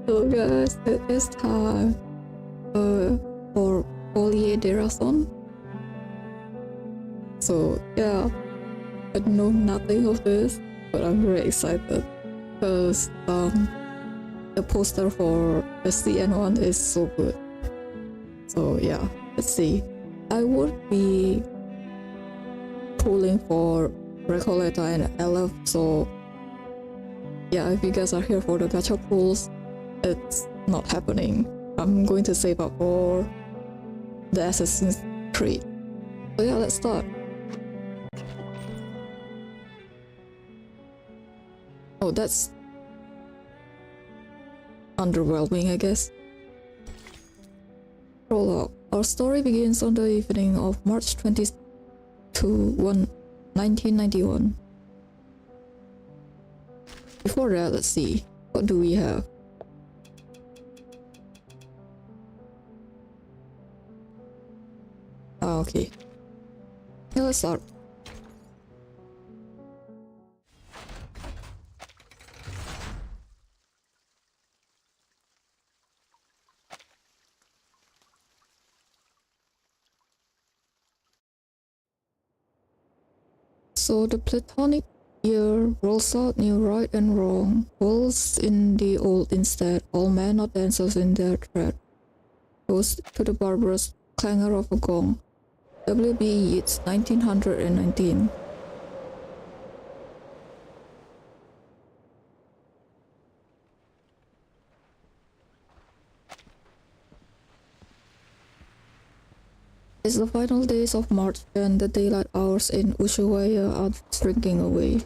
So guys, it is time for Folie Déraison. So yeah, I know nothing of this, but I'm very excited because the poster for the CN one is so good. So yeah, let's see. I would be pulling for Recoleta and LF, so yeah, if you guys are here for the gacha pulls, it's not happening. I'm going to save up for the Assassin's Creed. So yeah, let's start. Oh, that's underwhelming, I guess. Prologue. Our story begins on the evening of March 22, 1991. Before that, let's see. What do we have? Okay. Yeah, let's start. So the Platonic year rolls out new right and wrong, worlds in the old instead, all men are dancers in their tread. Goes to the barbarous clangor of a gong. W.B. Yeats, 1919. It's the final days of March and the daylight hours in Ushuaia are shrinking away.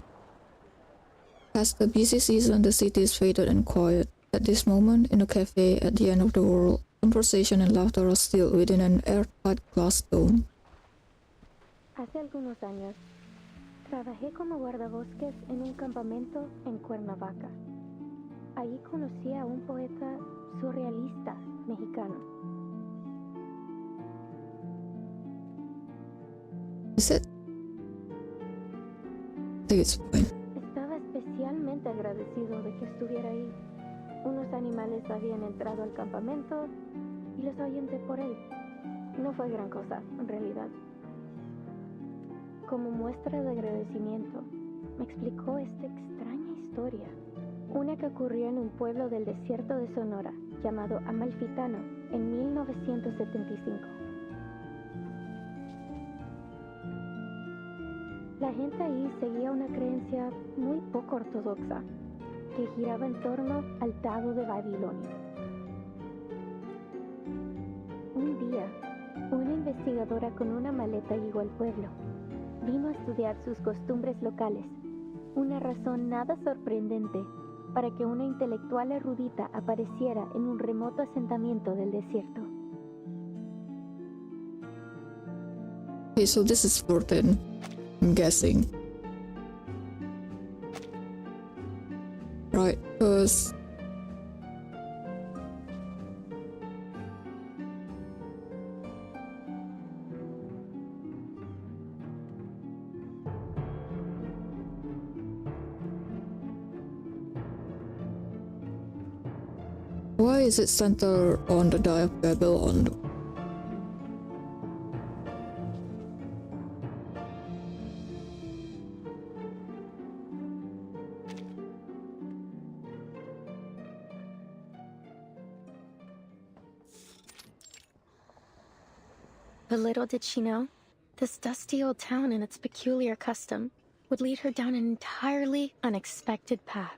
Past the busy season, the city is faded and quiet. At this moment, in a cafe at the end of the world, conversation and laughter are still within an airtight glass dome. Hace algunos años, trabajé como guardabosques en un campamento en Cuernavaca. Allí conocí a un poeta surrealista mexicano. Is it? I think it's fine. Estaba especialmente agradecido de que estuviera ahí. Unos animales habían entrado al campamento y los ahuyenté por él. No fue gran cosa, en realidad. Como muestra de agradecimiento, me explicó esta extraña historia, una que ocurrió en un pueblo del desierto de Sonora, llamado Amalfitano, en 1975. La gente ahí seguía una creencia muy poco ortodoxa, que giraba en torno al Dado de Babilonia. Un día, una investigadora con una maleta llegó al pueblo. Vino a estudiar sus costumbres locales, una razón nada sorprendente para que una intelectual erudita apareciera en un remoto asentamiento del desierto. Okay, so this is 14, I'm guessing. Right, because why is it centered on the die of Babylon? But little did she know, this dusty old town and its peculiar custom would lead her down an entirely unexpected path.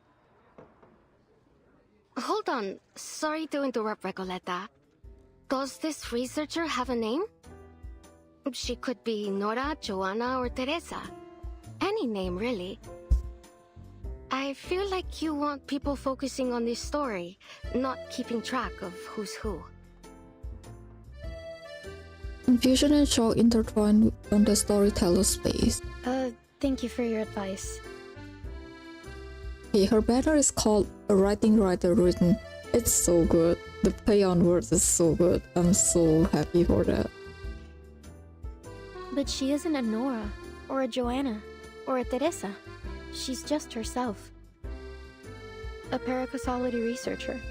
Hold on. Sorry to interrupt, Recoleta. Does this researcher have a name? She could be Nora, Joanna, or Teresa. Any name, really. I feel like you want people focusing on this story, not keeping track of who's who. Confusion and shock intertwined on the storyteller's face. Thank you for your advice. Okay, her banner is called A Writing Writer Written. It's so good. The play on words is so good. I'm so happy for that. But she isn't a Nora, or a Joanna, or a Teresa. She's just herself. A paracausality researcher.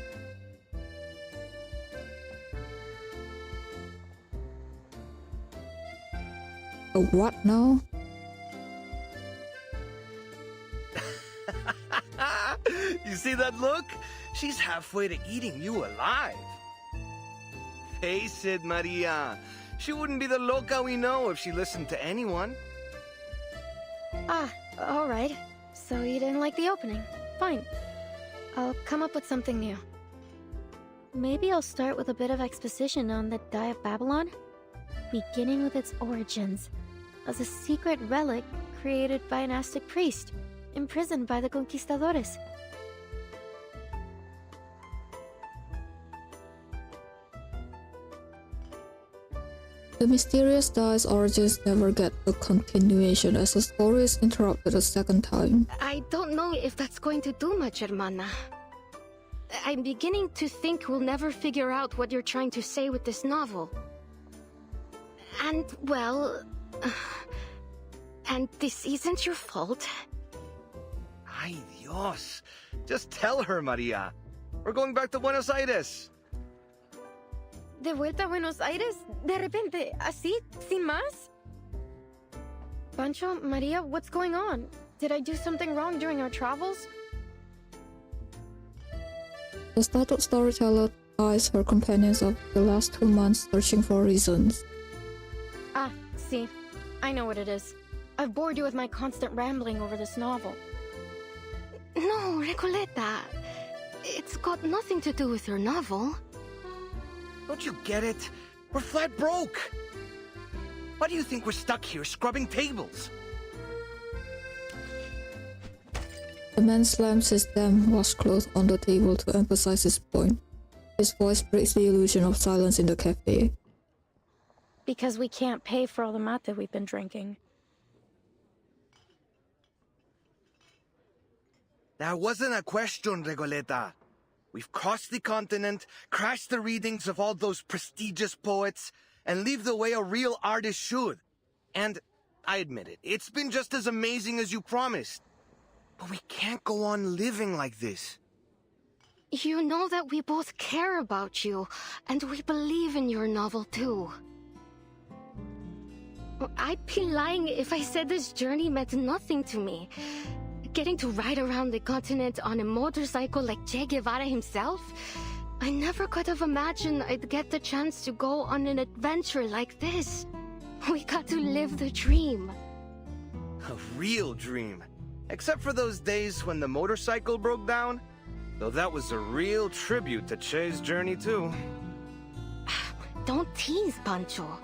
A what now? You see that look? She's halfway to eating you alive. Face it, Maria. She wouldn't be the loca we know if she listened to anyone. Ah, all right. So you didn't like the opening. Fine. I'll come up with something new. Maybe I'll start with a bit of exposition on the Die of Babylon, beginning with its origins as a secret relic created by an Aztec priest, imprisoned by the conquistadores. The mysterious die's origins never get a continuation as the story is interrupted a second time. I don't know if that's going to do much, hermana. I'm beginning to think we'll never figure out what you're trying to say with this novel. And, well... and this isn't your fault. Ay, Dios. Just tell her, Maria. We're going back to Buenos Aires. ¿De vuelta a Buenos Aires? ¿De repente? ¿Así? ¿Sin más? Pancho, Maria, what's going on? Did I do something wrong during our travels? The startled storyteller eyes her companions of the last 2 months searching for reasons. Ah, see. I know what it is. I've bored you with my constant rambling over this novel. No, Recoleta. It's got nothing to do with your novel. Don't you get it? We're flat broke. Why do you think we're stuck here scrubbing tables? The man slams his damn washcloth on the table to emphasize his point. His voice breaks the illusion of silence in the cafe. Because we can't pay for all the mate we've been drinking. That wasn't a question, Regoleta. We've crossed the continent, crashed the readings of all those prestigious poets, and leave the way a real artist should. And, I admit it, it's been just as amazing as you promised. But we can't go on living like this. You know that we both care about you, and we believe in your novel too. I'd be lying if I said this journey meant nothing to me. Getting to ride around the continent on a motorcycle like Che Guevara himself? I never could have imagined I'd get the chance to go on an adventure like this. We got to live the dream. A real dream. Except for those days when the motorcycle broke down. Though that was a real tribute to Che's journey too. Don't tease, Pancho.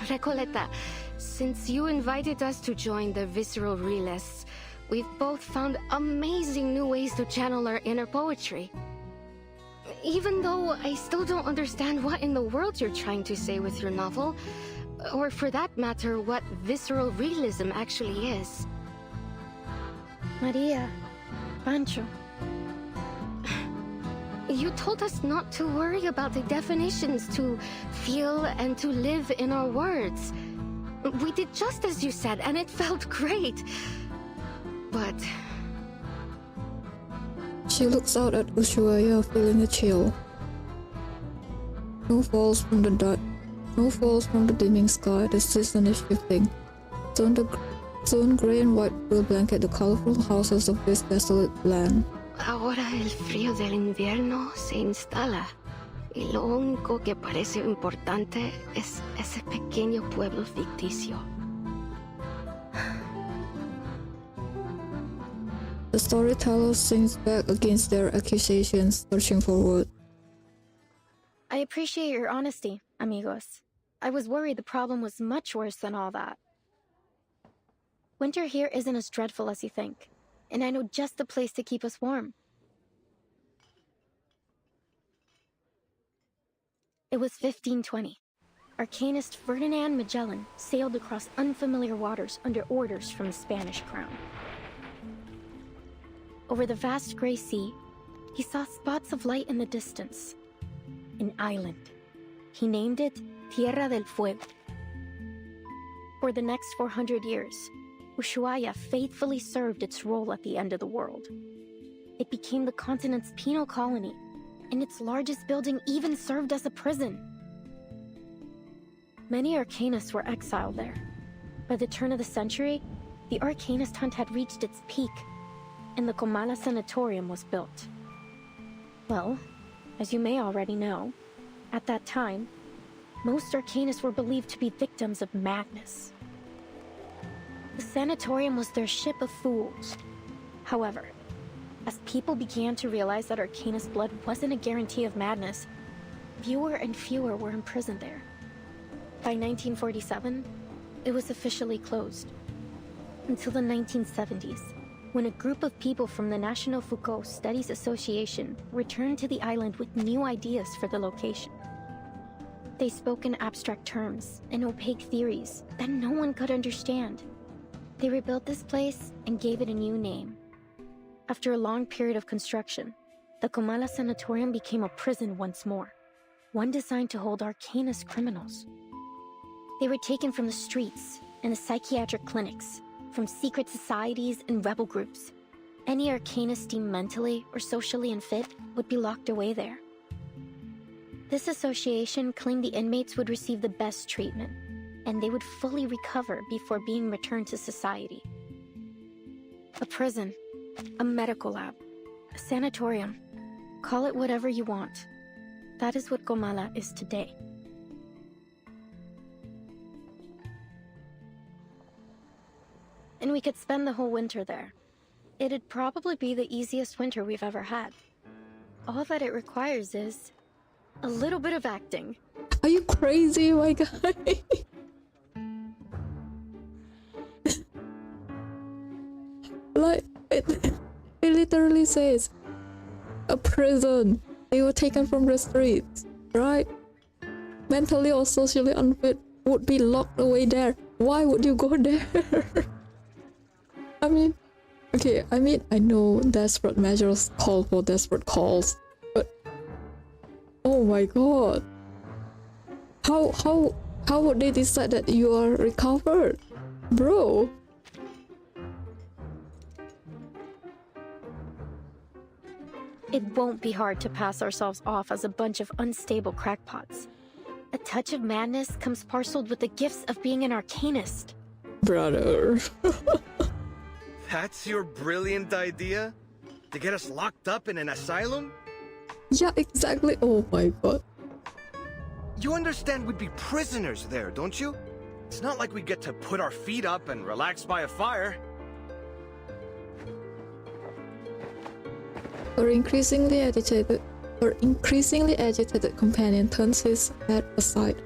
Recoleta, since you invited us to join the Visceral Realists, we've both found amazing new ways to channel our inner poetry. Even though I still don't understand what in the world you're trying to say with your novel, or for that matter, what visceral realism actually is. Maria, Pancho. You told us not to worry about the definitions, to feel and to live in our words. We did just as you said, and it felt great. But... She looks out at Ushuaia, feeling a chill. Snow falls from the dimming sky. The season is shifting. Soon gray and white will blanket the colorful houses of this desolate land. Ahora el frío del invierno se instala. Y lo único que parece importante es ese pequeño pueblo ficticio. The storyteller sinks back against their accusations, searching for words. I appreciate your honesty, amigos. I was worried the problem was much worse than all that. Winter here isn't as dreadful as you think, and I know just the place to keep us warm. It was 1520. Arcanist Ferdinand Magellan sailed across unfamiliar waters under orders from the Spanish crown. Over the vast gray sea, he saw spots of light in the distance. An island. He named it Tierra del Fuego. For the next 400 years, Ushuaia faithfully served its role at the end of the world. It became the continent's penal colony, and its largest building even served as a prison. Many arcanists were exiled there. By the turn of the century, the arcanist hunt had reached its peak, and the Comala Sanatorium was built. Well, as you may already know, at that time, most arcanists were believed to be victims of madness. The sanatorium was their ship of fools. However, as people began to realize that arcanist blood wasn't a guarantee of madness, fewer and fewer were imprisoned there. By 1947, it was officially closed. Until the 1970s, when a group of people from the National Foucault Studies Association returned to the island with new ideas for the location. They spoke in abstract terms and opaque theories that no one could understand. They rebuilt this place and gave it a new name. After a long period of construction, the Comala Sanatorium became a prison once more, one designed to hold arcanist criminals. They were taken from the streets and the psychiatric clinics, from secret societies and rebel groups. Any arcanist deemed mentally or socially unfit would be locked away there. This association claimed the inmates would receive the best treatment, and they would fully recover before being returned to society. A prison, a medical lab, a sanatorium, call it whatever you want. That is what Comala is today. And we could spend the whole winter there. It'd probably be the easiest winter we've ever had. All that it requires is a little bit of acting. Are you crazy, my guy? Like, it literally says a prison. They were taken from the streets, right? Mentally or socially unfit would be locked away there. Why would you go there? I mean, I know desperate measures call for desperate calls, but oh my god. How would they decide that you are recovered? Bro. It won't be hard to pass ourselves off as a bunch of unstable crackpots. A touch of madness comes parceled with the gifts of being an arcanist. Brother. That's your brilliant idea? To get us locked up in an asylum? Yeah, exactly. Oh my god. You understand we'd be prisoners there, don't you? It's not like we get to put our feet up and relax by a fire. Her increasingly agitated companion turns his head aside,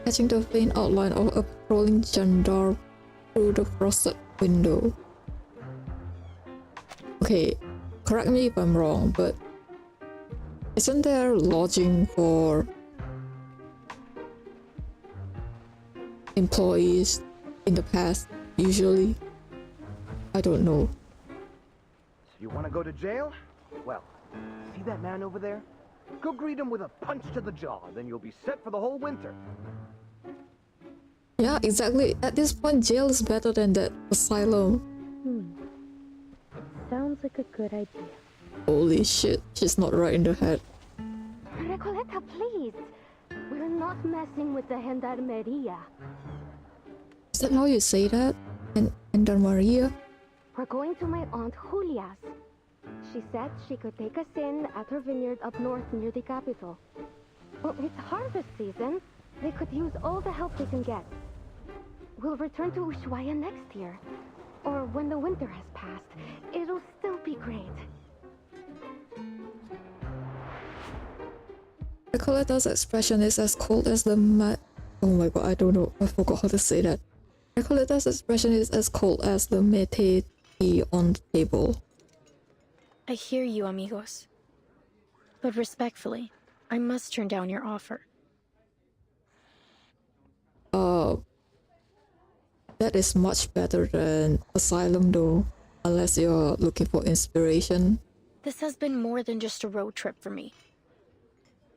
catching the faint outline of a patrolling gendarme through the frosted window. Okay, correct me if I'm wrong, but isn't there lodging for employees in the past, usually? I don't know. You want to go to jail? Well, see that man over there? Go greet him with a punch to the jaw, then you'll be set for the whole winter. Yeah, exactly. At this point, jail is better than that asylum. Sounds like a good idea. Holy shit, she's not right in the head. Recoleta, please. We're not messing with the Gendarmeria. Is that how you say that? And Maria? We're going to my Aunt Julia's. She said she could take us in at her vineyard up north near the capital. Well, it's harvest season. They could use all the help they can get. We'll return to Ushuaia next year. Or when the winter has passed. It'll still be great. Recoleta's expression is as cold as the oh my god, I don't know. I forgot how to say that. Recoleta's expression is as cold as the mate tea on the table. I hear you, amigos. But respectfully, I must turn down your offer. That is much better than asylum though, unless you're looking for inspiration. This has been more than just a road trip for me.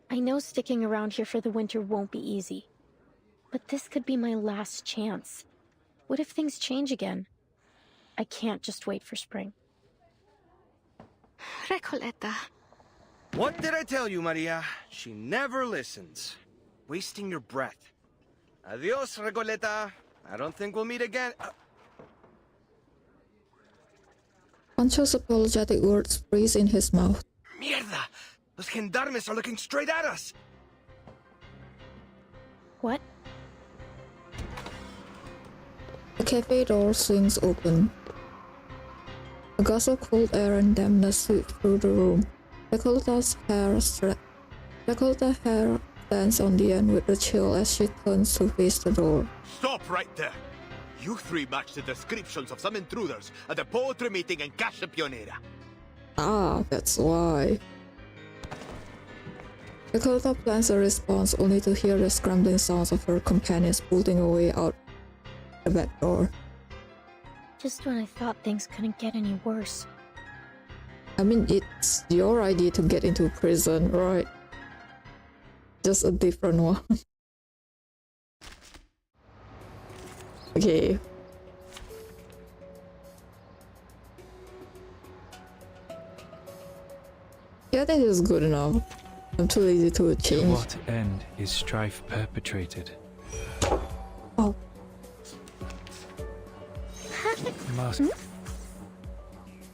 I know sticking around here for the winter won't be easy. But this could be my last chance. What if things change again? I can't just wait for spring. Recoleta. What did I tell you, Maria? She never listens. Wasting your breath. Adios, Regoleta. I don't think we'll meet again. Pancho's apologetic words freeze in his mouth. Mierda! Those gendarmes are looking straight at us! What? The cafe door swings open. A gust of cold air and dampness sweep through the room. Recoleta's hair stands on the end with a chill as she turns to face the door. Stop right there! You three match the descriptions of some intruders at the poetry meeting in Casa Pionera. Ah, that's why. Recoleta plans a response only to hear the scrambling sounds of her companions bolting away out the back door. Just when I thought things couldn't get any worse. I mean, it's your idea to get into prison, right? Just a different one. Okay. Yeah, I think it's good enough. I'm too lazy to To change. what end is strife perpetrated? Oh, Must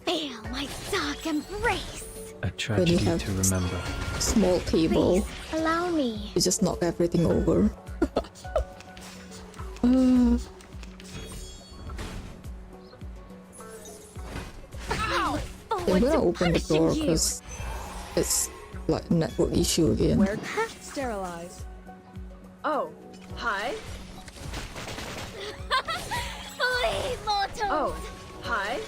Feel my dark embrace. a tragedy have- to remember. small table. Please, allow me. You just knock everything over. I'm gonna open the door because it's like network issue again. Where sterilize? Oh, hi. Flee, mortals! Oh, hi.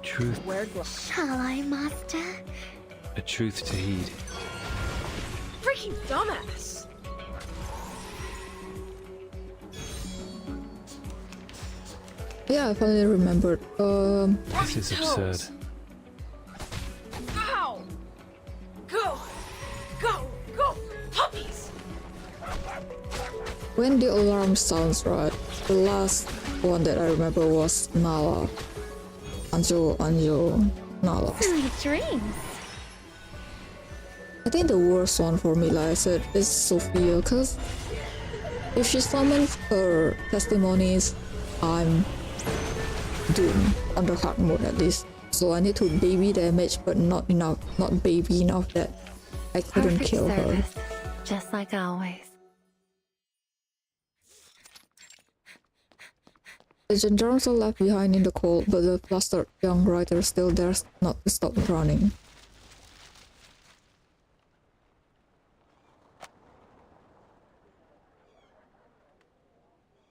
Truth, Where Shall I, master? a truth to heed. freaking dumbass. Yeah, I finally remembered. This is absurd. Ow! Go, go, puppies! When the alarm sounds right, the last one that I remember was Nala. Anjo, Nala. Sweet dreams. I think the worst one for me, like I said, is Sophia, because if she summons her testimonies, I'm doomed under hard mode at least. So I need to baby damage, but not enough, not baby enough that I couldn't Perfect kill her. service. Just like always. The gendarmes are left behind in the cold, but the flustered young writer still dares not to stop running.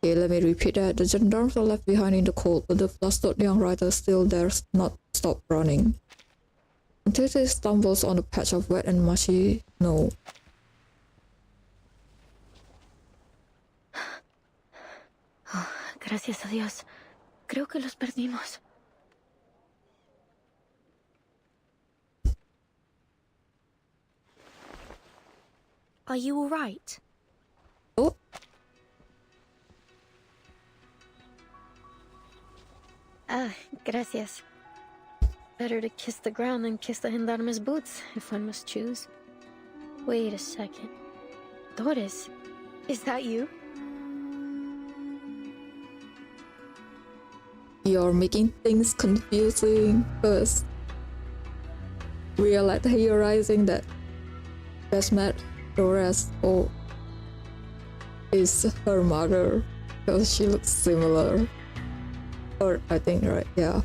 Okay, let me repeat that. The gendarmes are left behind in the cold, but the flustered young writer still dares not stop running. Until he stumbles on a patch of wet and mushy snow. Gracias a Dios. Creo que los perdimos. Are you alright? Oh, Ah, gracias. Better to kiss the ground than kiss the gendarme's boots, if one must choose. Wait a second. Doris, is that you? you're making things confusing first. We are like theorizing that Besmet Doris is her mother because she looks similar. Or I think right, yeah.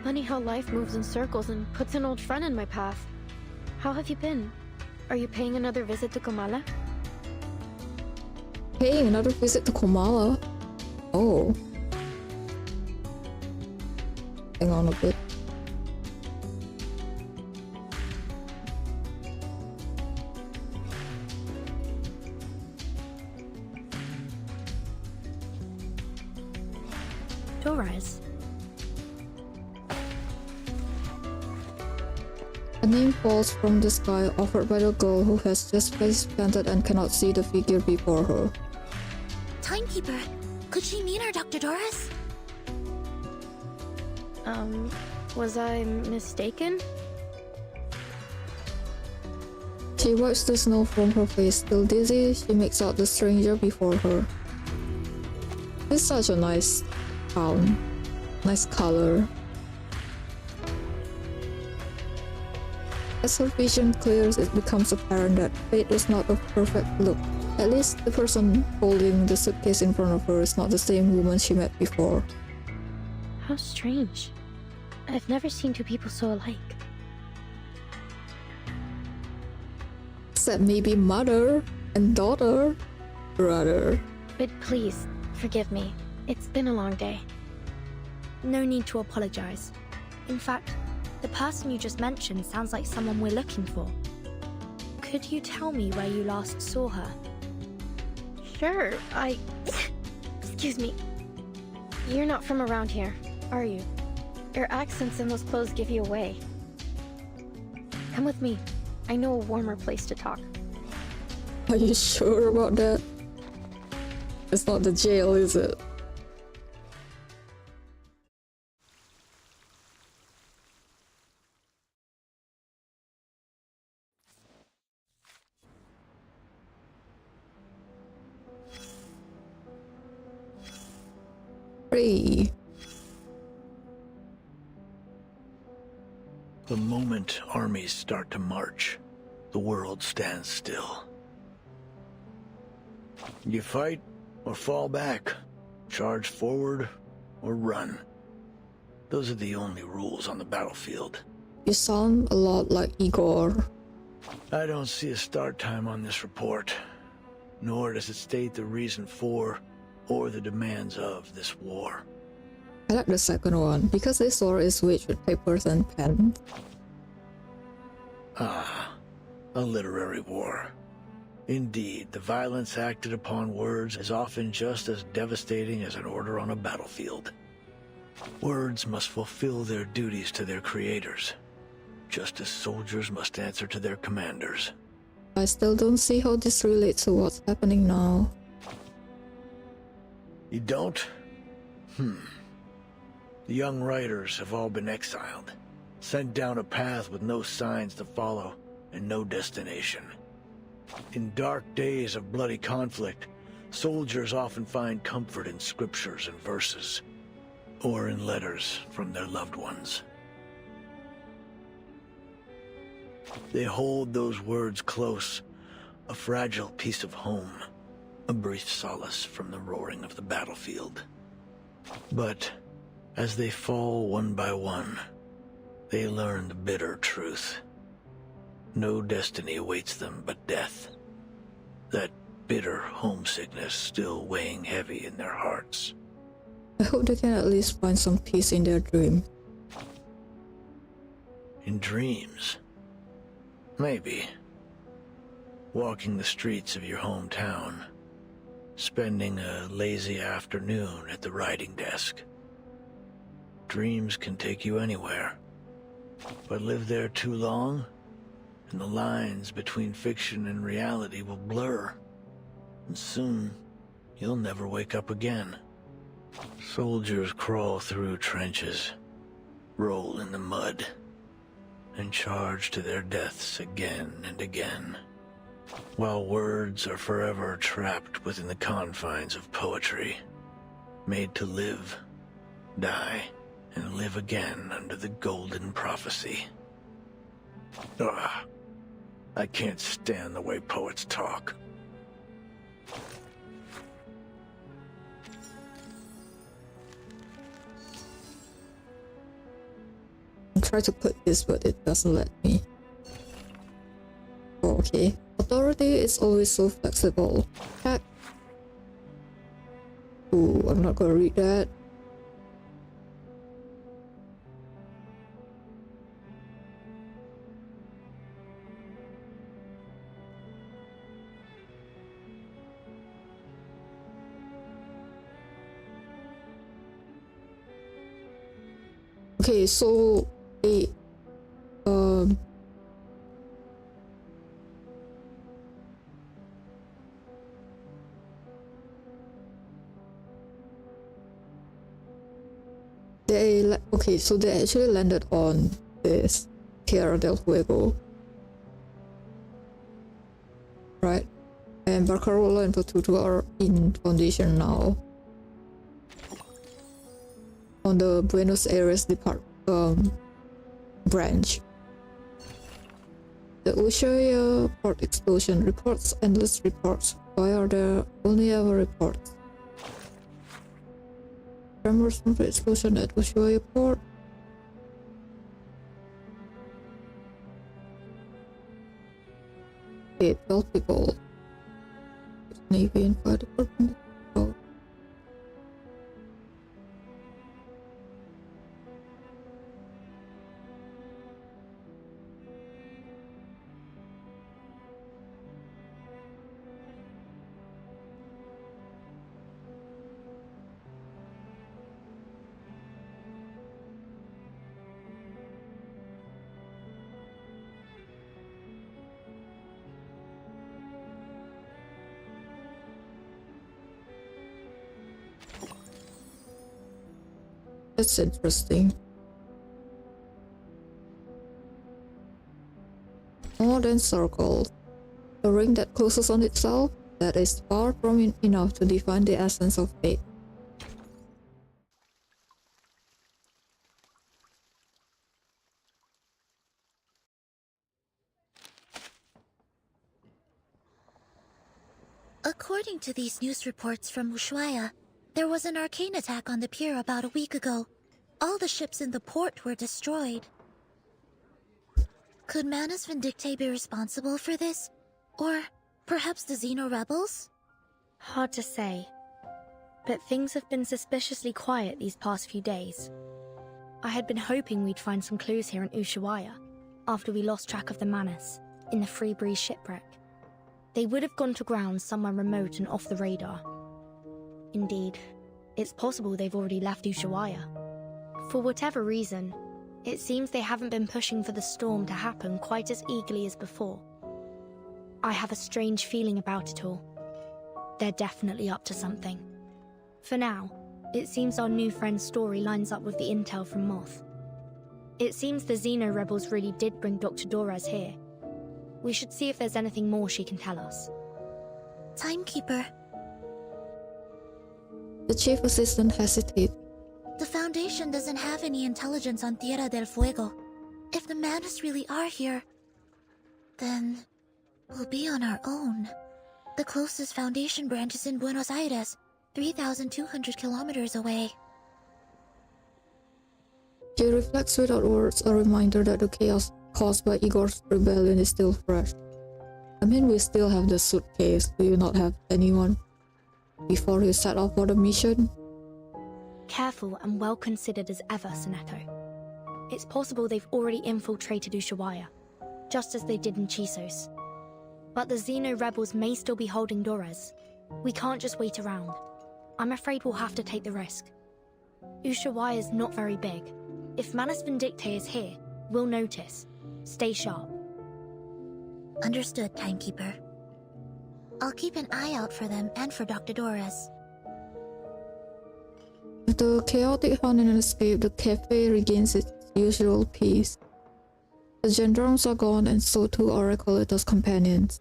Funny how life moves in circles and puts an old friend in my path. How have you been? Are you paying another visit to Komala? Paying another visit to Komala. Oh. Hang on a bit. Doris. A name falls from the sky, offered by the girl who has just face planted and cannot see the figure before her. Timekeeper, could she mean our Dr. Doris? Was I mistaken? She wipes the snow from her face. Still dizzy, she makes out the stranger before her. It's such a nice town. Nice color. As her vision clears, it becomes apparent that fate is not a perfect look. At least the person holding the suitcase in front of her is not the same woman she met before. How strange. I've never seen two people so alike. Except maybe mother and daughter, brother. But please, forgive me. It's been a long day. No need to apologize. In fact, the person you just mentioned sounds like someone we're looking for. Could you tell me where you last saw her? Sure, Excuse me. You're not from around here, are you? Your accents and those clothes give you away. Come with me. I know a warmer place to talk. Are you sure about that? It's not the jail, is it? Free. The moment armies start to march, the world stands still. You fight or fall back, charge forward or run. Those are the only rules on the battlefield. You sound a lot like Igor. I don't see a start time on this report, nor does it state the reason for or the demands of this war. I like the second one, because this war is waged with papers and pen. Ah, a literary war. Indeed, the violence acted upon words is often just as devastating as an order on a battlefield. Words must fulfill their duties to their creators, just as soldiers must answer to their commanders. I still don't see how this relates to what's happening now. You don't? The young writers have all been exiled, sent down a path with no signs to follow and no destination. In dark days of bloody conflict, soldiers often find comfort in scriptures and verses, or in letters from their loved ones. They hold those words close, a fragile piece of home, a brief solace from the roaring of the battlefield. But as they fall one by one, they learn the bitter truth. No destiny awaits them but death. That bitter homesickness still weighing heavy in their hearts. I hope they can at least find some peace in their dream. In dreams? Maybe. Walking the streets of your hometown, spending a lazy afternoon at the writing desk. Dreams can take you anywhere, but live there too long, and the lines between fiction and reality will blur, and soon you'll never wake up again. Soldiers crawl through trenches, roll in the mud, and charge to their deaths again and again, while words are forever trapped within the confines of poetry, made to live, die, and live again under the golden prophecy. Ugh, I can't stand the way poets talk. I try to put this, but it doesn't let me. Oh, okay. Authority is always so flexible. Heck. Ooh, I'm not gonna read that. Okay, so Okay, so they actually landed on this Tierra del Fuego, right? And Barcarola and Patutu are in foundation now on the Buenos Aires branch. The Ushuaia port explosion reports endless reports. Why are there only ever reports? Tremors from the explosion at Ushuaia port. Okay, 12 people. Navy and fire department. Oh. That's interesting. More than circles. A ring that closes on itself, that is far from enough to define the essence of fate. According to these news reports from Ushuaia, there was an arcane attack on the pier about a week ago. All the ships in the port were destroyed. Could Manus Vindictae be responsible for this? Or perhaps the Xeno rebels? Hard to say. But things have been suspiciously quiet these past few days. I had been hoping we'd find some clues here in Ushuaia, after we lost track of the Manus, in the Free Breeze shipwreck. They would have gone to ground somewhere remote and off the radar. Indeed, it's possible they've already left Ushuaia. For whatever reason, it seems they haven't been pushing for the storm to happen quite as eagerly as before. I have a strange feeling about it all. They're definitely up to something. For now, it seems our new friend's story lines up with the intel from Moth. It seems the Xeno rebels really did bring Dr. Dorez here. We should see if there's anything more she can tell us. Timekeeper. The chief assistant hesitated. The Foundation doesn't have any intelligence on Tierra del Fuego. If the Manus really are here, then we'll be on our own. The closest Foundation branch is in Buenos Aires, 3,200 kilometers away. She reflects without words, a reminder that the chaos caused by Igor's rebellion is still fresh. I mean, we still have the suitcase. Do you not have anyone before you set off for the mission? Careful and well considered as ever, Soneto. It's possible they've already infiltrated Ushuaia, just as they did in Chisos. But the Xeno rebels may still be holding Dorez. We can't just wait around. I'm afraid we'll have to take the risk. Ushuaia is not very big. If Manus Vindictae is here, we'll notice. Stay sharp. Understood, Timekeeper. I'll keep an eye out for them and for Dr. Dorez. With the chaotic hunt and escape, the cafe regains its usual peace. The gendarmes are gone, and so too are Recoleta's companions.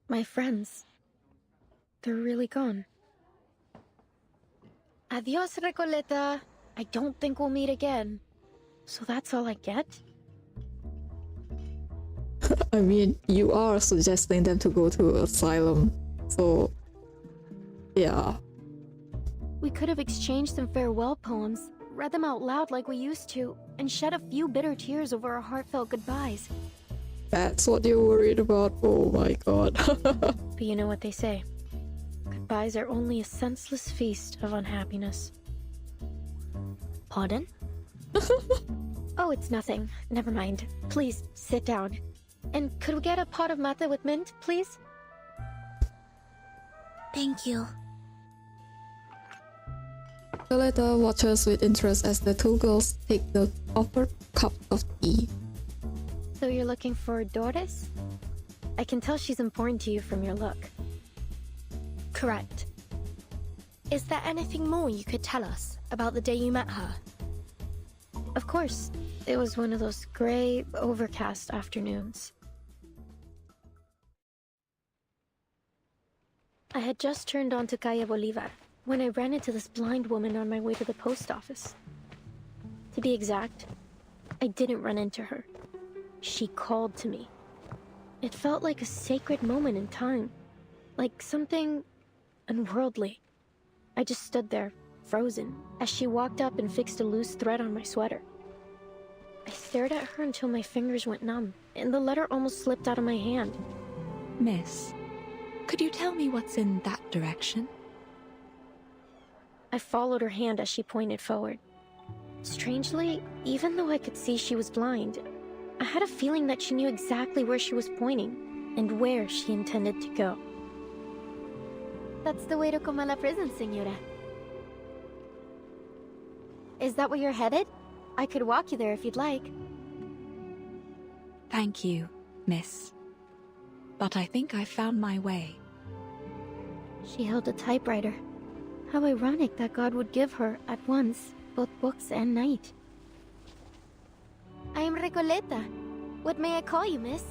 My friends. They're really gone. Adios, Recoleta. I don't think we'll meet again. So that's all I get? I mean, you are suggesting them to go to asylum, so yeah. We could have exchanged some farewell poems, read them out loud like we used to, and shed a few bitter tears over our heartfelt goodbyes. That's what you're worried about? Oh my god. But you know what they say. Goodbyes are only a senseless feast of unhappiness. Pardon? Oh, it's nothing. Never mind. Please, sit down. And could we get a pot of mate with mint, please? Thank you. Recoleta watches with interest as the two girls take the offered cup of tea. So you're looking for Doris? I can tell she's important to you from your look. Correct. Is there anything more you could tell us about the day you met her? Of course, it was one of those gray, overcast afternoons. I had just turned onto Calle Bolivar when I ran into this blind woman on my way to the post office. To be exact, I didn't run into her. She called to me. It felt like a sacred moment in time, like something unworldly. I just stood there, frozen, as she walked up and fixed a loose thread on my sweater. I stared at her until my fingers went numb, and the letter almost slipped out of my hand. Miss, could you tell me what's in that direction? I followed her hand as she pointed forward. Strangely, even though I could see she was blind, I had a feeling that she knew exactly where she was pointing and where she intended to go. That's the way to Comala Prison, Señora. Is that where you're headed? I could walk you there if you'd like. Thank you, miss. But I think I found my way. She held a typewriter. How ironic that God would give her, at once, both books and night. I am Recoleta. What may I call you, miss?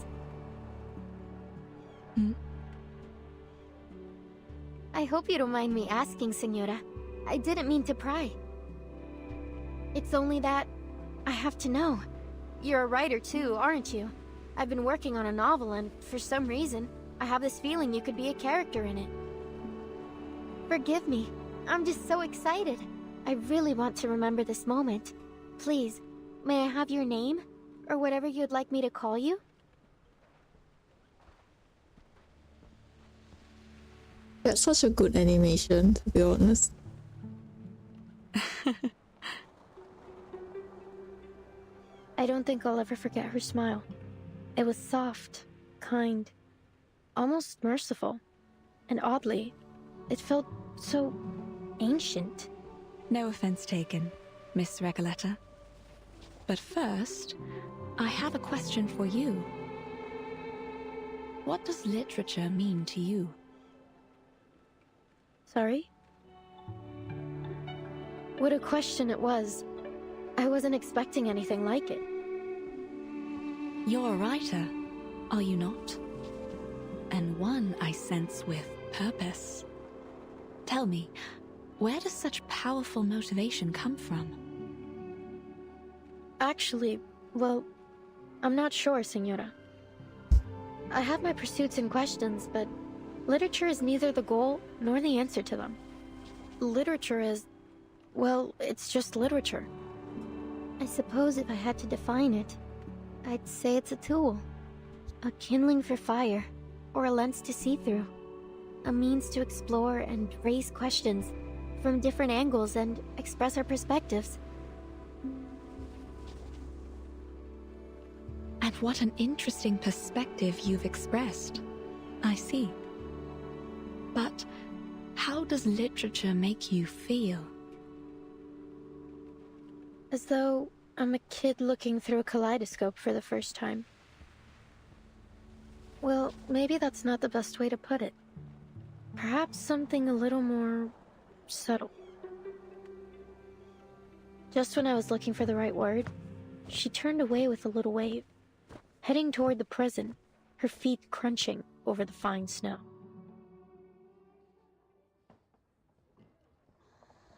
I hope you don't mind me asking, Señora. I didn't mean to pry. It's only that I have to know. You're a writer too, aren't you? I've been working on a novel and, for some reason, I have this feeling you could be a character in it. Forgive me. I'm just so excited. I really want to remember this moment. Please, may I have your name? Or whatever you'd like me to call you? That's such a good animation, to be honest. I don't think I'll ever forget her smile. It was soft, kind, almost merciful. And oddly, it felt so ancient. No offense taken, Miss Recoleta. But first, I have a question for you. What does literature mean to you? Sorry? What a question it was. I wasn't expecting anything like it. You're a writer, are you not? And one I sense with purpose. Tell me, where does such powerful motivation come from? Actually, well, I'm not sure, Señora. I have my pursuits and questions, but literature is neither the goal nor the answer to them. Literature is, well, it's just literature. I suppose if I had to define it, I'd say it's a tool. A kindling for fire, or a lens to see through. A means to explore and raise questions from different angles and express our perspectives. And what an interesting perspective you've expressed. I see. But how does literature make you feel? As though I'm a kid looking through a kaleidoscope for the first time. Well, maybe that's not the best way to put it. Perhaps something a little more subtle. Just when I was looking for the right word, she turned away with a little wave, heading toward the prison, her feet crunching over the fine snow.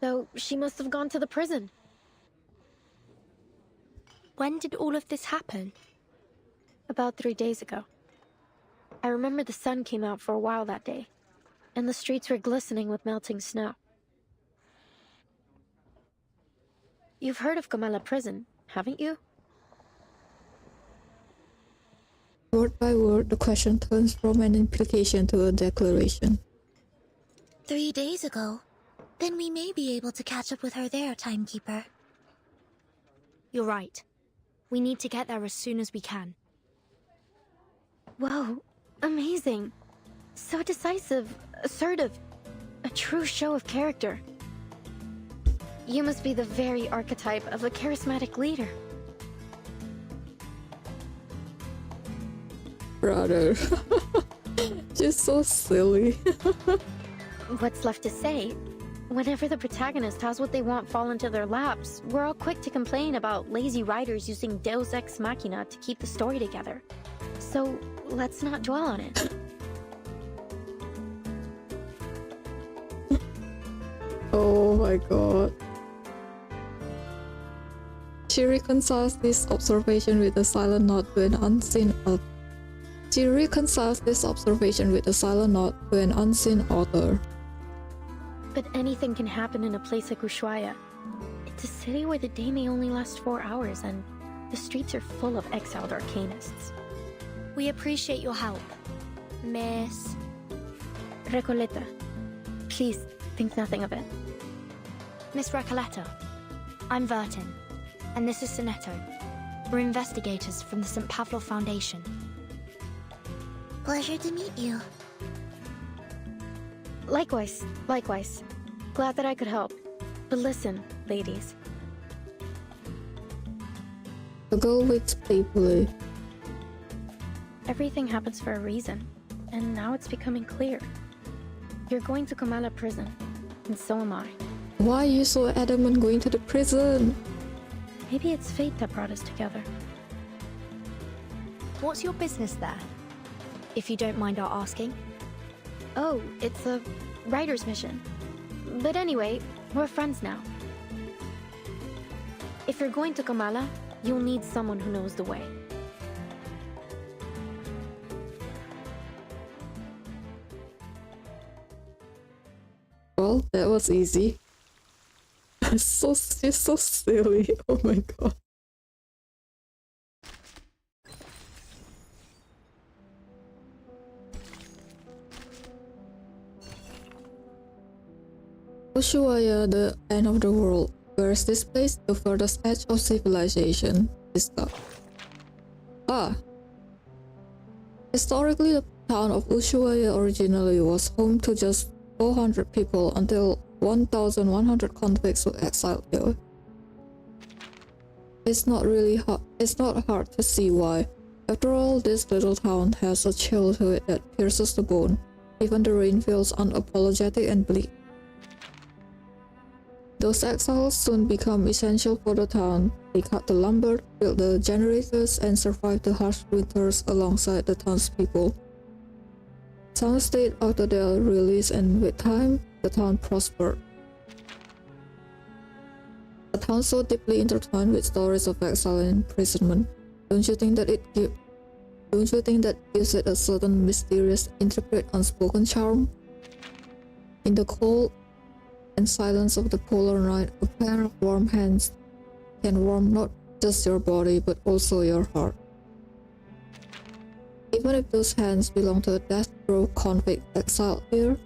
So she must have gone to the prison. When did all of this happen? About 3 days ago. I remember the sun came out for a while that day, and the streets were glistening with melting snow. You've heard of Comala Prison, haven't you? Word by word, the question turns from an implication to a declaration. 3 days ago. Then we may be able to catch up with her there, Timekeeper. You're right. We need to get there as soon as we can. Whoa, amazing. So decisive, assertive. A true show of character. You must be the very archetype of a charismatic leader. Brother. Just so silly. What's left to say? Whenever the protagonist has what they want fall into their laps, we're all quick to complain about lazy writers using Deus Ex Machina to keep the story together. So, let's not dwell on it. Oh my god. She reconciles this observation with a silent nod to an unseen author. She reconciles this observation with a silent nod to an unseen author. But anything can happen in a place like Ushuaia. It's a city where the day may only last 4 hours, and the streets are full of exiled arcanists. We appreciate your help, Miss Recoleta, please think nothing of it. Miss Recoleta. I'm Vertin, and this is Sonetto. We're investigators from the St. Pavlov Foundation. Pleasure to meet you. Likewise, likewise. Glad that I could help. But listen, ladies. The girl waits playfully. Everything happens for a reason, and now it's becoming clear. You're going to Kamala prison, and so am I. Why are you so adamant going to the prison? Maybe it's fate that brought us together. What's your business there? If you don't mind our asking. Oh, it's a writer's mission. But anyway, we're friends now. If you're going to Kamala, you'll need someone who knows the way. Well, that was easy. She's so silly. Oh my god. Ushuaia, the end of the world. Where is this place? The furthest edge of civilization. Historically, the town of Ushuaia originally was home to just 400 people until 1,100 convicts were exiled here. It's not hard to see why. After all, this little town has a chill to it that pierces the bone. Even the rain feels unapologetic and bleak. Those exiles soon become essential for the town. They cut the lumber, built the generators, and survived the harsh winters alongside the townspeople. Some stayed after their release, and with time, the town prospered. A town so deeply intertwined with stories of exile and imprisonment. Don't you think that gives it a certain mysterious, intricate, unspoken charm? In the cold and silence of the polar night, a pair of warm hands can warm not just your body but also your heart. Even if those hands belong to a death row convict exiled here.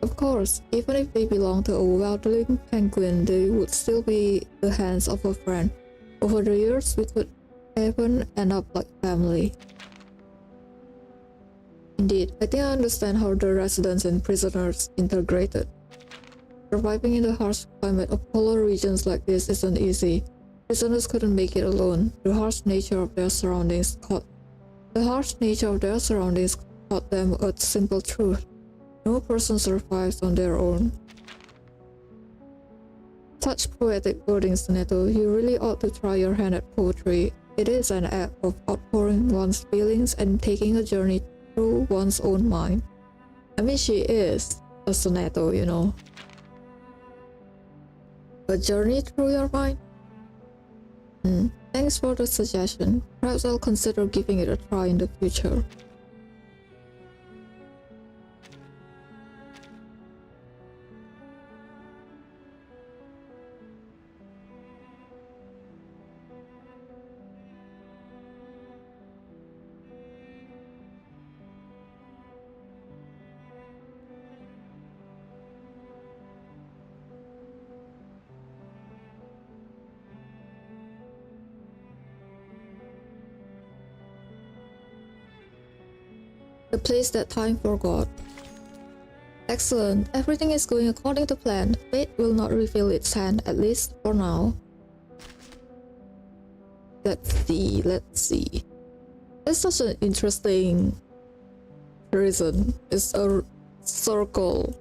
Of course, even if they belong to a waddling penguin, they would still be the hands of a friend. Over the years, we could even end up like family. Indeed, I think I understand how the residents and prisoners integrated. Surviving in the harsh climate of polar regions like this isn't easy. Prisoners couldn't make it alone. The harsh nature of their surroundings taught them a simple truth. No person survives on their own. Such poetic wordings, Neto. You really ought to try your hand at poetry. It is an act of outpouring one's feelings and taking a journey through one's own mind. I mean, she is a sonetto, you know. A journey through your mind? Thanks for the suggestion. Perhaps I'll consider giving it a try in the future. The place that time forgot. Excellent. Everything is going according to plan. Fate will not reveal its hand, at least for now. Let's see. It's such an interesting prison. It's a circle.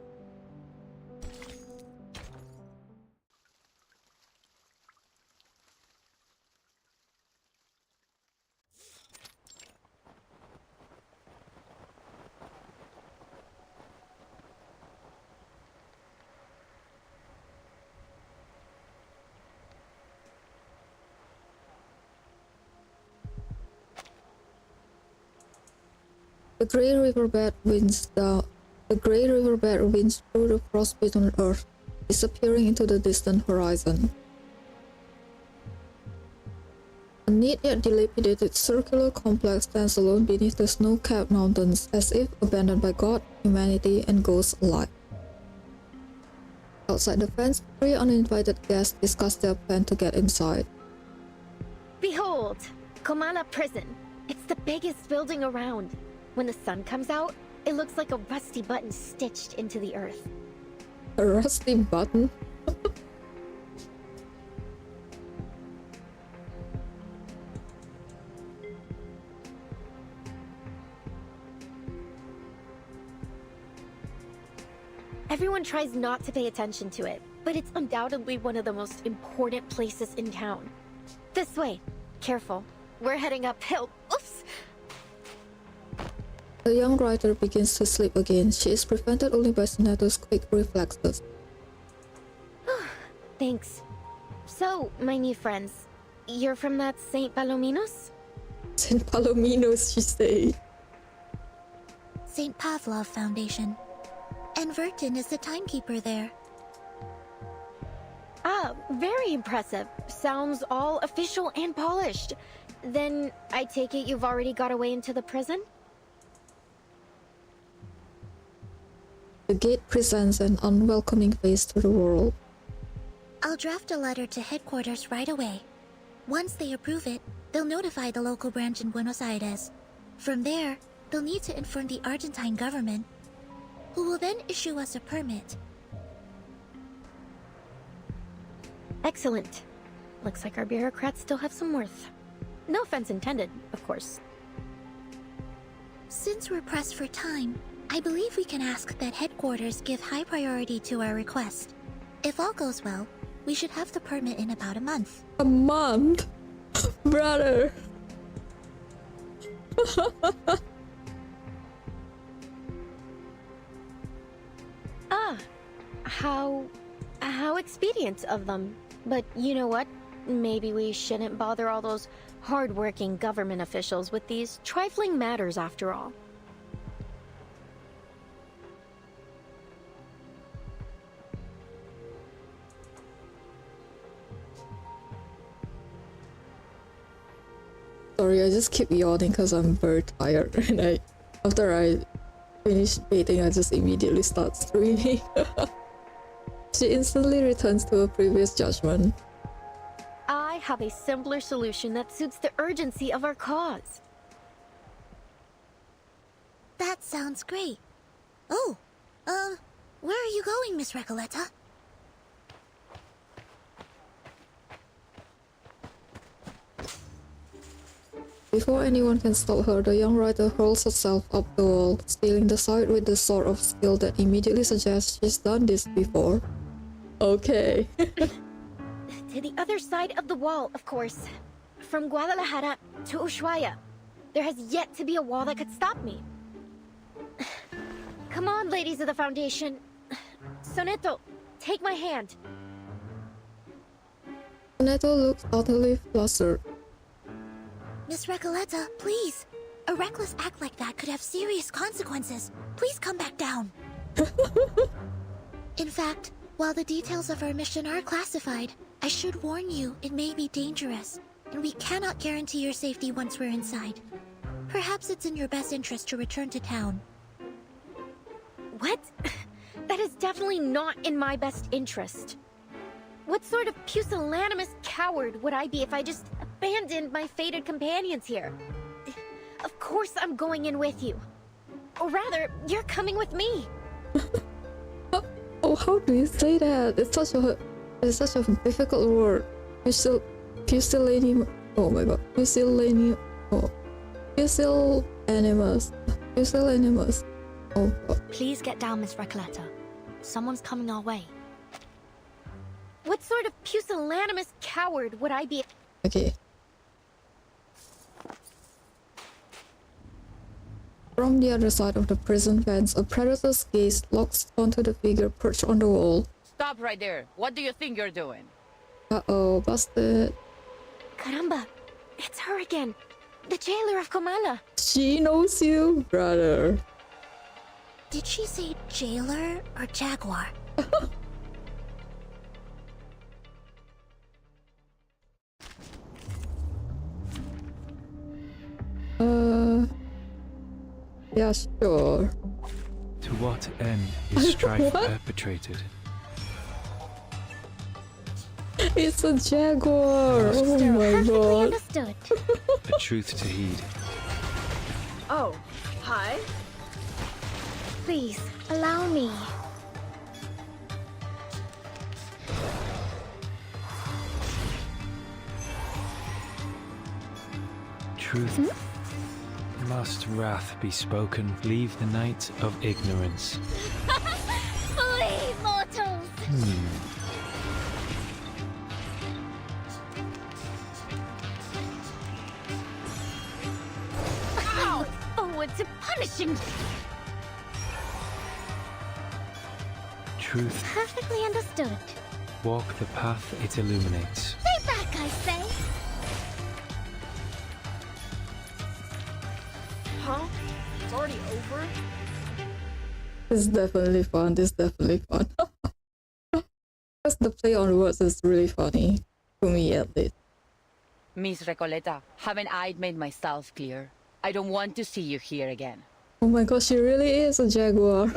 The grey riverbed winds through the frostbitten earth, disappearing into the distant horizon. A neat yet dilapidated circular complex stands alone beneath the snow-capped mountains, as if abandoned by God, humanity, and ghosts alike. Outside the fence, 3 uninvited guests discuss their plan to get inside. Behold, Komala Prison. It's the biggest building around. When the sun comes out, it looks like a rusty button stitched into the earth. A rusty button? Everyone tries not to pay attention to it, but it's undoubtedly one of the most important places in town. This way. Careful. We're heading uphill. Oops! The young writer begins to sleep again. She is prevented only by Soneto's quick reflexes. Thanks. So, my new friends, you're from that St. Palominos? St. Palominos, she say. St. Pavlov Foundation. And Vertin is the timekeeper there. Ah, very impressive. Sounds all official and polished. Then, I take it you've already got away into the prison? The gate presents an unwelcoming face to the world. I'll draft a letter to headquarters right away. Once they approve it, they'll notify the local branch in Buenos Aires. From there, they'll need to inform the Argentine government, who will then issue us a permit. Excellent. Looks like our bureaucrats still have some worth. No offense intended, of course. Since we're pressed for time, I believe we can ask that headquarters give high priority to our request. If all goes well, we should have the permit in about a month. A month? Brother! How expedient of them. But you know what? Maybe we shouldn't bother all those hard-working government officials with these trifling matters after all. Sorry, I just keep yawning because I'm very tired and after I finish eating, I just immediately start screaming. She instantly returns to her previous judgment. I have a simpler solution that suits the urgency of our cause. That sounds great. Oh, where are you going, Miss Recoleta? Before anyone can stop her, the young writer hurls herself up the wall, stealing the side with the sort of skill that immediately suggests she's done this before. Okay. To the other side of the wall, of course. From Guadalajara to Ushuaia. There has yet to be a wall that could stop me. Come on, ladies of the Foundation. Soneto, take my hand. Soneto looks utterly flustered. Miss Recoleta, please. A reckless act like that could have serious consequences. Please come back down. In fact, while the details of our mission are classified, I should warn you it may be dangerous, and we cannot guarantee your safety once we're inside. Perhaps it's in your best interest to return to town. What? That is definitely not in my best interest. What sort of pusillanimous coward would I be if I just abandoned my fated companions here? Of course I'm going in with you. Or rather, you're coming with me. Oh, how do you say that? It's such a difficult word. Pusillanimous. Oh my god. Pusillanimous. Oh god. Please get down, Miss Recoleta. Someone's coming our way. What sort of pusillanimous coward would I be? Okay. From the other side of the prison fence, a predator's gaze locks onto the figure perched on the wall. Stop right there. What do you think you're doing? Uh-oh, busted. Caramba, it's her again. The jailer of Komala. She knows you, brother. Did she say jailer or jaguar? Yeah, sure. To what end is strife What? perpetrated? It's a jaguar. Oh my Perfectly god. understood. A truth to heed. Oh, hi. Please, allow me. Truth. Must wrath be spoken, leave the night of ignorance. Flee, mortals! I look forward to punishing you. Truth. Perfectly understood. Walk the path it illuminates. Stay back, I say. Huh? It's already over? It's definitely fun. It's definitely fun. Because the play on words is really funny. To me, at least. Miss Recoleta, haven't I made myself clear? I don't want to see you here again. Oh my gosh, she really is a jaguar.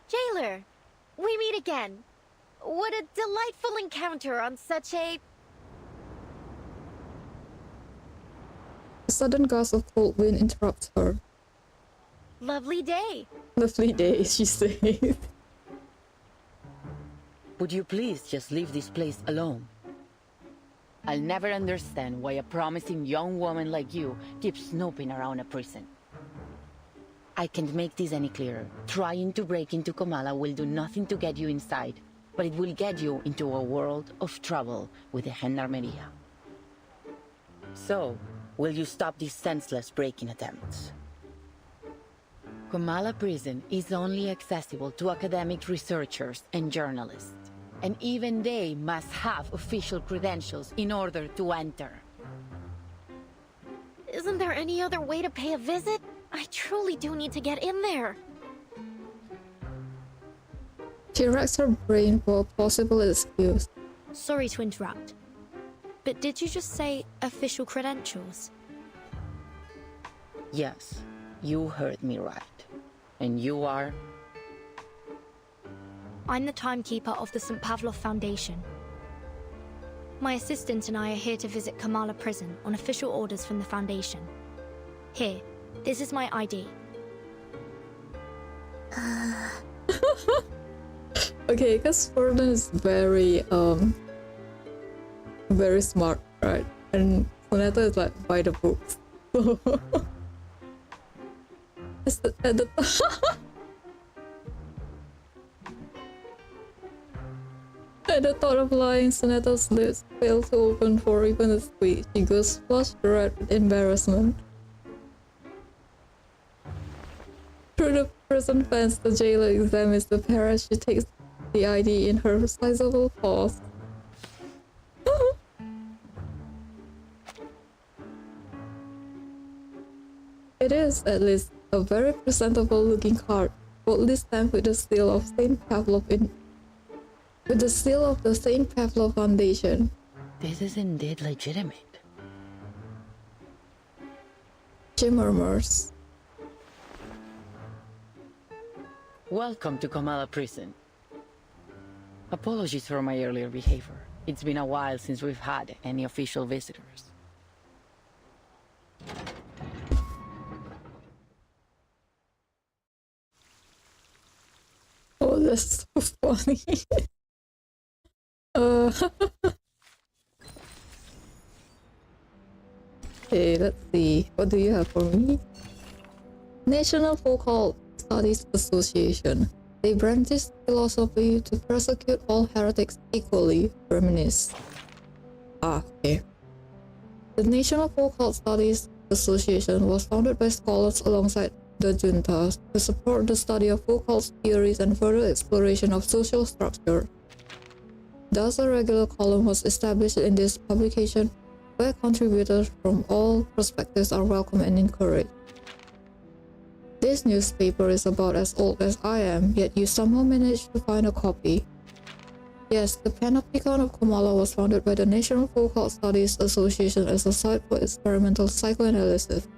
Jailer, we meet again. What a delightful encounter on such a... A sudden gust of cold wind interrupts her. lovely day. Lovely day, she says. Would you please just leave this place alone? I'll never understand why a promising young woman like you keeps snooping around a prison. I can't make this any clearer. Trying to break into Komala will do nothing to get you inside, but it will get you into a world of trouble with the Gendarmeria. So, will you stop these senseless breaking attempts? Komala Prison is only accessible to academic researchers and journalists, and even they must have official credentials in order to enter. Isn't there any other way to pay a visit? I truly do need to get in there. She racks her brain for a possible excuse. Sorry to interrupt, but did you just say official credentials? Yes, you heard me right. And you are? I'm the timekeeper of the St. Pavlov Foundation. My assistant and I are here to visit Komala Prison on official orders from the Foundation. Here, this is my ID. Okay, because Ferdinand is very smart, right? And Sonata is like by the books. It's at the at the thought of lying, Sonata's lips fail to open for even a squeak. She goes flushed red with embarrassment. Through the prison fence, the jailer examines the pair as she takes the ID in her sizable paws. It is, at least, a very presentable looking card, boldly stamped with the seal of St. Pavlov with the seal of the St. Pavlov Foundation. This is indeed legitimate. She murmurs. Welcome to Komala Prison. Apologies for my earlier behavior. It's been a while since we've had any official visitors. Oh, that's so funny. Okay, let's see. What do you have for me? National Folk Studies Association. They brandish philosophy to persecute all heretics equally. Feminists. Ah, okay. The National Folk Studies Association was founded by scholars alongside the junta to support the study of folk theories and further exploration of social structure. Thus, a regular column was established in this publication where contributors from all perspectives are welcome and encouraged. This newspaper is about as old as I am, yet you somehow managed to find a copy. Yes, the Panopticon of Komala was founded by the National Folk Studies Association as a site for experimental psychoanalysis.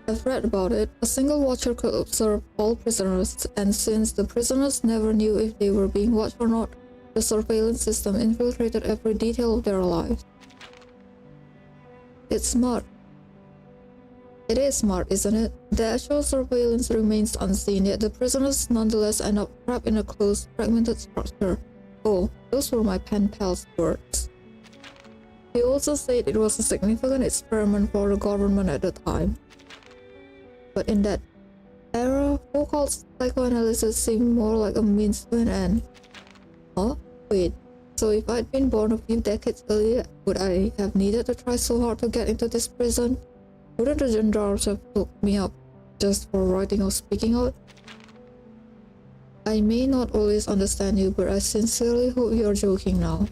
I've read about it. A single watcher could observe all prisoners, and since the prisoners never knew if they were being watched or not, the surveillance system infiltrated every detail of their lives. It's smart. It is smart, isn't it? The actual surveillance remains unseen, yet the prisoners nonetheless end up trapped in a closed, fragmented structure. Oh, those were my pen pal's words. He also said it was a significant experiment for the government at the time. But in that era, so-called psychoanalysis seemed more like a means to an end. Huh? Wait, so if I'd been born a few decades earlier, would I have needed to try so hard to get into this prison? Wouldn't the gendarmes have looked me up just for writing or speaking out? I may not always understand you, but I sincerely hope you're joking now.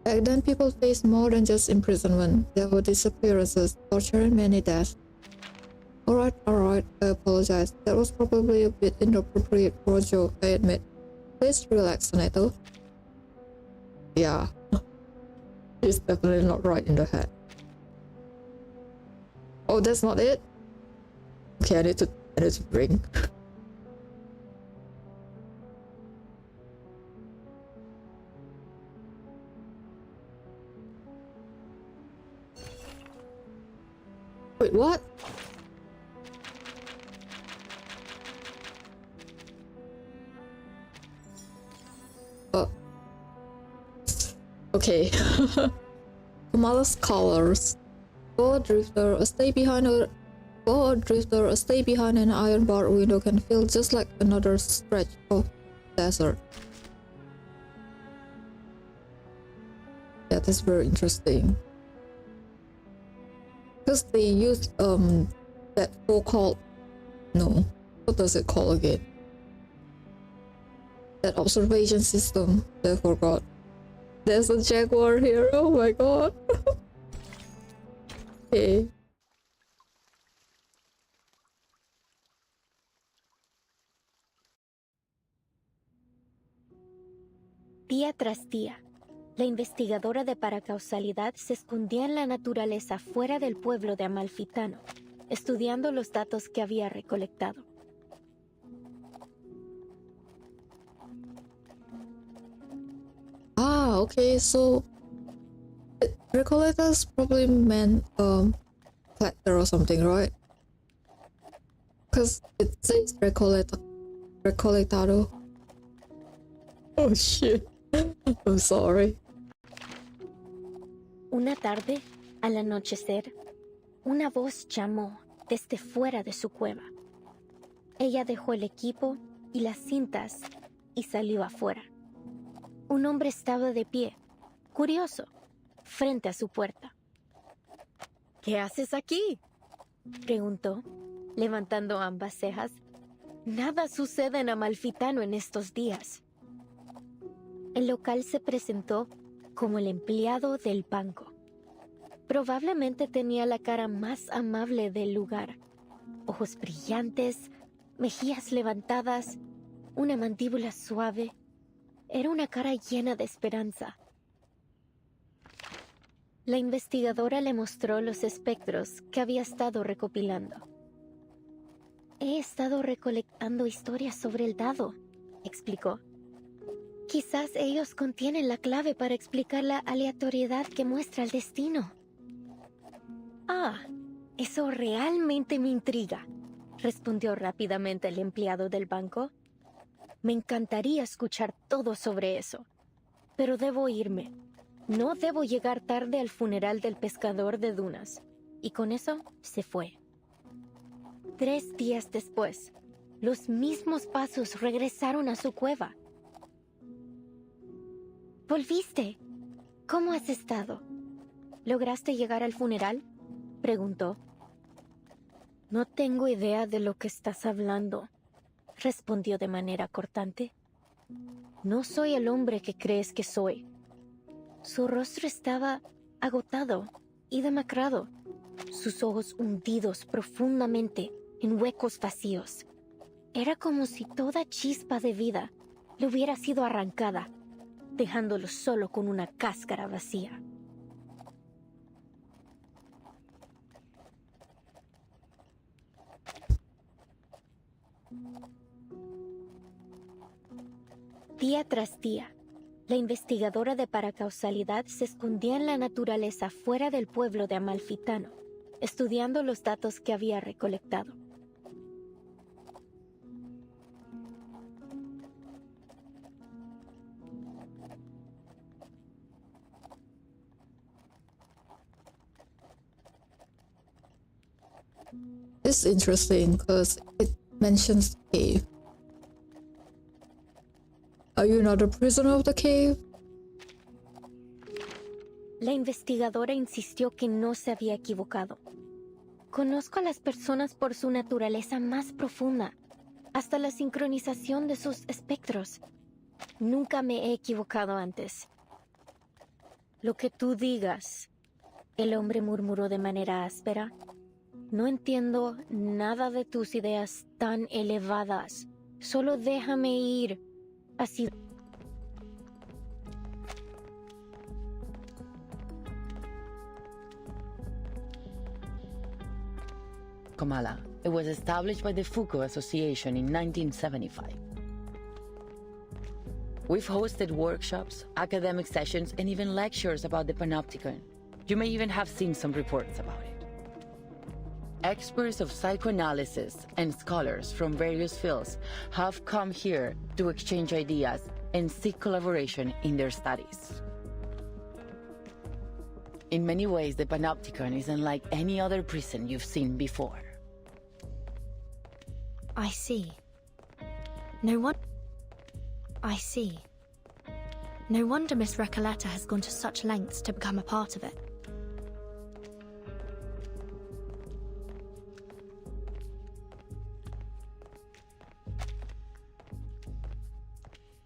Back then, people faced more than just imprisonment. There were disappearances, torture, and many deaths. Alright, I apologize. That was probably a bit inappropriate for a joke, I admit. Please relax, Neto. Yeah. He's definitely not right in the head. Oh, that's not it? Okay, I need to drink. Wait, what? Okay. Kamala's colors. For a drifter, a stay behind an iron barred window can feel just like another stretch of desert. Yeah, that's very interesting. Because they used that so-called, no, what does it call again? That observation system. I forgot. There's a jaguar here. Oh my god. Okay. Día tras día, la investigadora de paracausalidad se escondía en la naturaleza fuera del pueblo de Amalfitano, estudiando los datos que había recolectado. Ah, okay, so Recoletas probably meant collector or something, right? Because it says recolectado. Oh shit. I'm sorry. Una tarde, al anochecer, una voz llamó desde fuera de su cueva. Ella dejó el equipo y las cintas y salió afuera. Un hombre estaba de pie, curioso, frente a su puerta. ¿Qué haces aquí? Preguntó, levantando ambas cejas. Nada sucede en Amalfitano en estos días. El local se presentó como el empleado del banco. Probablemente tenía la cara más amable del lugar. Ojos brillantes, mejillas levantadas, una mandíbula suave. Era una cara llena de esperanza. La investigadora le mostró los espectros que había estado recopilando. He estado recolectando historias sobre el dado, explicó. Quizás ellos contienen la clave para explicar la aleatoriedad que muestra el destino. Ah, eso realmente me intriga, respondió rápidamente el empleado del banco. Me encantaría escuchar todo sobre eso, pero debo irme. No debo llegar tarde al funeral del pescador de dunas. Y con eso se fue. 3 días después, los mismos pasos regresaron a su cueva. ¿Volviste? ¿Cómo has estado? ¿Lograste llegar al funeral? Preguntó. No tengo idea de lo que estás hablando. respondió de manera cortante. No soy el hombre que crees que soy. Su rostro estaba agotado y demacrado, sus ojos hundidos profundamente en huecos vacíos. Era como si toda chispa de vida le hubiera sido arrancada, dejándolo solo con una cáscara vacía. Día tras día, la investigadora de paracausalidad se escondía en la naturaleza fuera del pueblo de Amalfitano, estudiando los datos que había recolectado. It's interesting because it mentions cave. Are you not a prisoner of the cave? La investigadora insistió que no se había equivocado. Conozco a las personas por su naturaleza más profunda, hasta la sincronización de sus espectros. Nunca me he equivocado antes. Lo que tú digas, el hombre murmuró de manera áspera. No entiendo nada de tus ideas tan elevadas. Solo déjame ir. Así. Comala. It was established by the Foucault Association in 1975. We've hosted workshops, academic sessions, and even lectures about the Panopticon. You may even have seen some reports about it. Experts of psychoanalysis and scholars from various fields have come here to exchange ideas and seek collaboration in their studies. In many ways, the Panopticon is unlike any other prison you've seen before. I see. No wonder Miss Recoleta has gone to such lengths to become a part of it.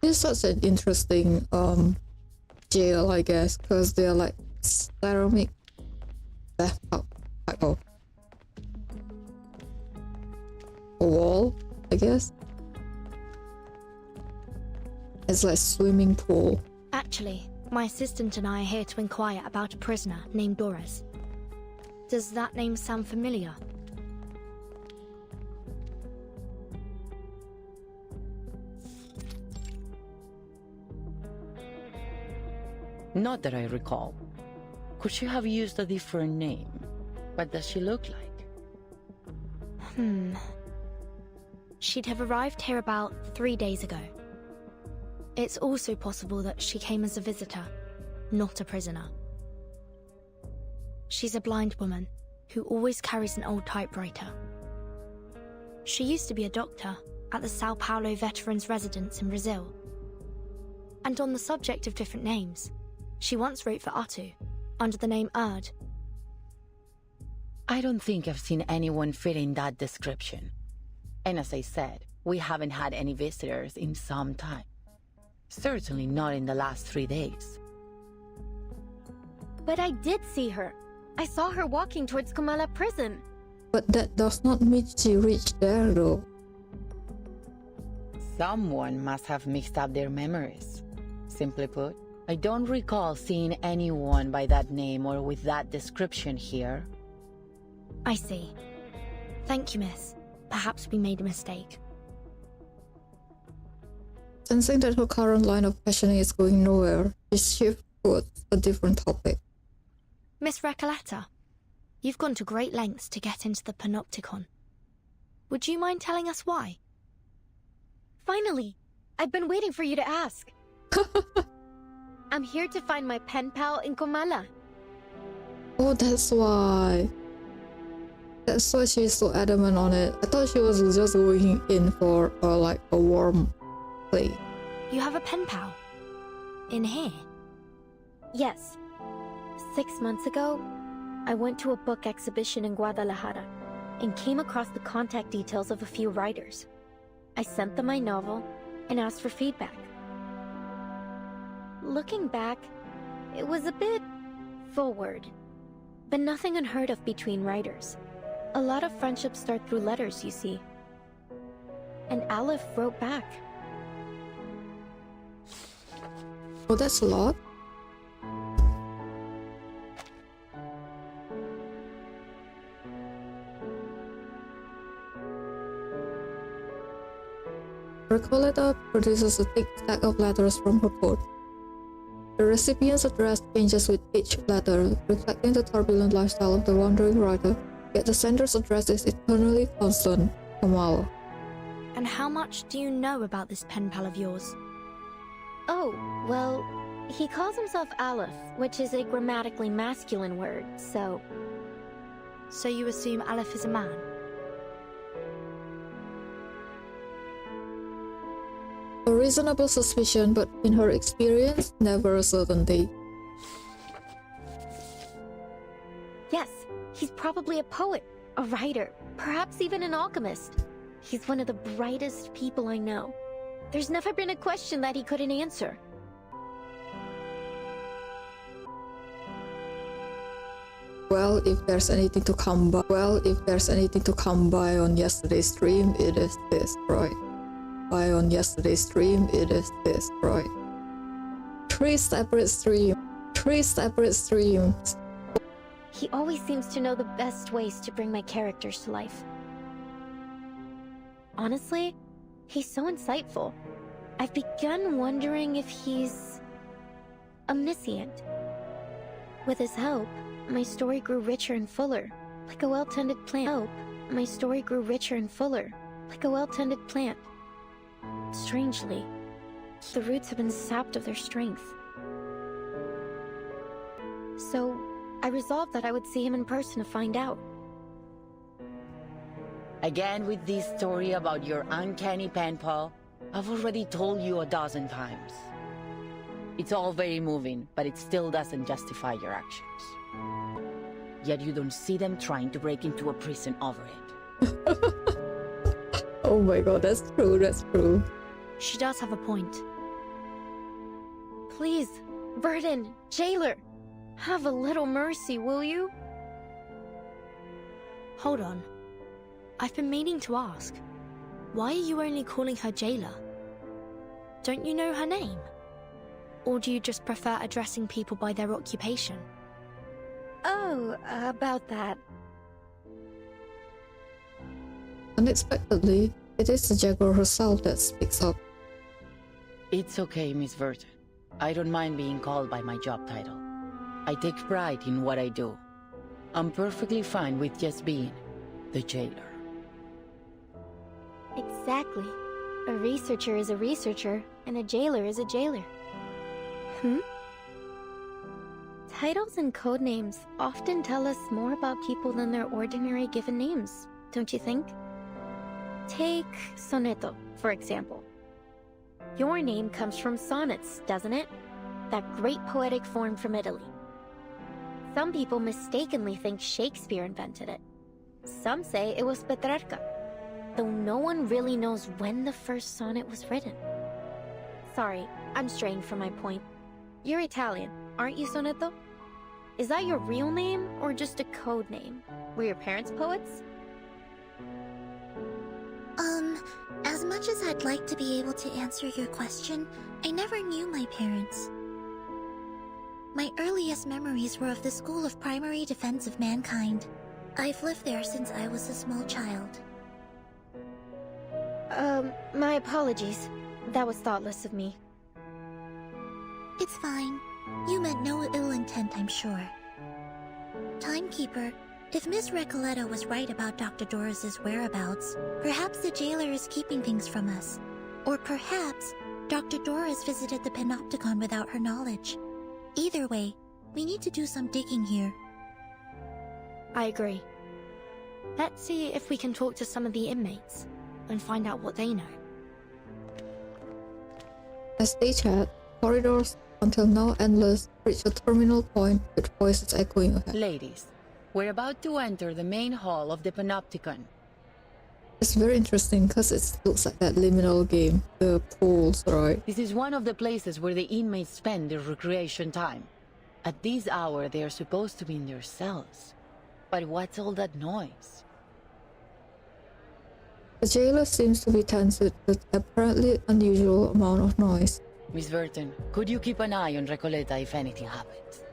It's such an interesting jail, I guess, because they're like ceramic type of wall, I guess. It's like swimming pool. Actually, my assistant and I are here to inquire about a prisoner named Doris. Does that name sound familiar? Not that I recall. Could she have used a different name? What does she look like? She'd have arrived here about 3 days ago. It's also possible that she came as a visitor, not a prisoner. She's a blind woman who always carries an old typewriter. She used to be a doctor at the Sao Paulo Veterans Residence in Brazil. And on the subject of different names, she once wrote for Atu, under the name Erd. I don't think I've seen anyone fitting that description. And as I said, we haven't had any visitors in some time. Certainly not in the last 3 days. But I did see her. I saw her walking towards Comala prison. But that does not mean she reached there, though. Someone must have mixed up their memories. Simply put, I don't recall seeing anyone by that name or with that description here. I see. Thank you, miss. Perhaps we made a mistake. Sensing that her current line of questioning is going nowhere, she shifts towards a different topic. Miss Recoleta, you've gone to great lengths to get into the Panopticon. Would you mind telling us why? Finally! I've been waiting for you to ask. I'm here to find my pen pal in Comala. Oh, that's why. That's why she's so adamant on it. I thought she was just going in for like a warm play. You have a pen pal? In here? Yes. 6 months ago, I went to a book exhibition in Guadalajara and came across the contact details of a few writers. I sent them my novel and asked for feedback. Looking back, it was a bit forward, but nothing unheard of between writers. A lot of friendships start through letters, you see. And Aleph wrote back. Oh, that's a lot. Recoleta produces a thick stack of letters from her port. The recipient's address changes with each letter, reflecting the turbulent lifestyle of the wandering writer, yet the sender's address is eternally constant, Kamal. And how much do you know about this pen pal of yours? Oh, well, he calls himself Aleph, which is a grammatically masculine word, so... So you assume Aleph is a man? A reasonable suspicion, but in her experience, never a certainty. Yes, he's probably a poet, a writer, perhaps even an alchemist. He's one of the brightest people I know. There's never been a question that he couldn't answer. Well, if there's anything to come by, on yesterday's stream, it is this, right? On yesterday's stream, it is this, right? Three separate streams. He always seems to know the best ways to bring my characters to life. Honestly, he's so insightful. I've begun wondering if he's omniscient. With his help, my story grew richer and fuller, like a well-tended plant. Strangely, the roots have been sapped of their strength. So, I resolved that I would see him in person to find out. Again with this story about your uncanny pen pal? I've already told you 12 times. It's all very moving, but it still doesn't justify your actions. Yet you don't see them trying to break into a prison over it. Oh my god, that's true. She does have a point. Please, Burden, jailer, have a little mercy, will you? Hold on. I've been meaning to ask. Why are you only calling her jailer? Don't you know her name? Or do you just prefer addressing people by their occupation? Oh, about that. Unexpectedly, it is the Jaguar herself that speaks up. It's okay, Miss Verton. I don't mind being called by my job title. I take pride in what I do. I'm perfectly fine with just being the jailer. Exactly. A researcher is a researcher, and a jailer is a jailer. Titles and code names often tell us more about people than their ordinary given names, don't you think? Take Sonetto, for example. Your name comes from sonnets, doesn't it? That great poetic form from Italy. Some people mistakenly think Shakespeare invented it. Some say it was Petrarca, though no one really knows when the first sonnet was written. Sorry, I'm straying from my point. You're Italian, aren't you, Sonetto? Is that your real name, or just a code name? Were your parents poets? As much as I'd like to be able to answer your question, I never knew my parents. My earliest memories were of the School of Primary Defense of Mankind. I've lived there since I was a small child. My apologies. That was thoughtless of me. It's fine. You meant no ill intent, I'm sure. Timekeeper, if Miss Recoleta was right about Dr. Doris's whereabouts, perhaps the jailer is keeping things from us. Or perhaps Dr. Doris visited the Panopticon without her knowledge. Either way, we need to do some digging here. I agree. Let's see if we can talk to some of the inmates and find out what they know. As they chat, corridors, until now endless, reach a terminal point with voices echoing ahead. Ladies, we're about to enter the main hall of the Panopticon. It's very interesting because it looks like that liminal game, the pools, right? This is one of the places where the inmates spend their recreation time. At this hour, they are supposed to be in their cells. But what's all that noise? The jailer seems to be tense with an apparently unusual amount of noise. Miss Burton, could you keep an eye on Recoleta if anything happens?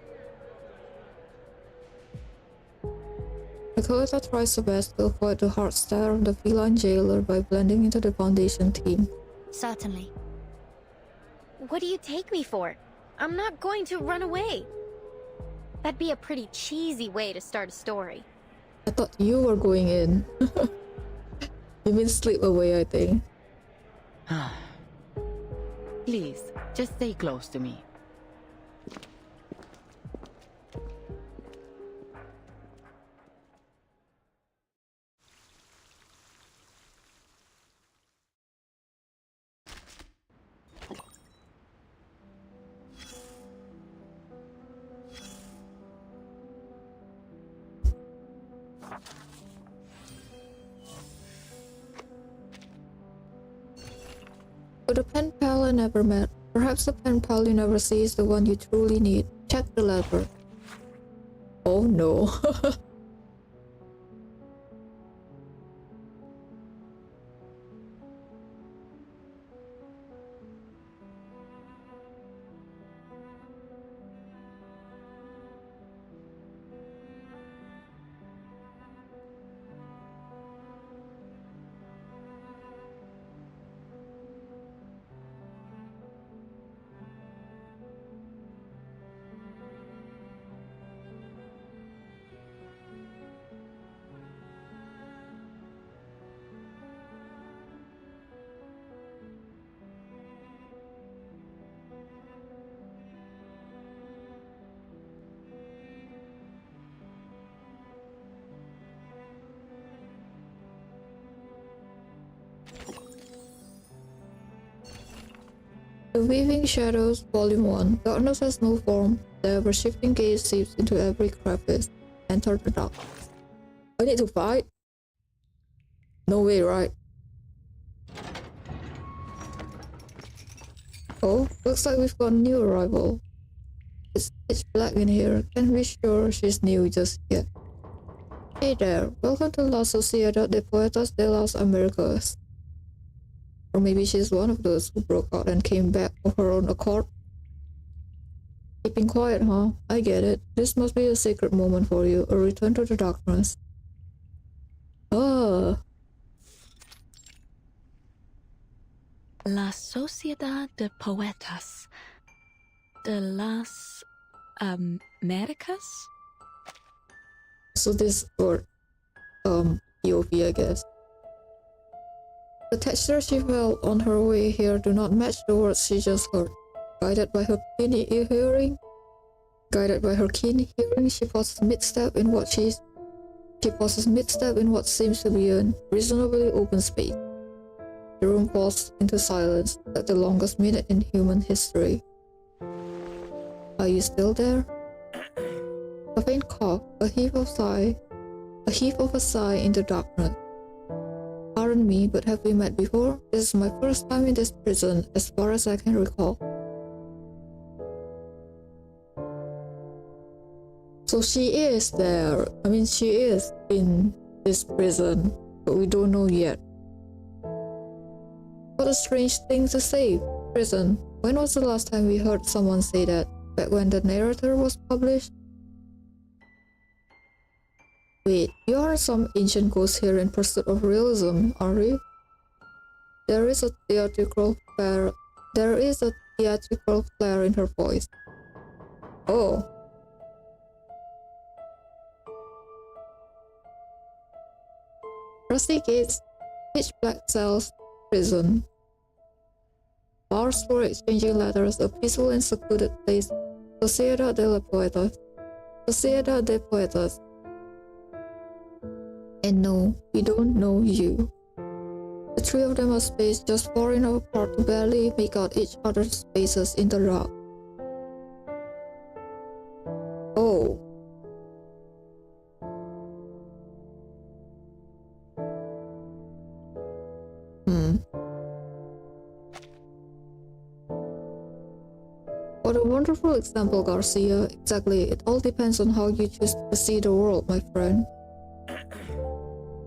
Recoleta tries her best to avoid the hard stare of the feline jailer by blending into the Foundation team. Certainly. What do you take me for? I'm not going to run away. That'd be a pretty cheesy way to start a story. I thought you were going in. You mean slip away, I think. Please, just stay close to me. To the pen pal I never met, perhaps the pen pal you never see is the one you truly need. Check the letter. Oh no. The Weaving Shadows, Volume 1. Darkness has no form. The ever-shifting gaze seeps into every crevice. Enter the darkness. I need to fight? No way, right? Oh, looks like we've got a new arrival. It's pitch black in here. Can't be sure she's new just yet. Hey there, welcome to La Sociedad de Poetas de las Americas. Or maybe she's one of those who broke out and came back of her own accord. Keeping quiet, huh? I get it. This must be a sacred moment for you, a return to the darkness. Ah. La Sociedad de Poetas de las Americas? So this word, POV, I guess. The texture she felt on her way here do not match the words she just heard. Guided by her keen hearing, she pauses mid-step in what seems to be a reasonably open space. The room falls into silence, like the longest minute in human history. Are you still there? A faint cough, a heave of a sigh in the darkness. Pardon me, but have we met before? This is my first time in this prison, as far as I can recall. So she is there. I mean, she is in this prison, but we don't know yet. What a strange thing to say, prison. When was the last time we heard someone say that? Back when the narrator was published? Wait, you are some ancient ghost here in pursuit of realism, are you? There is a theatrical flair in her voice. Oh. Rusty gates, pitch black cells, prison. Bars for exchanging letters, a peaceful and secluded place. Sociedad de Poetas. And no, we don't know you. The three of them are spaced just far enough apart to barely make out each other's faces in the dark. Oh. What a wonderful example, Garcia. Exactly. It all depends on how you choose to see the world, my friend.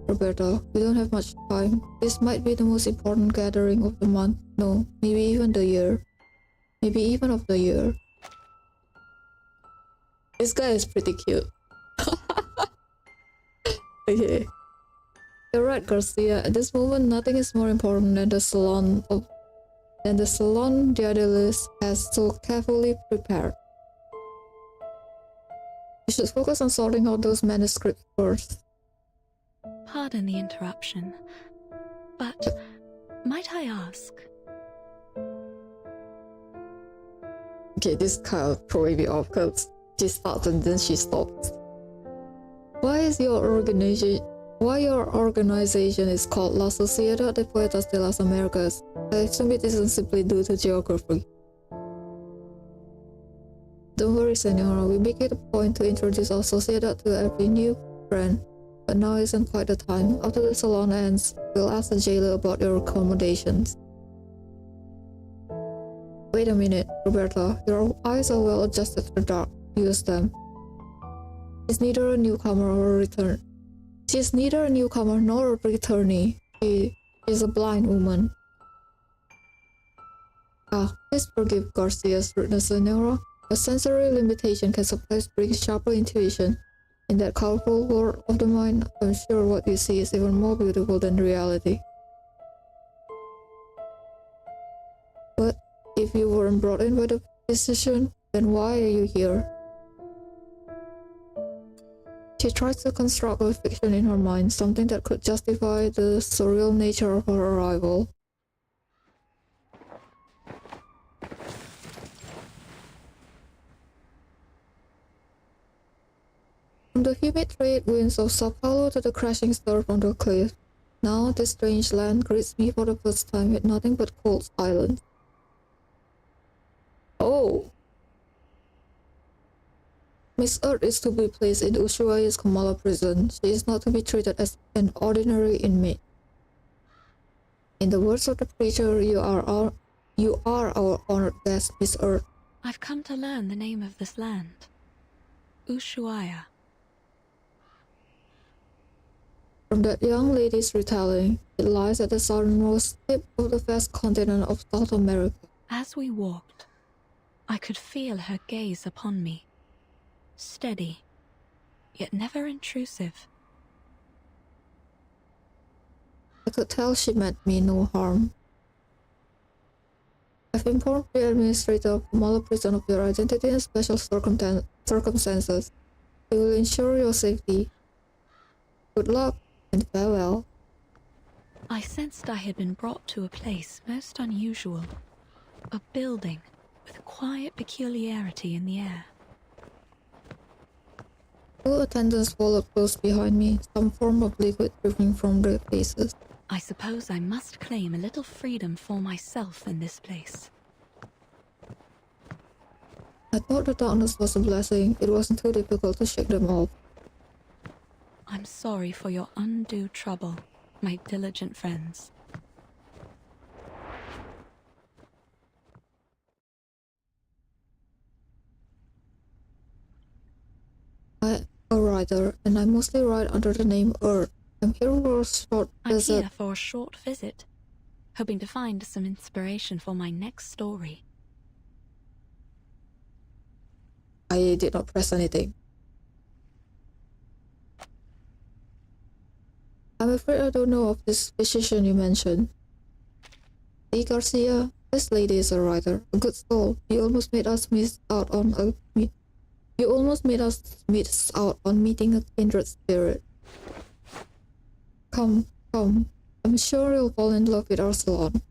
Roberta, we don't have much time. This might be the most important gathering of the month. No, maybe even the year. Maybe even of the year. This guy is pretty cute. Okay. You're right, Garcia. At this moment, nothing is more important than the salon Diadelis has so carefully prepared. You should focus on sorting out those manuscripts first. Pardon the interruption, but might I ask? Okay, this kind of throwing me off because she starts and then she stops. Why your organization is called La Sociedad de Poetas de las Americas? I assume it isn't simply due to geography. Don't worry, Senora. We make it a point to introduce our Sociedad to every new friend. But now isn't quite the time. After the salon ends, we'll ask the jailer about your accommodations. Wait a minute, Roberta. Your eyes are well adjusted to the dark. Use them. She's neither a newcomer or a return. She's neither a newcomer nor a returnee. She is a blind woman. Please forgive Garcia's rudeness, Senora. A sensory limitation can sometimes bring sharper intuition. In that colorful world of the mind, I'm sure what you see is even more beautiful than reality. But if you weren't brought in by the physician, then why are you here? She tried to construct a fiction in her mind, something that could justify the surreal nature of her arrival. From the humid trade winds of Sao Paulo to the crashing surf on the cliff, now this strange land greets me for the first time with nothing but cold silence. Oh! Miss Earth is to be placed in Ushuaia's Kamala prison. She is not to be treated as an ordinary inmate. In the words of the preacher, you are our honored guest, Miss Earth. I've come to learn the name of this land. Ushuaia. From that young lady's retelling, it lies at the southernmost tip of the vast continent of South America. As we walked, I could feel her gaze upon me. Steady, yet never intrusive. I could tell she meant me no harm. I've informed the administrator of Kamala prison of your identity and special circumstances. He will ensure your safety. Good luck and farewell. I sensed I had been brought to a place most unusual. A building with a quiet peculiarity in the air. Two attendants followed close behind me, some form of liquid dripping from their faces. I suppose I must claim a little freedom for myself in this place. I thought the darkness was a blessing. It wasn't too difficult to shake them off. I'm sorry for your undue trouble, my diligent friends. I'm a writer, and I mostly write under the name Earth. I'm here for a short visit. I'm here for a short visit, hoping to find some inspiration for my next story. I did not press anything. I'm afraid I don't know of this physician you mentioned. See, Garcia, this lady is a writer, a good soul. You almost made us miss out on meeting a kindred spirit. Come, I'm sure you'll fall in love with our salon.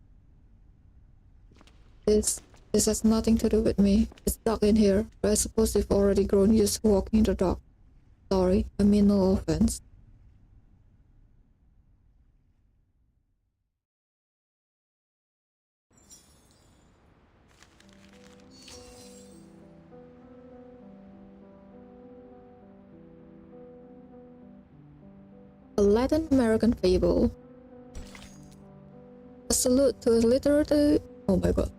This has nothing to do with me. It's dark in here, but I suppose you've already grown used to walking in the dark. Sorry, I mean no offense. A Latin American fable. A salute to a literary... Oh my god.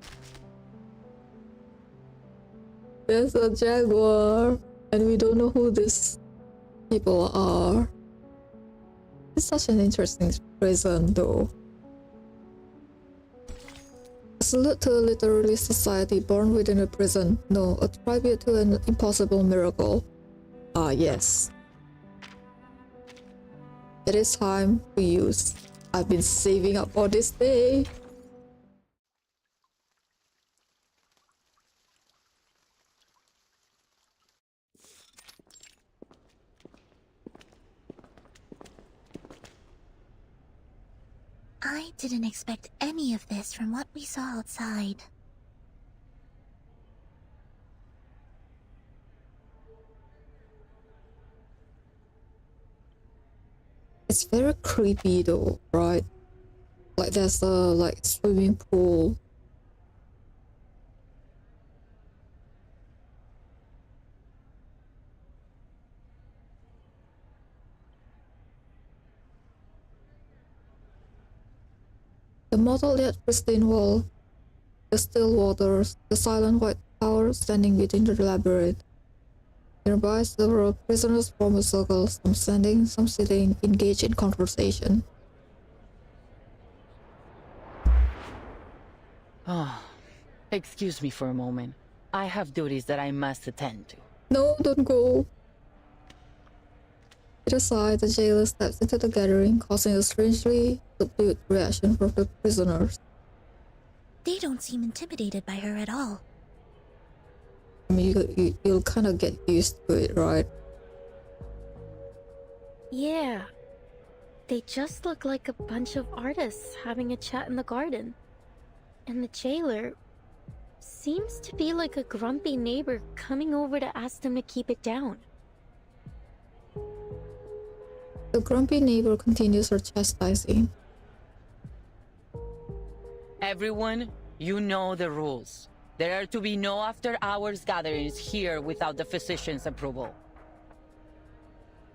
There's a jaguar, and we don't know who these people are. It's such an interesting prison, though. A salute to a literary society born within a prison. No, a tribute to an impossible miracle. Ah, yes. It is time to use. I've been saving up for this day. I didn't expect any of this from what we saw outside. It's very creepy though, right? Like there's a swimming pool. The mottled yet pristine wall, the still waters, the silent white tower standing within the labyrinth. Nearby, several prisoners form a circle, some standing, some sitting, engaged in conversation. Oh, excuse me for a moment. I have duties that I must attend to. No, don't go. To the side, the jailer steps into the gathering, causing a strangely subdued reaction from the prisoners. They don't seem intimidated by her at all. I mean, you'll kind of get used to it, right? Yeah. They just look like a bunch of artists having a chat in the garden. And the jailer seems to be like a grumpy neighbor coming over to ask them to keep it down. The grumpy neighbor continues her chastising. Everyone, you know the rules. There are to be no after-hours gatherings here without the physician's approval.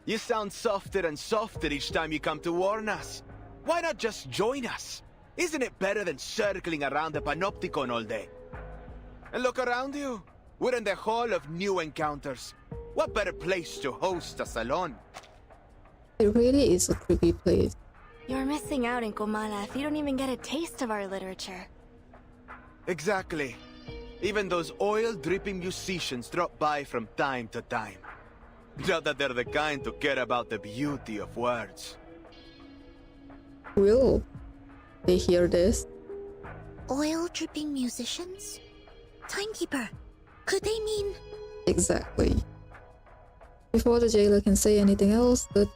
You sound softer and softer each time you come to warn us. Why not just join us? Isn't it better than circling around the Panopticon all day? And look around you. We're in the Hall of New Encounters. What better place to host a salon? It really is a creepy place. You're missing out in Comala if you don't even get a taste of our literature. Exactly. Even those oil-dripping musicians drop by from time to time. Not that they're the kind to care about the beauty of words. Will they hear this? Oil-dripping musicians? Timekeeper, could they mean... Exactly. Before the jailer can say anything else, the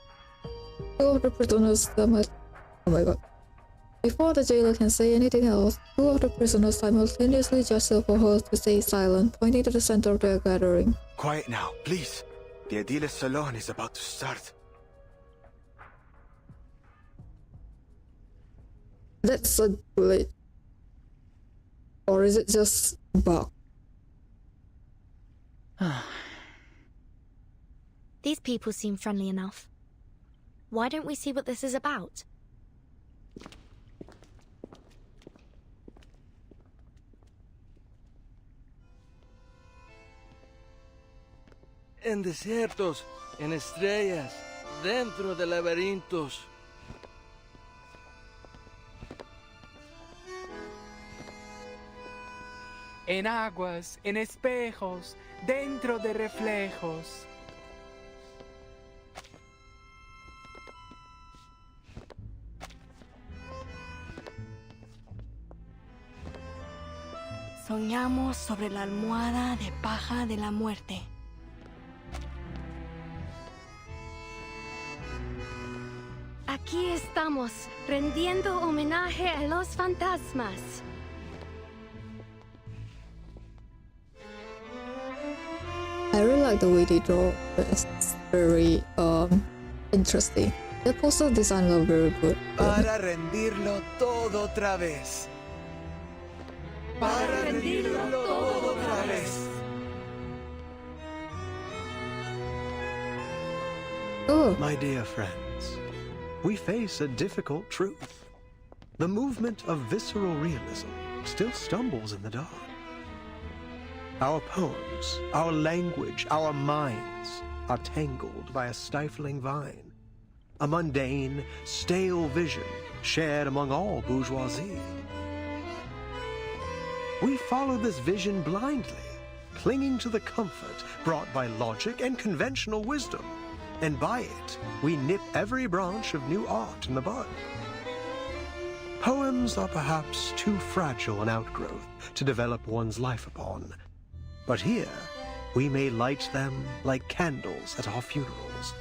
two of the prisoners... Oh my god. Before the jailer can say anything else, two of the prisoners simultaneously gesture for her to stay silent, pointing to the center of their gathering. Quiet now, please. The Edile's salon is about to start. That's a glitch. Or is it just bug? These people seem friendly enough. Why don't we see what this is about? En desiertos, en estrellas, dentro de laberintos. En aguas, en espejos, dentro de reflejos. Soñamos sobre la almohada de paja de la muerte. Aquí estamos, rendiendo homenaje a los fantasmas. I really like the way they draw this. It's very interesting. The poster design look very good. Para rendirlo todo otra vez. Para rendirlo todo otra vez. Oh. My dear friends, we face a difficult truth. The movement of visceral realism still stumbles in the dark. Our poems, our language, our minds are tangled by a stifling vine. A mundane, stale vision shared among all bourgeoisie. We follow this vision blindly, clinging to the comfort brought by logic and conventional wisdom, and by it, we nip every branch of new art in the bud. Poems are perhaps too fragile an outgrowth to develop one's life upon, but here, we may light them like candles at our funerals.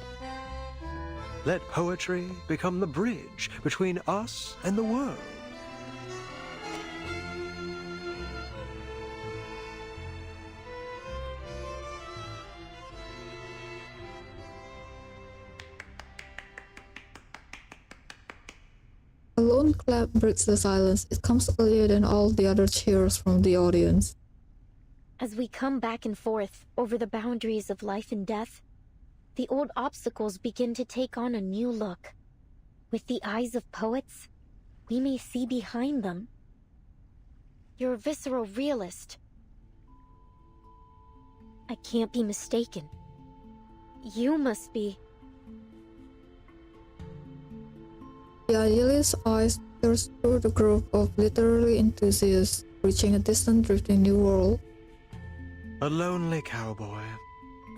Let poetry become the bridge between us and the world. A lone clap breaks the silence. It comes earlier than all the other cheers from the audience. As we come back and forth over the boundaries of life and death, the old obstacles begin to take on a new look. With the eyes of poets, we may see behind them. You're a visceral realist. I can't be mistaken. You must be. The idealist's eyes pierce through the group of literary enthusiasts, reaching a distant drifting new world. A lonely cowboy,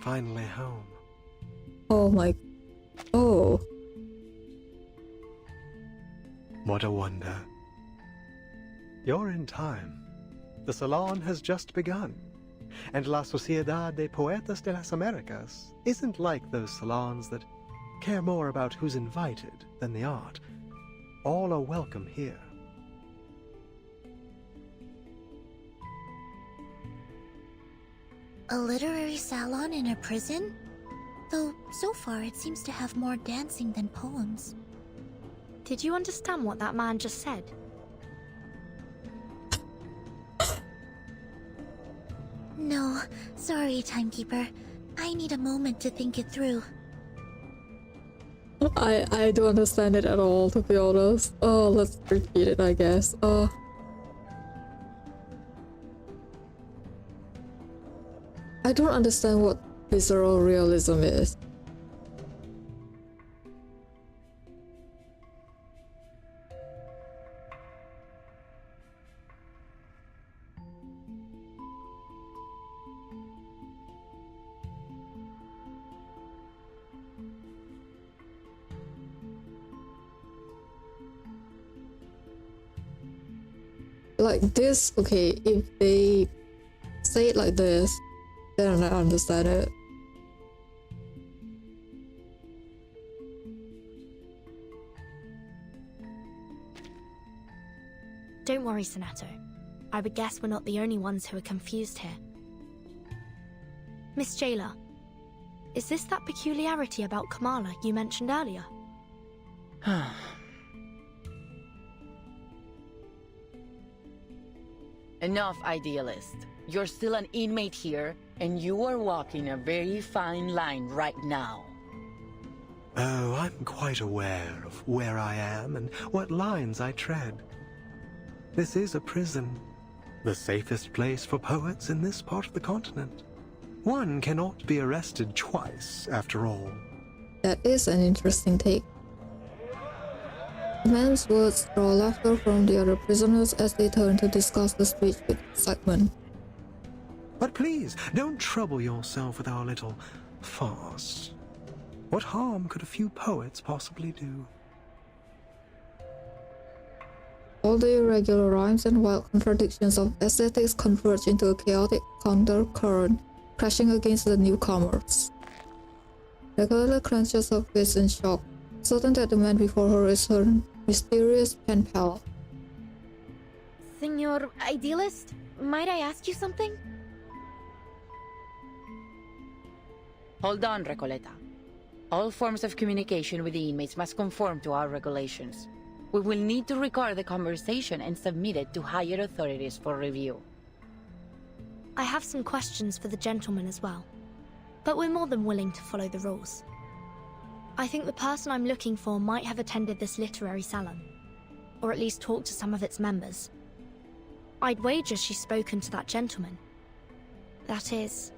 finally home. Oh my... Oh. What a wonder. You're in time. The salon has just begun. And La Sociedad de Poetas de las Americas isn't like those salons that care more about who's invited than the art. All are welcome here. A literary salon in a prison? Though, so far it seems to have more dancing than poems. Did you understand what that man just said? No, sorry, timekeeper. I need a moment to think it through. I don't understand it at all, to be honest. Oh, let's repeat it, I guess. I don't understand what visceral realism is. Like this, okay, if they say it like this, then I understand it. Don't worry, Sonato. I would guess we're not the only ones who are confused here. Miss Jailer, is this that peculiarity about Kamala you mentioned earlier? Enough, idealist. You're still an inmate here, and you are walking a very fine line right now. Oh, I'm quite aware of where I am and what lines I tread. This is a prison, the safest place for poets in this part of the continent. One cannot be arrested twice, after all. That is an interesting take. The man's words draw laughter from the other prisoners as they turn to discuss the speech with excitement. But please, don't trouble yourself with our little farce. What harm could a few poets possibly do? All the irregular rhymes and wild contradictions of aesthetics converge into a chaotic counter-current, crashing against the newcomers. Nicoletta clenches her fist in shock, certain that the man before her is her mysterious pen pal. Senor Idealist, might I ask you something? Hold on, Recoleta. All forms of communication with the inmates must conform to our regulations. We will need to record the conversation and submit it to higher authorities for review. I have some questions for the gentleman as well, but we're more than willing to follow the rules. I think the person I'm looking for might have attended this literary salon, or at least talked to some of its members. I'd wager she's spoken to that gentleman. That is,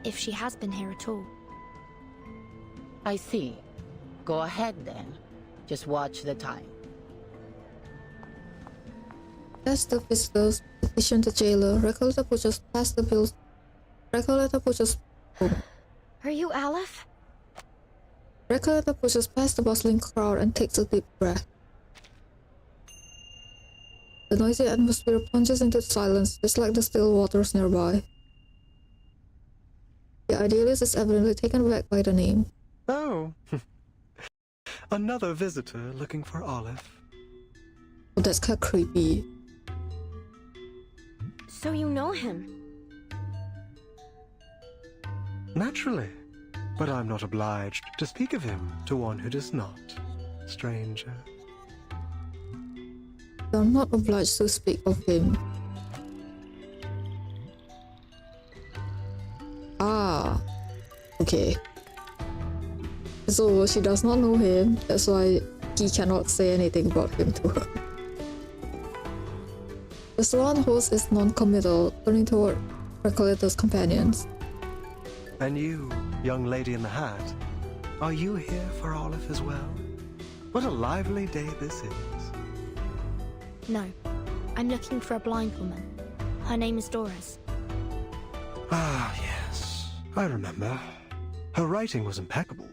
if she has been here at all. I see. Go ahead then. Just watch the time. As the visitors petition the jailer, Recoleta pushes past the bills. Recoleta pushes. Are you Aleph? Recoleta pushes past the bustling crowd and takes a deep breath. The noisy atmosphere plunges into silence, just like the still waters nearby. The idealist is evidently taken aback by the name. Oh, another visitor looking for Olive. Oh, that's kind of creepy. So you know him? Naturally, but I'm not obliged to speak of him to one who does not, stranger. You're not obliged to speak of him. Ah, okay. So she does not know him, that's why he cannot say anything about him to her. The salon host is non-committal, turning toward Recoleta's companions. And you, young lady in the hat, are you here for Olive as well? What a lively day this is. No, I'm looking for a blind woman. Her name is Doris. Ah, yes, I remember. Her writing was impeccable,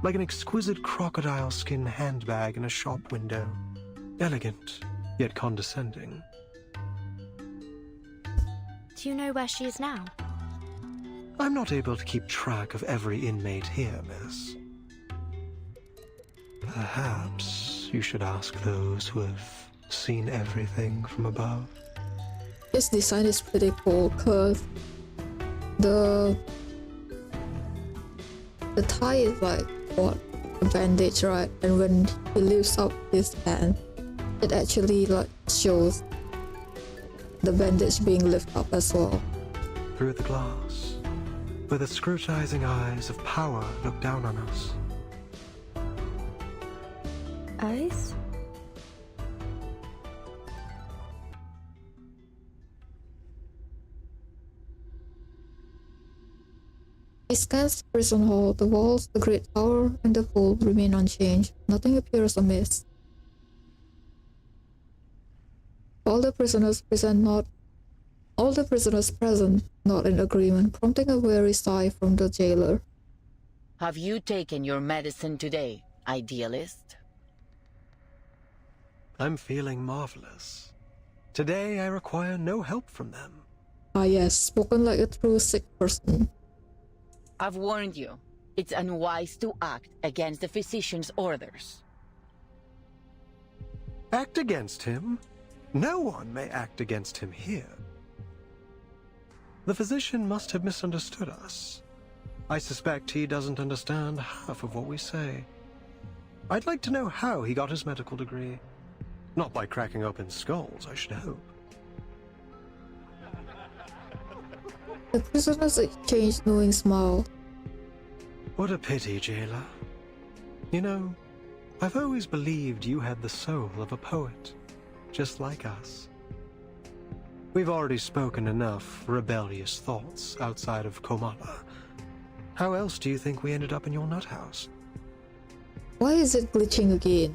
like an exquisite crocodile skin handbag in a shop window. Elegant, yet condescending. Do you know where she is now? I'm not able to keep track of every inmate here, miss. Perhaps you should ask those who have seen everything from above. This design is pretty cool, cause the tie is like what, a bandage, right? And when he lifts up his hand, it actually like shows the bandage being lifted up as well. Through the glass, where the scrutinizing eyes of power look down on us. Eyes? He scans the prison hall. The walls, the great tower, and the pool remain unchanged. Nothing appears amiss. All the prisoners present not in agreement, prompting a weary sigh from the jailer. Have you taken your medicine today, idealist? I'm feeling marvelous. Today I require no help from them. Ah yes, spoken like a true sick person. I've warned you. It's unwise to act against the physician's orders. Act against him? No one may act against him here. The physician must have misunderstood us. I suspect he doesn't understand half of what we say. I'd like to know how he got his medical degree. Not by cracking open skulls, I should hope. The prisoners exchanged knowing smile. What a pity, jailer. You know, I've always believed you had the soul of a poet, just like us. We've already spoken enough rebellious thoughts outside of Komala. How else do you think we ended up in your nut house? Why is it glitching again?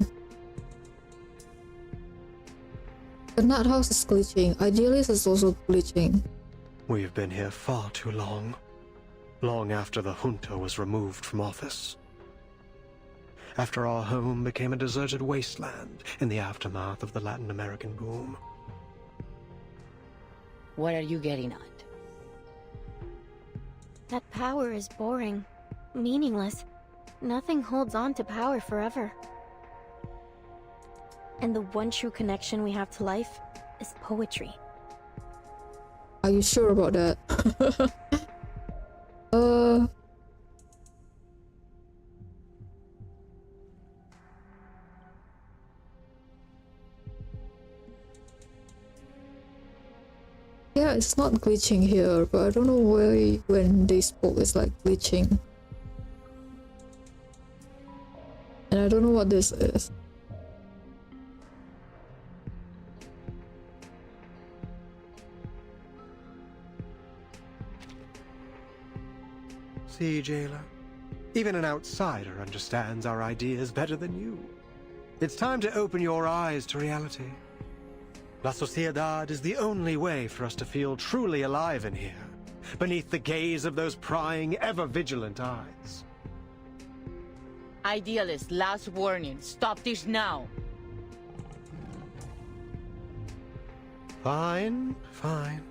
The nut house is glitching. Idealist is also glitching. We've been here far too long. Long after the junta was removed from office. After our home became a deserted wasteland in the aftermath of the Latin American boom. What are you getting at? That power is boring, meaningless. Nothing holds on to power forever. And the one true connection we have to life is poetry. Are you sure about that? Yeah, it's not glitching here, but I don't know why when they spoke it's like glitching. And I don't know what this is. See, jailer, even an outsider understands our ideas better than you. It's time to open your eyes to reality. La Sociedad is the only way for us to feel truly alive in here, beneath the gaze of those prying, ever-vigilant eyes. Idealist, last warning. Stop this now. Fine, fine.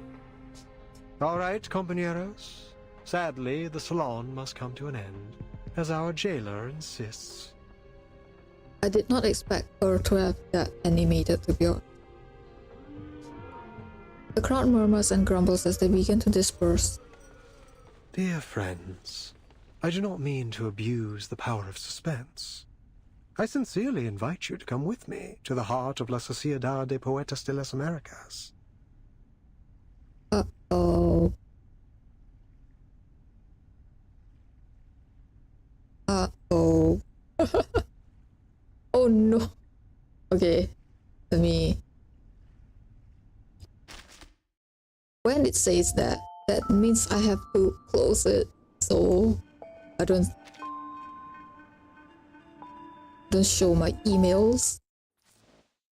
All right, compañeros. Sadly, the salon must come to an end, as our jailer insists. I did not expect her to have that animated, to be honest. The crowd murmurs and grumbles as they begin to disperse. Dear friends, I do not mean to abuse the power of suspense. I sincerely invite you to come with me to the heart of La Sociedad de Poetas de las Americas. Uh-oh. Uh-oh. Oh no. Okay, let me... When it says that, that means I have to close it, so I don't show my emails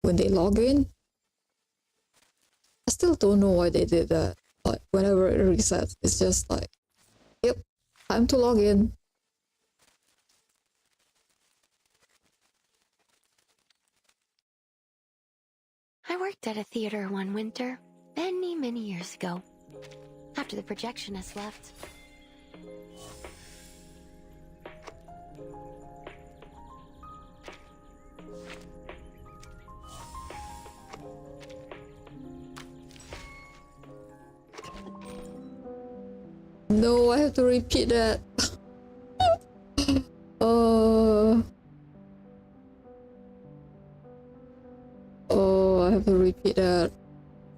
when they log in. I still don't know why they did that. Like, whenever it resets, it's just like, yep, time to log in. I worked at a theater one winter, many, many years ago, after the projectionist left. No, I have to repeat that. Oh, I have to repeat that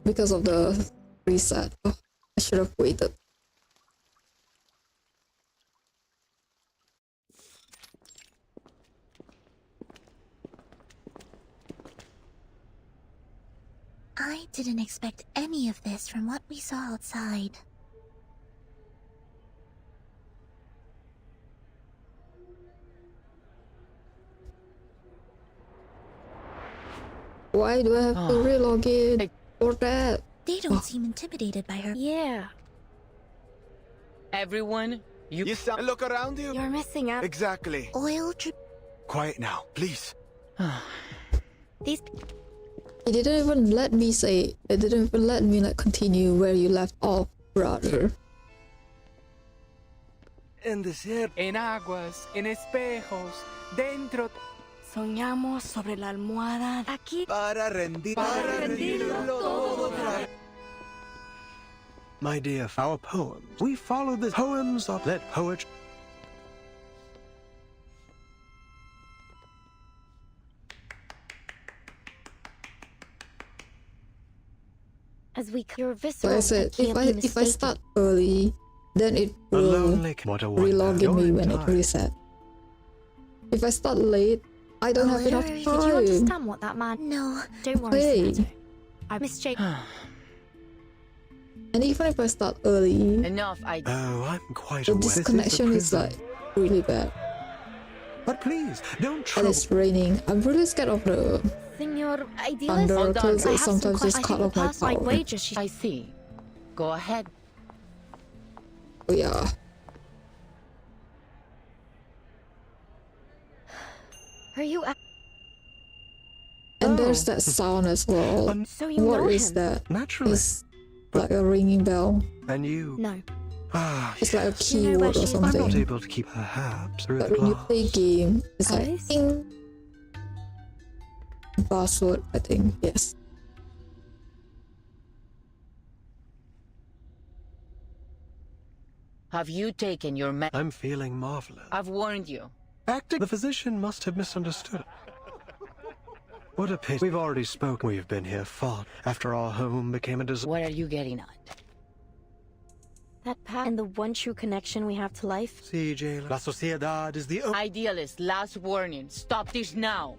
because of the reset. Oh, I should have waited. I didn't expect any of this from what we saw outside. Why do I have to re-log in for that? They don't seem intimidated by her. Yeah. Everyone, you sound... Look around you. You're missing out. Exactly. Oil drip. Quiet now, please. These... It didn't even let me say, it didn't even let me like continue where you left off, brother. En desierto. En aguas, en espejos, dentro... Soñamos sobre la almohada. Aquí. Para rendirlo todo. My dear, our poems. We follow the poems of that poetry. As we your visceral. Like I said, if I start early, then it will re-log in me when it reset. If I start late, I don't have enough time. Did you understand what that man? No. Don't worry, Senator. I missed Jake. And even if I start early, enough. Oh, I'm quite the aware. disconnection is like really bad. But please, don't And trouble. it's raining. I'm really scared of the Senor thunder because it sometimes just cut off my power. I see. Go ahead. Oh yeah. Are you? And there's that sound as well. So you What know is him? that? Naturally. It's like a ringing bell. And you? No. Ah, It's like a Do you know where keyword or she's I'm not something. able to keep her hat through But the when you glass. play game, it's like Alice? ding. Password, I think. Yes. Have you taken your I'm feeling marvelous. I've warned you. Acting. The physician must have misunderstood. What a pity. We've already spoken. We've been here fought after our home became a disaster. What are you getting at? That path and the one true connection we have to life. See, jailer. La Sociedad is the Idealist, last warning. Stop this now.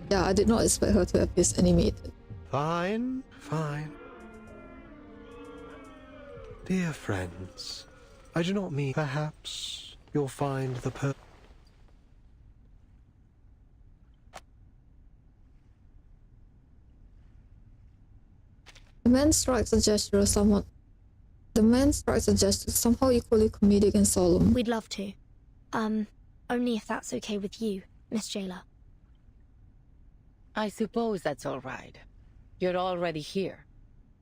Yeah, I did not expect her to have this animated. Fine, fine. Dear friends, I do not mean perhaps you'll find the The man strikes a gesture somehow equally comedic and solemn. We'd love to. Only if that's okay with you, Miss Jailer. I suppose that's all right. You're already here.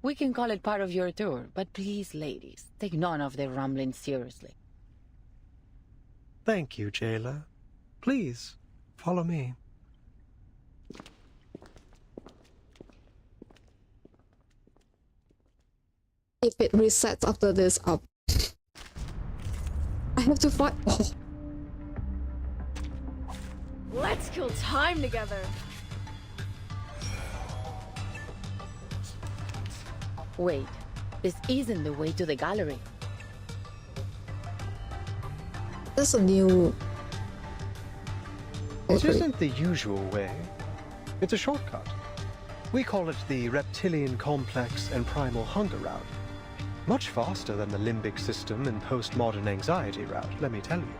We can call it part of your tour, but please, ladies, take none of their rumbling seriously. Thank you, Jailer. Please, follow me. If it resets after this up, I have to fight. Oh. Let's kill time together. Wait, this isn't the way to the gallery. That's a new... It isn't the usual way. It's a shortcut. We call it the Reptilian Complex and Primal Hunger route. Much faster than the limbic system and postmodern anxiety route, let me tell you.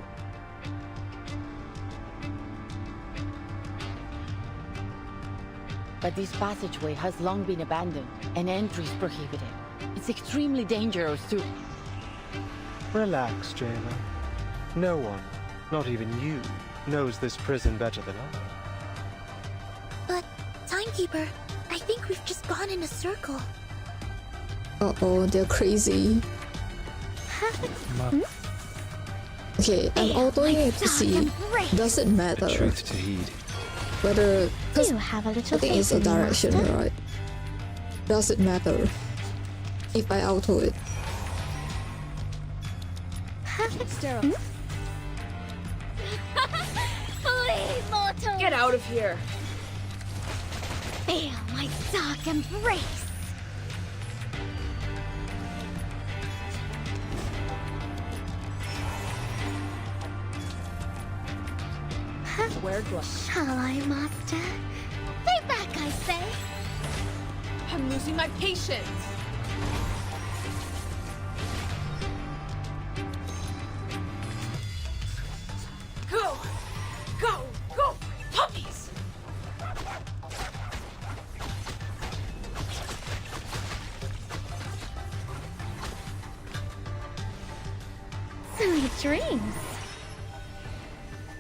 But this passageway has long been abandoned, and entry is prohibited. It's extremely dangerous too. Relax, Jailer. No one, not even you, knows this prison better than I. But, Timekeeper, I think we've just gone in a circle. Uh-oh, they're crazy. Okay, I'm autoing it to see, does it matter? The truth to heed. Whether, because You have a I little think it's a faith in me, direction, Master. right? Does it matter if I auto it? Sterile. Flee, mortal! Get out of here. Feel my dark embrace! Wear gloves. Shall I, Master? Stay back, I say! I'm losing my patience. Go! Go! Go! Puppies! Sweet dreams!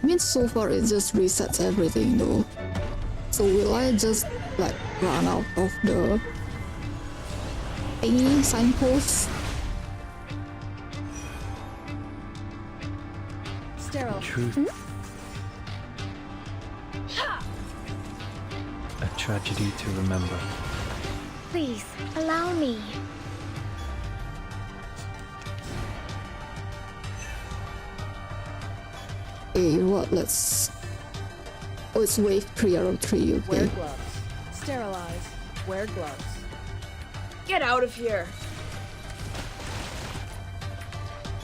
I mean, so far it just resets everything though. So will I just like run out of the any signposts? Sterile. Truth. A tragedy to remember. Please, allow me. Okay, what? Let's. Oh, it's wave 3 out of 3. Wear Okay. gloves. Sterilize. Wear gloves. Get out of here.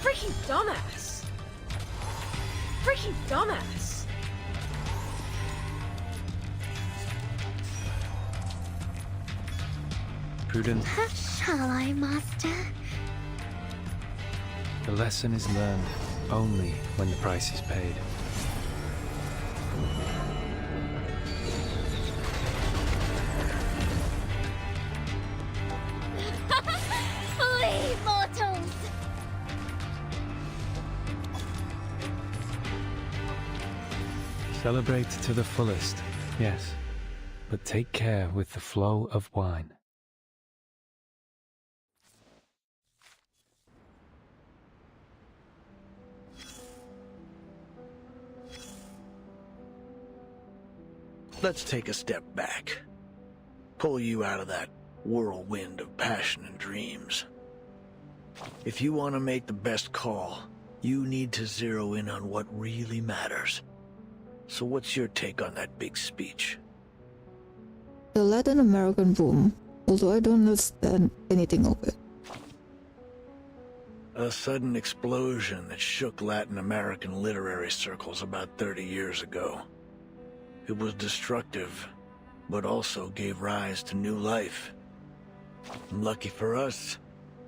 Freaking dumbass. Freaking dumbass. Prudence. Shall I, Master? The lesson is learned only when the price is paid. Flee, mortals! Celebrate to the fullest, yes, but take care with the flow of wine. Let's take a step back. Pull you out of that whirlwind of passion and dreams. If you want to make the best call, you need to zero in on what really matters. So what's your take on that big speech? The Latin American boom, although I don't understand anything of it. A sudden explosion that shook Latin American literary circles about 30 years ago. It was destructive, but also gave rise to new life. Lucky for us,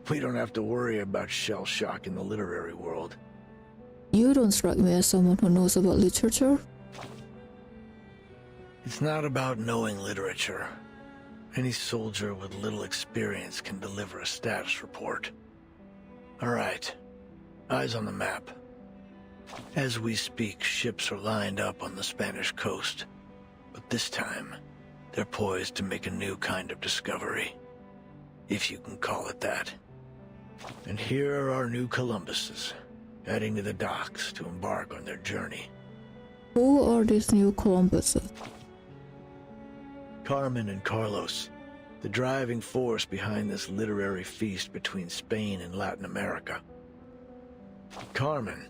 We don't have to worry about shell shock in the literary world. You don't strike me as someone who knows about literature. It's not about knowing literature. Any soldier with little experience can deliver a status report. All right, eyes on the map. As we speak, ships are lined up on the Spanish coast. But this time, they're poised to make a new kind of discovery. If you can call it that. And here are our new Columbuses, heading to the docks to embark on their journey. Who are these new Columbuses? Carmen and Carlos, the driving force behind this literary feast between Spain and Latin America. Carmen,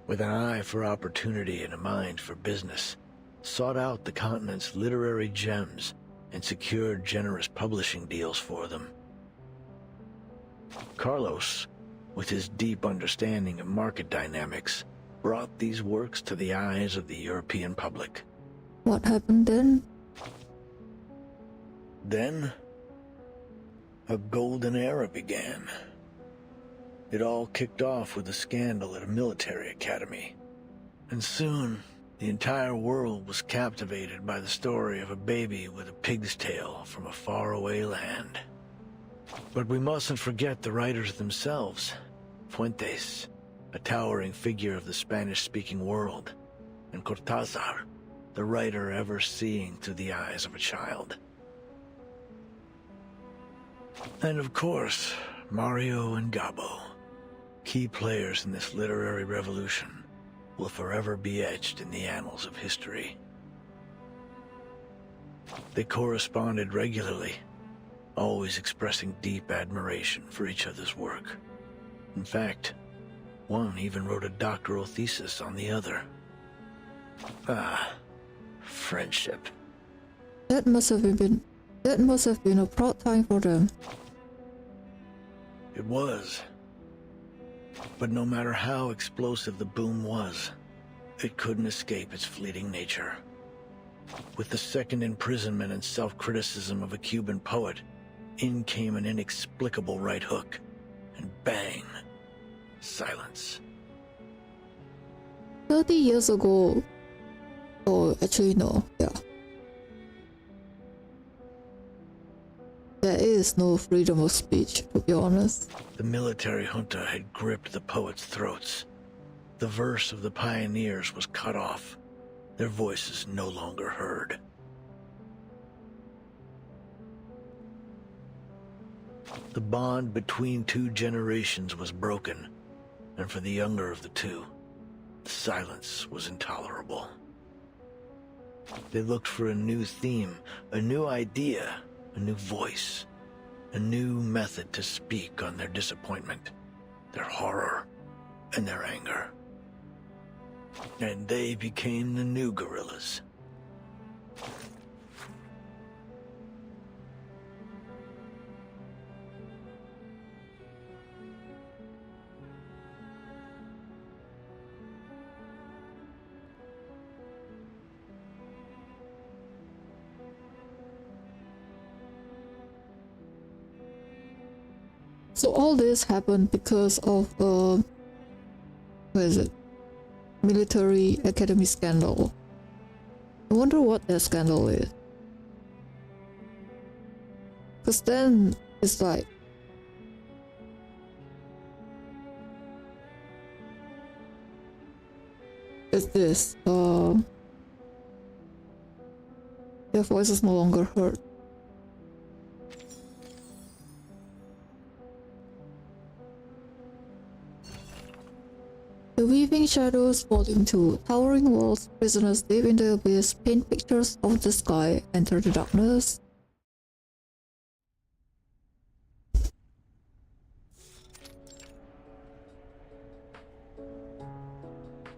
with an eye for opportunity and a mind for business, sought out the continent's literary gems and secured generous publishing deals for them. Carlos, with his deep understanding of market dynamics, brought these works to the eyes of the European public. What happened then? Then, a golden era began. It all kicked off with a scandal at a military academy. And soon, the entire world was captivated by the story of a baby with a pig's tail from a faraway land. But we mustn't forget the writers themselves. Fuentes, a towering figure of the Spanish-speaking world, and Cortázar, the writer ever seeing through the eyes of a child. And of course, Mario and Gabo, key players in this literary revolution, will forever be etched in the annals of history. They corresponded regularly, always expressing deep admiration for each other's work. In fact, one even wrote a doctoral thesis on the other. Friendship. That must have been a proud time for them. It was. But no matter how explosive the boom was, it couldn't escape its fleeting nature. With the second imprisonment and self-criticism of a Cuban poet, in came an inexplicable right hook, and bang, silence. 30 years ago, oh, actually no, yeah. There is no freedom of speech, to be honest. The military junta had gripped the poets' throats. The verse of the pioneers was cut off, their voices no longer heard. The bond between two generations was broken, and for the younger of the two, the silence was intolerable. They looked for a new theme, a new idea, a new voice, a new method to speak on their disappointment, their horror, and their anger. And they became the new guerrillas. So all this happened because of military academy scandal. I wonder what that scandal is. Because then it's like, it's this, their voice is no longer heard. The Weaving Shadows, Volume 2. Towering walls, prisoners deep in the abyss, paint pictures of the sky, enter the darkness.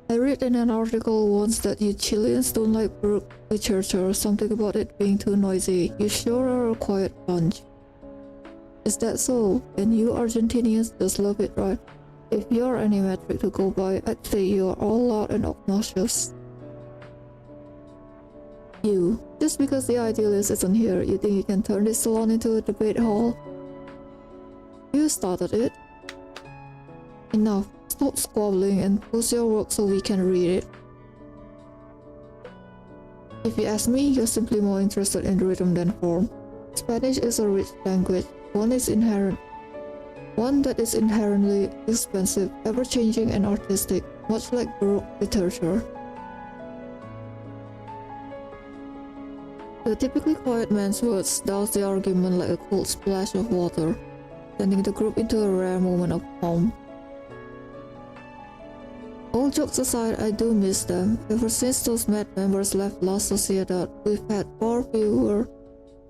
I read in an article once that you Chileans don't like work literature, something about it being too noisy. You sure are a quiet bunch. Is that so? And you Argentinians just love it, right? If you're any metric to go by, I'd say you're all loud and obnoxious. You, just because the idealist isn't here, you think you can turn this salon into a debate hall? You You started it. Enough. Stop squabbling and post your work so we can read it. If you ask me, you're simply more interested in rhythm than form. Spanish is a rich language, one that is inherently expensive, ever-changing and artistic, much like Baroque literature. The typically quiet man's words douse the argument like a cold splash of water, sending the group into a rare moment of calm. All jokes aside, I do miss them. Ever since those mad members left La Sociedad, we've had far fewer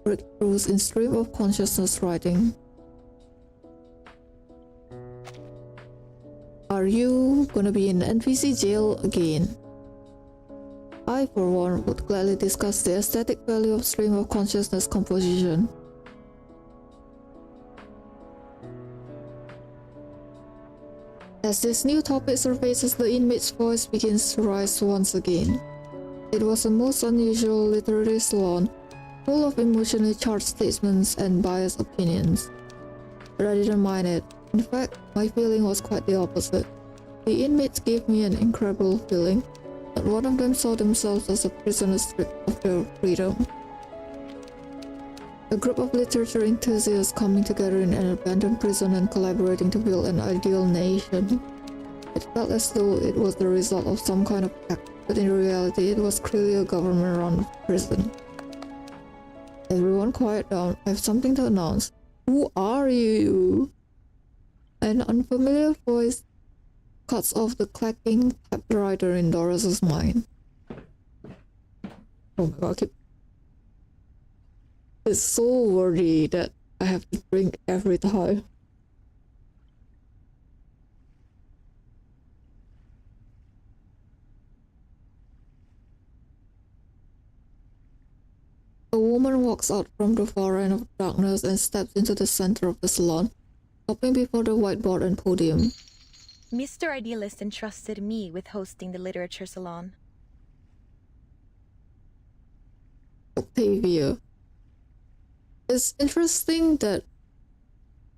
breakthroughs in stream of consciousness writing. Are you gonna be in NPC jail again? I, for one, would gladly discuss the aesthetic value of stream of consciousness composition. As this new topic surfaces, the inmate's voice begins to rise once again. It was a most unusual literary salon, full of emotionally charged statements and biased opinions. But I didn't mind it. In fact, my feeling was quite the opposite. The inmates gave me an incredible feeling. Not one of them saw themselves as a prisoner stripped of their freedom. A group of literature enthusiasts coming together in an abandoned prison and collaborating to build an ideal nation. It felt as though it was the result of some kind of act, but in reality it was clearly a government-run prison. Everyone quiet down, I have something to announce. Who are you? An unfamiliar voice cuts off the clacking typewriter in Doris's mind. Oh my god, it's so wordy that I have to drink every time. A woman walks out from the far end of darkness and steps into the center of the salon, stopping before the whiteboard and podium. Mr. Idealist entrusted me with hosting the literature salon. Octavia. It's interesting that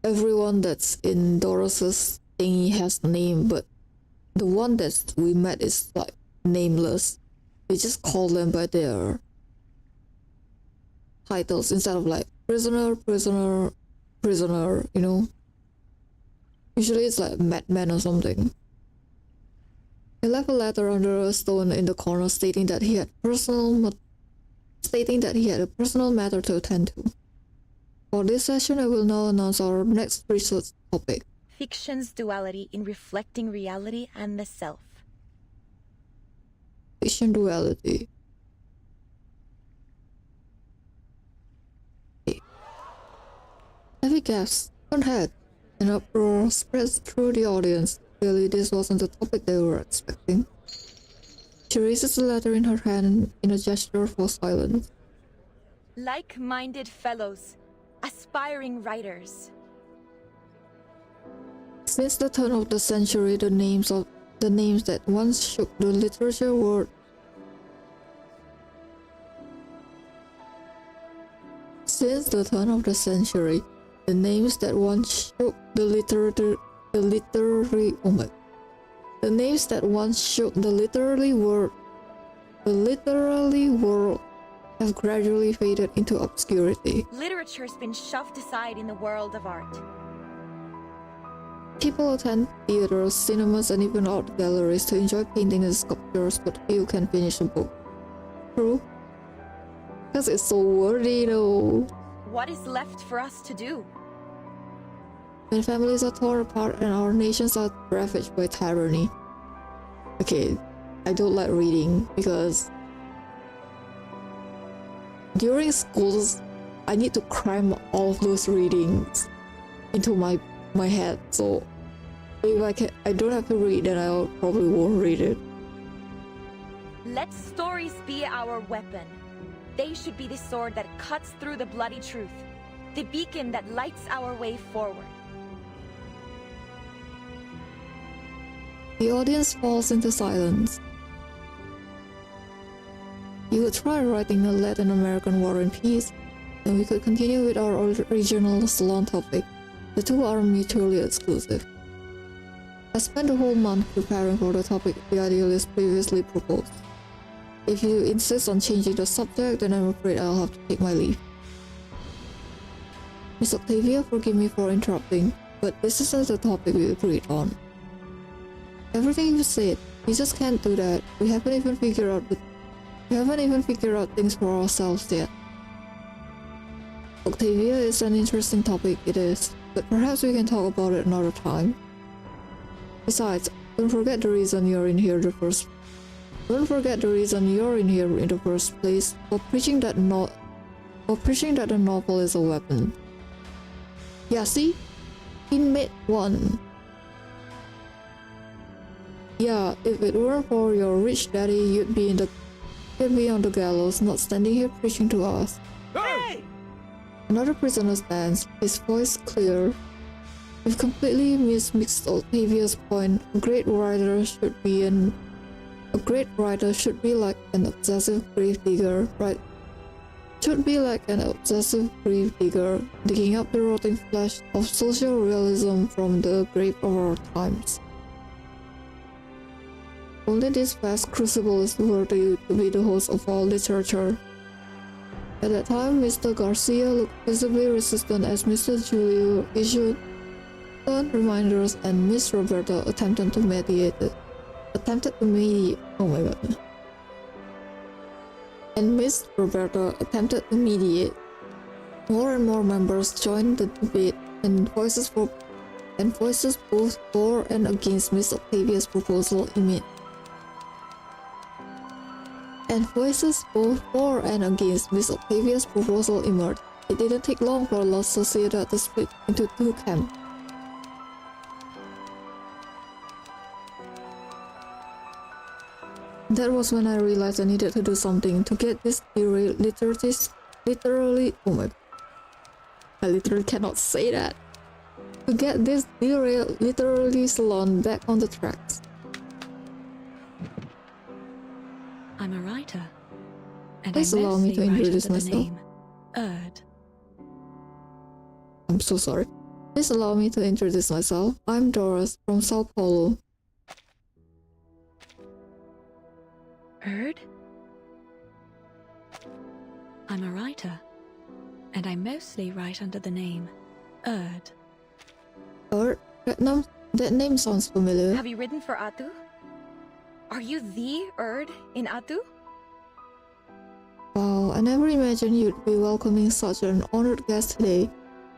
everyone that's in Doris's thingy has a name, but the one that we met is like nameless. They just call them by their titles instead of like prisoner, prisoner, prisoner, you know? Usually it's like madman or something. He left a letter under a stone in the corner stating that he had a personal matter to attend to. For this session, I will now announce our next research topic. Fiction's duality in reflecting reality and the self. Fiction duality. Okay. Heavy gasps, one head, an uproar spreads through the audience. Clearly, this wasn't the topic they were expecting. She raises the letter in her hand in a gesture for silence. Like-minded fellows, aspiring writers. Since the turn of the century, the names that once shook the literature world have gradually faded into obscurity. Literature's been shoved aside in the world of art. People attend theaters, cinemas, and even art galleries to enjoy painting and sculptures, but few can finish a book. True? Because it's so wordy, though. What is left for us to do? When families are torn apart and our nations are ravaged by tyranny. Okay, I don't like reading because during schools, I need to cram all of those readings into my head. So if I don't have to read, then I probably won't read it. Let stories be our weapon. They should be the sword that cuts through the bloody truth, the beacon that lights our way forward. The audience falls into silence. You could try writing a Latin American War and Peace, and we could continue with our original salon topic, The two are mutually exclusive. I spent a whole month preparing for the topic the idealist previously proposed. If you insist on changing the subject, then I'm afraid I'll have to take my leave. Miss Octavia, forgive me for interrupting, but this isn't the topic we agreed on. Everything you said, we just can't do that. We haven't even figured out things for ourselves yet. Octavia is an interesting topic, it is, but perhaps we can talk about it another time. Besides, don't forget the reason you're in here in the first place, for preaching that a novel is a weapon. Yeah, see? Inmate 1. Yeah, if it weren't for your rich daddy, you'd be on the gallows, not standing here preaching to us. Hey! Another prisoner stands, his voice clear. We've completely missed Octavia's point. A great writer should be like an obsessive grave digger, right? Should be like an obsessive grave digger, digging up the rotting flesh of social realism from the grave of our times. Only this vast crucible is worthy to be the host of all literature. At that time, Mr. Garcia looked visibly resistant as Mr. Julio issued stern reminders, and Miss Roberta attempted to mediate. More and more members joined the debate, and voices both for and against Miss Octavia's proposal emerged. It didn't take long for La Sociedad to split into two camps. That was when I realized I needed to do something to get this I literally cannot say that. To get this derailed literary salon back on the tracks. I'm a writer, and Please I allow me to mostly write introduce under the myself. name Erd. I'm so sorry. Please allow me to introduce myself. I'm Doris from Sao Paulo. Erd? I'm a writer, and I mostly write under the name Erd. Erd? That name sounds familiar. Have you written for Atu? Are you the Erd in Atu? Wow, I never imagined you'd be welcoming such an honored guest today.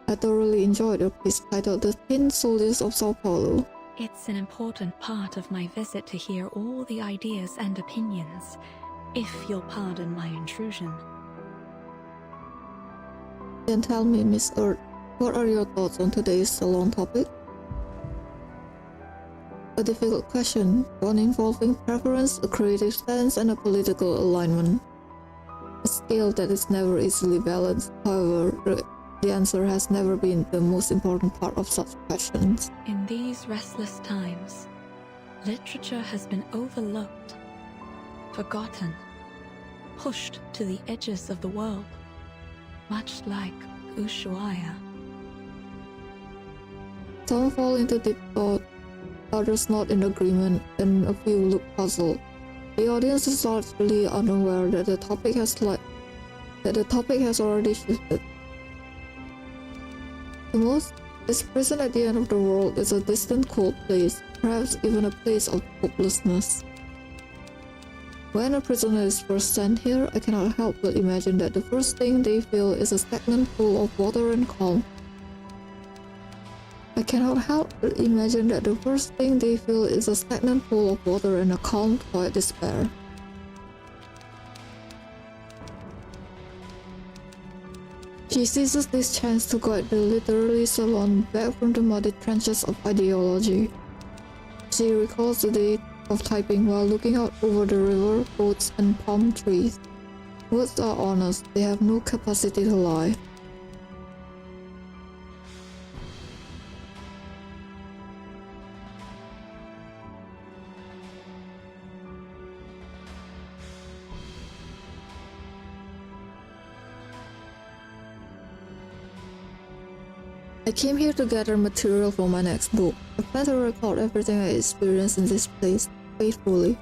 I thoroughly enjoyed your piece titled The Tin Soldiers of Sao Paulo. It's an important part of my visit to hear all the ideas and opinions, if you'll pardon my intrusion. Then tell me, Miss Erd, what are your thoughts on today's salon topic? A difficult question, one involving preference, a creative stance, and a political alignment. A scale that is never easily balanced. However, the answer has never been the most important part of such questions. In these restless times, literature has been overlooked, forgotten, pushed to the edges of the world, much like Ushuaia. Some fall into deep thought, others not in agreement, and a few look puzzled. The audience is largely unaware that the topic has already shifted. The most this prison at the end of the world is a distant, cold place, perhaps even a place of hopelessness. When a prisoner is first sent here, I cannot help but imagine that the first thing they feel is a stagnant pool of water and calm. I cannot help but imagine that the first thing they feel is a stagnant pool of water and a calm, quiet despair. She seizes this chance to guide the literary salon back from the muddy trenches of ideology. She recalls the day of typing while looking out over the river, boats, and palm trees. Words are honest, they have no capacity to lie. I came here to gather material for my next book. I plan to record everything I experienced in this place faithfully.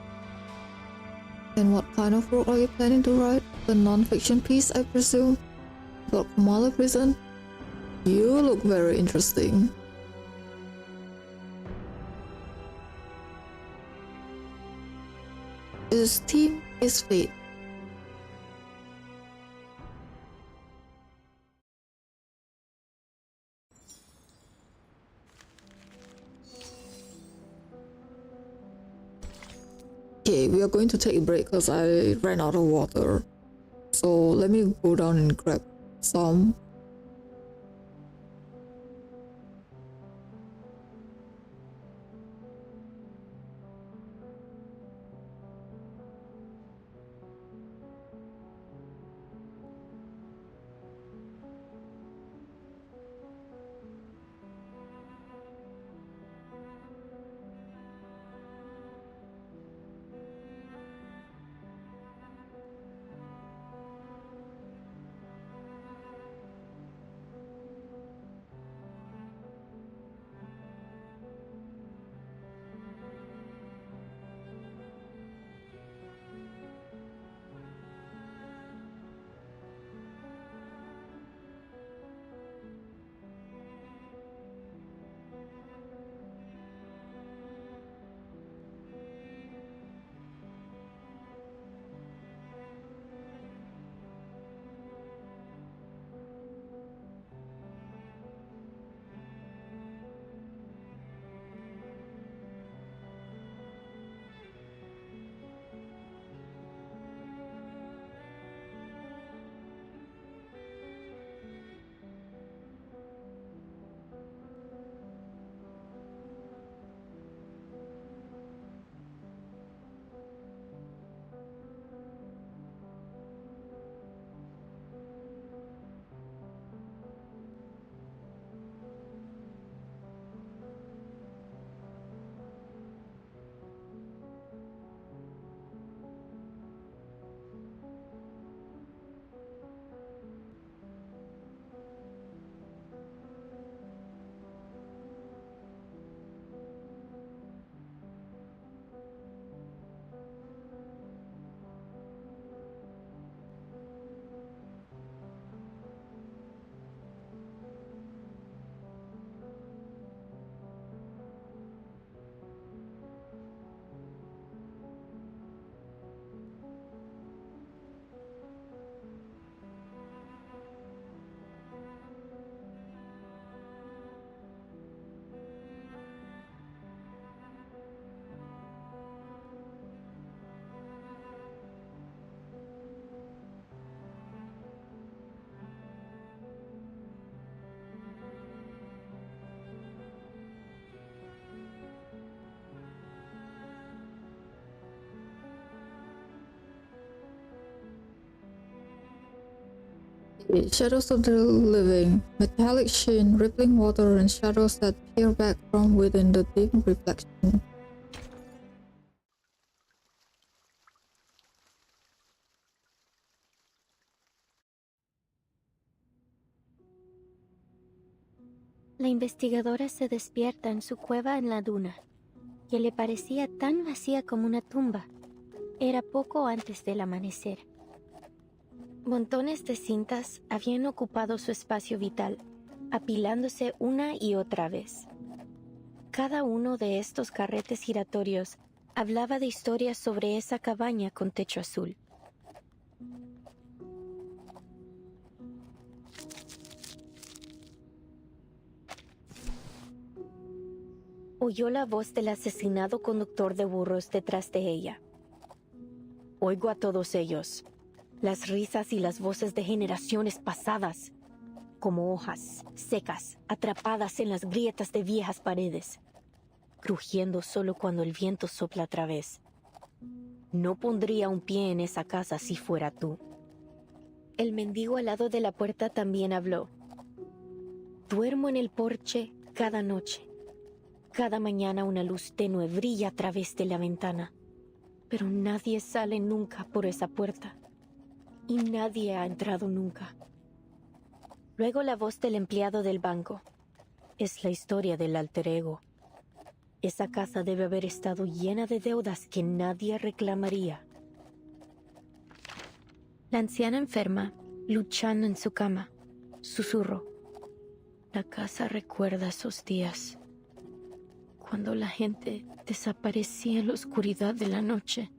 And what kind of book are you planning to write? A non-fiction piece, I presume? About Kamala Prison? You look very interesting. Its theme is fate. Okay, we are going to take a break because I ran out of water. So let me go down and grab some. Shadows of the living, metallic sheen, rippling water, and shadows that peer back from within the dim reflection. La investigadora se despierta en su cueva en la duna, que le parecía tan vacía como una tumba. Era poco antes del amanecer. Montones de cintas habían ocupado su espacio vital, apilándose una y otra vez. Cada uno de estos carretes giratorios hablaba de historias sobre esa cabaña con techo azul. Oyó la voz del asesinado conductor de burros detrás de ella. Oigo a todos ellos, las risas y las voces de generaciones pasadas, como hojas secas atrapadas en las grietas de viejas paredes, crujiendo solo cuando el viento sopla otra vez. No pondría un pie en esa casa si fuera tú. El mendigo al lado de la puerta también habló. Duermo en el porche cada noche. Cada mañana una luz tenue brilla a través de la ventana, pero nadie sale nunca por esa puerta, y nadie ha entrado nunca. Luego la voz del empleado del banco. es la historia del alter ego. Esa casa debe haber estado llena de deudas que nadie reclamaría. La anciana enferma, luchando en su cama, susurró. La casa recuerda esos días, cuando la gente desaparecía en la oscuridad de la noche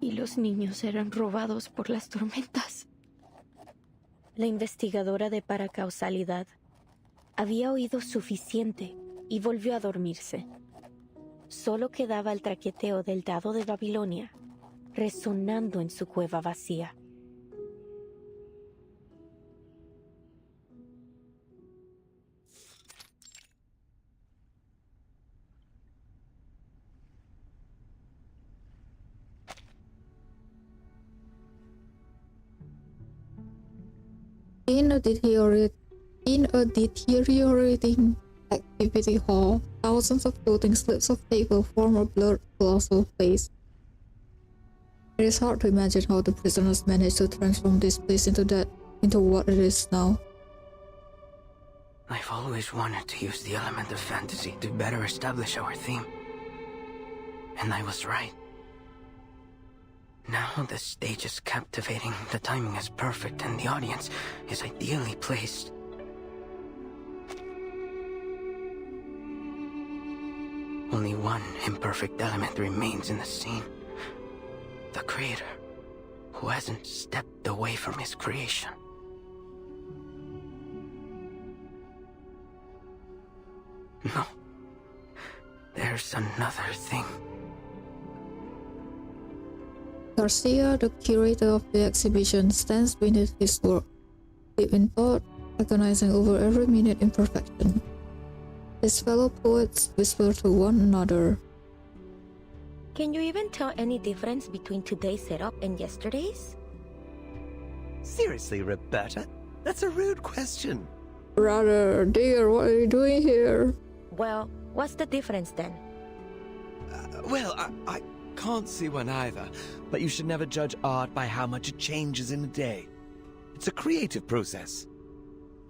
y los niños eran robados por las tormentas. La investigadora de paracausalidad había oído suficiente y volvió a dormirse. Solo quedaba el traqueteo del dado de Babilonia, resonando en su cueva vacía. In a deteriorating activity hall, thousands of floating slips of paper form a blurred colossal face. It is hard to imagine how the prisoners managed to transform this place into what it is now. I've always wanted to use the element of fantasy to better establish our theme. And I was right. Now the stage is captivating, the timing is perfect, and the audience is ideally placed. Only one imperfect element remains in the scene. The creator, who hasn't stepped away from his creation. No. There's another thing. Garcia, the curator of the exhibition, stands beneath his work, deep in thought, agonizing over every minute imperfection. His fellow poets whisper to one another. Can you even tell any difference between today's setup and yesterday's? Seriously, Roberta? That's a rude question. Brother, dear, what are you doing here? Well, what's the difference then? I can't see one either, but you should never judge art by how much it changes in a day. It's a creative process.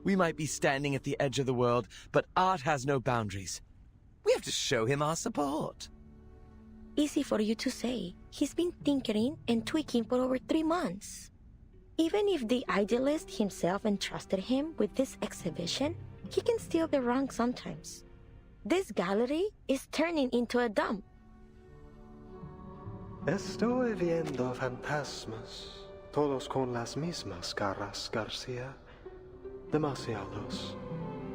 We might be standing at the edge of the world, but art has no boundaries. We have to show him our support. Easy for you to say. He's been tinkering and tweaking for over 3 months. Even if the idealist himself entrusted him with this exhibition, he can still be wrong sometimes. This gallery is turning into a dump. Estoy viendo fantasmas, todos con las mismas caras, García. Demasiados.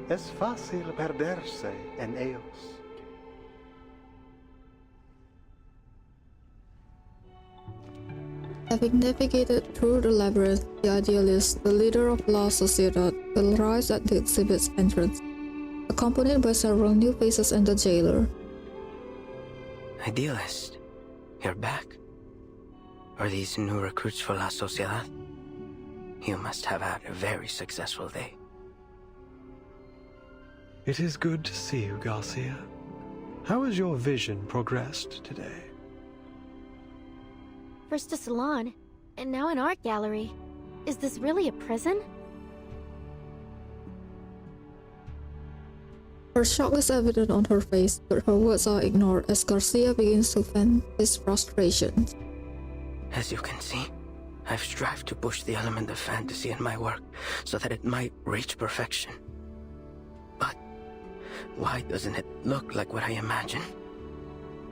Es fácil perderse en ellos. Having navigated through the labyrinth, the idealist, the leader of La Sociedad, arrives at the exhibit's entrance, accompanied by several new faces and the jailer. Idealist, you're back. Are these new recruits for La Sociedad? You must have had a very successful day. It is good to see you, Garcia. How has your vision progressed today? First a salon, and now an art gallery. Is this really a prison? Her shock is evident on her face, but her words are ignored as Garcia begins to vent his frustrations. As you can see, I've strived to push the element of fantasy in my work so that it might reach perfection. But why doesn't it look like what I imagine?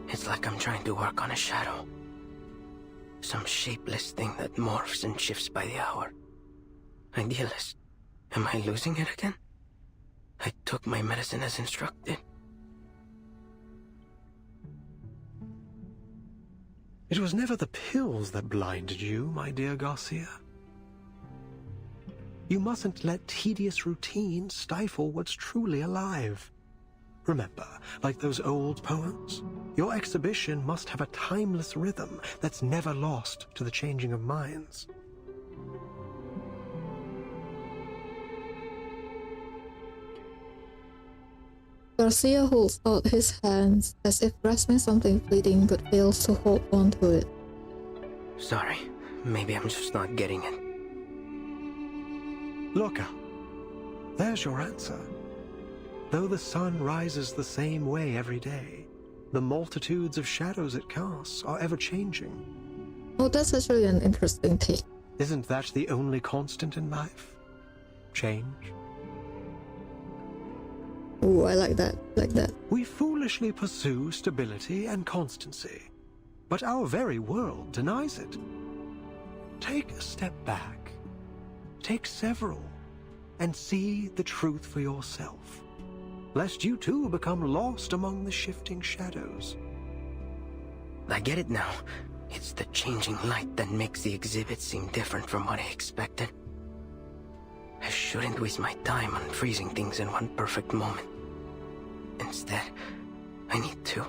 It's like I'm trying to work on a shadow. Some shapeless thing that morphs and shifts by the hour. Idealist, am I losing it again? I took my medicine as instructed. It was never the pills that blinded you, my dear Garcia. You mustn't let tedious routine stifle what's truly alive. Remember, like those old poems, your exhibition must have a timeless rhythm that's never lost to the changing of minds. Garcia holds out his hands as if grasping something fleeting but fails to hold on to it. Sorry, maybe I'm just not getting it. Look out. There's your answer. though the sun rises the same way every day, the multitudes of shadows it casts are ever changing. Oh, that's actually an interesting take. Isn't that the only constant in life? Change? Ooh, I like that, We foolishly pursue stability and constancy, but our very world denies it. Take a step back, take several, and see the truth for yourself, lest you too become lost among the shifting shadows. I get it now. It's the changing light that makes the exhibit seem different from what I expected. I shouldn't waste my time on freezing things in one perfect moment. Instead, I need to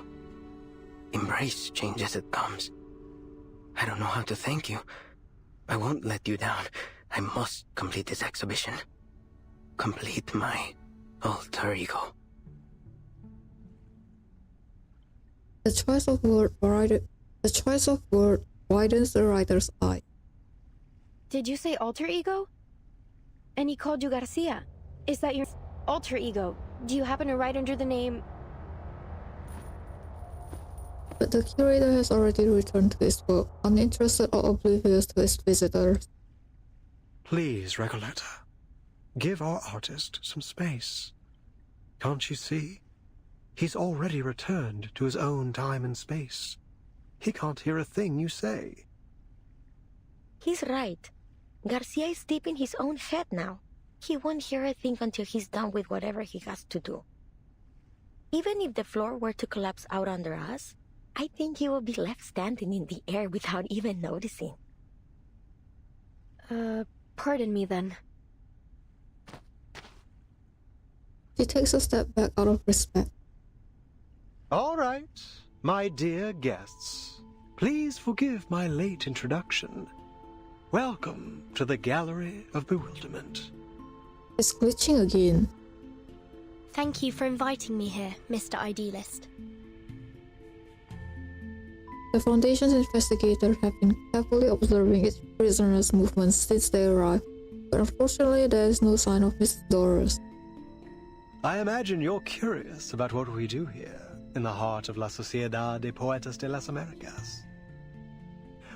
embrace change as it comes. I don't know how to thank you. I won't let you down. I must complete this exhibition. Complete my alter ego. The choice of word widens the writer's eye. Did you say alter ego? And he called you Garcia. Is that your alter ego? Do you happen to write under the name... But the curator has already returned to his work, uninterested or oblivious to his visitors. Please, Recoleta, give our artist some space. Can't you see? He's already returned to his own time and space. He can't hear a thing you say. He's right. Garcia is deep in his own head now. He won't hear a thing until he's done with whatever he has to do. Even if the floor were to collapse out under us, I think he will be left standing in the air without even noticing. Pardon me then. She takes a step back out of respect. All right, my dear guests, please forgive my late introduction. Welcome to the Gallery of Bewilderment. It's glitching again. Thank you for inviting me here, Mr. Idealist. The Foundation's investigators have been carefully observing its prisoners' movements since they arrived, but unfortunately there is no sign of Mr. Doris. I imagine you're curious about what we do here, in the heart of La Sociedad de Poetas de las Americas.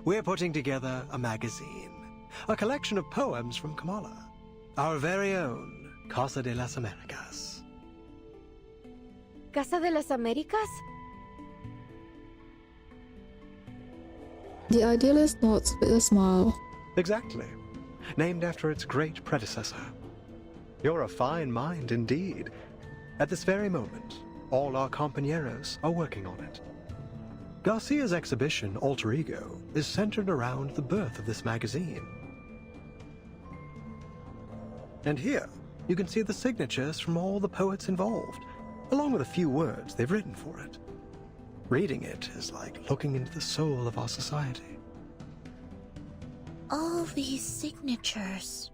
We're putting together a magazine, a collection of poems from Kamala, our very own Casa de las Americas. ¿Casa de las Américas? The idealist nods with a smile. Exactly. Named after its great predecessor. You're a fine mind indeed. At this very moment, all our compañeros are working on it. Garcia's exhibition, Alter Ego, is centered around the birth of this magazine. And here, you can see the signatures from all the poets involved, along with a few words they've written for it. Reading it is like looking into the soul of our society. All these signatures.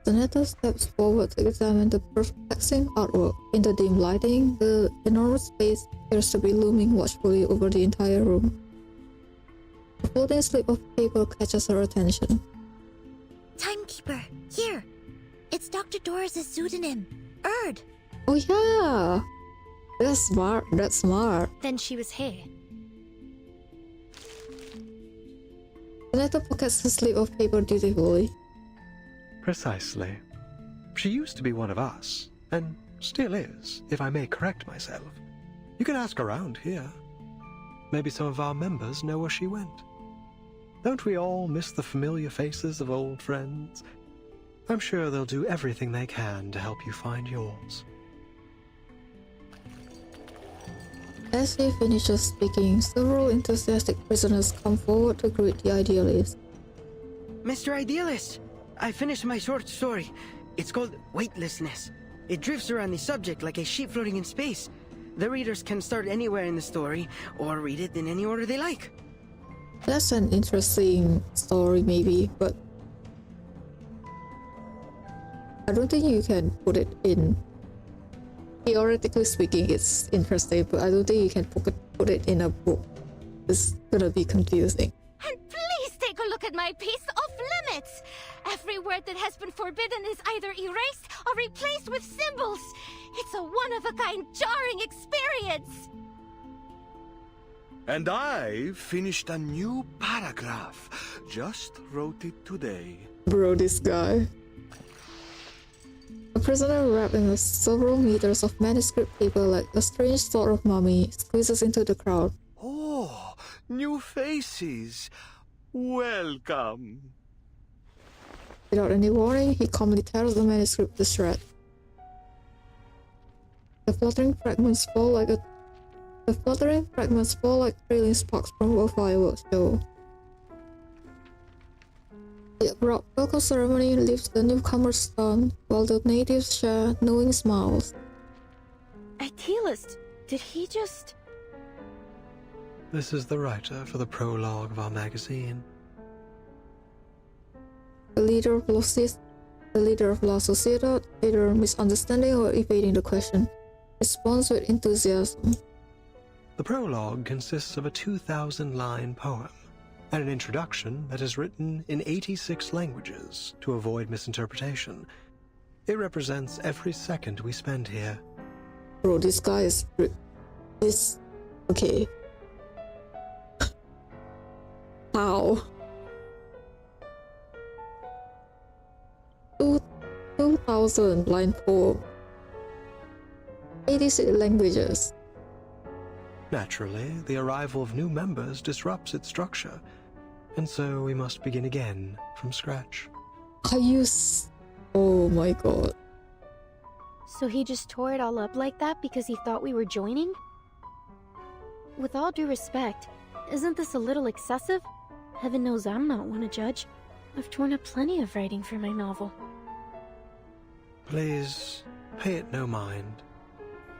Zanetta steps forward to examine the perplexing artwork. In the dim lighting, the enormous space appears to be looming watchfully over the entire room. A floating slip of paper catches her attention. Timekeeper, here! It's Dr. Doris' pseudonym, Erd. Oh yeah! That's smart. Then she was here. Zanetta pockets the slip of paper dutifully. Precisely. She used to be one of us, and still is, if I may correct myself. You can ask around here. Maybe some of our members know where she went. Don't we all miss the familiar faces of old friends? I'm sure they'll do everything they can to help you find yours. As he finishes speaking, several enthusiastic prisoners come forward to greet the idealist. Mr. Idealist, I finished my short story. It's called Weightlessness. It drifts around the subject like a sheep floating in space. The readers can start anywhere in the story, or read it in any order they like. That's an interesting story maybe, but I don't think you can put it in. Theoretically speaking, it's interesting, but I don't think you can put it in a book. It's gonna be confusing. And please take a look at my piece off limits. Every word that has been forbidden is either erased or replaced with symbols. It's a one-of-a-kind, jarring experience. And I finished a new paragraph. Just wrote it today. Bro, this guy. A prisoner wrapped in several meters of manuscript paper like a strange sort of mummy squeezes into the crowd. Oh, new faces. Welcome. Without any warning, he calmly tears the manuscript to shreds. The fluttering fragments fall like trailing sparks from a fireworks show. The abrupt welcome ceremony leaves the newcomers stunned, while the natives share knowing smiles. Idealist, did he just... This is the writer for the prologue of our magazine. The leader of La Sociedad, either misunderstanding or evading the question, responds with enthusiasm. The prologue consists of a 2,000-line poem and an introduction that is written in 86 languages to avoid misinterpretation. It represents every second we spend here. Bro, this guy is... Okay. How? 2,000-line poem. 86 languages. Naturally, the arrival of new members disrupts its structure, and so we must begin again from scratch. Oh my god. So he just tore it all up like that because he thought we were joining? With all due respect, isn't this a little excessive? Heaven knows I'm not one to judge. I've torn up plenty of writing for my novel. Please, pay it no mind.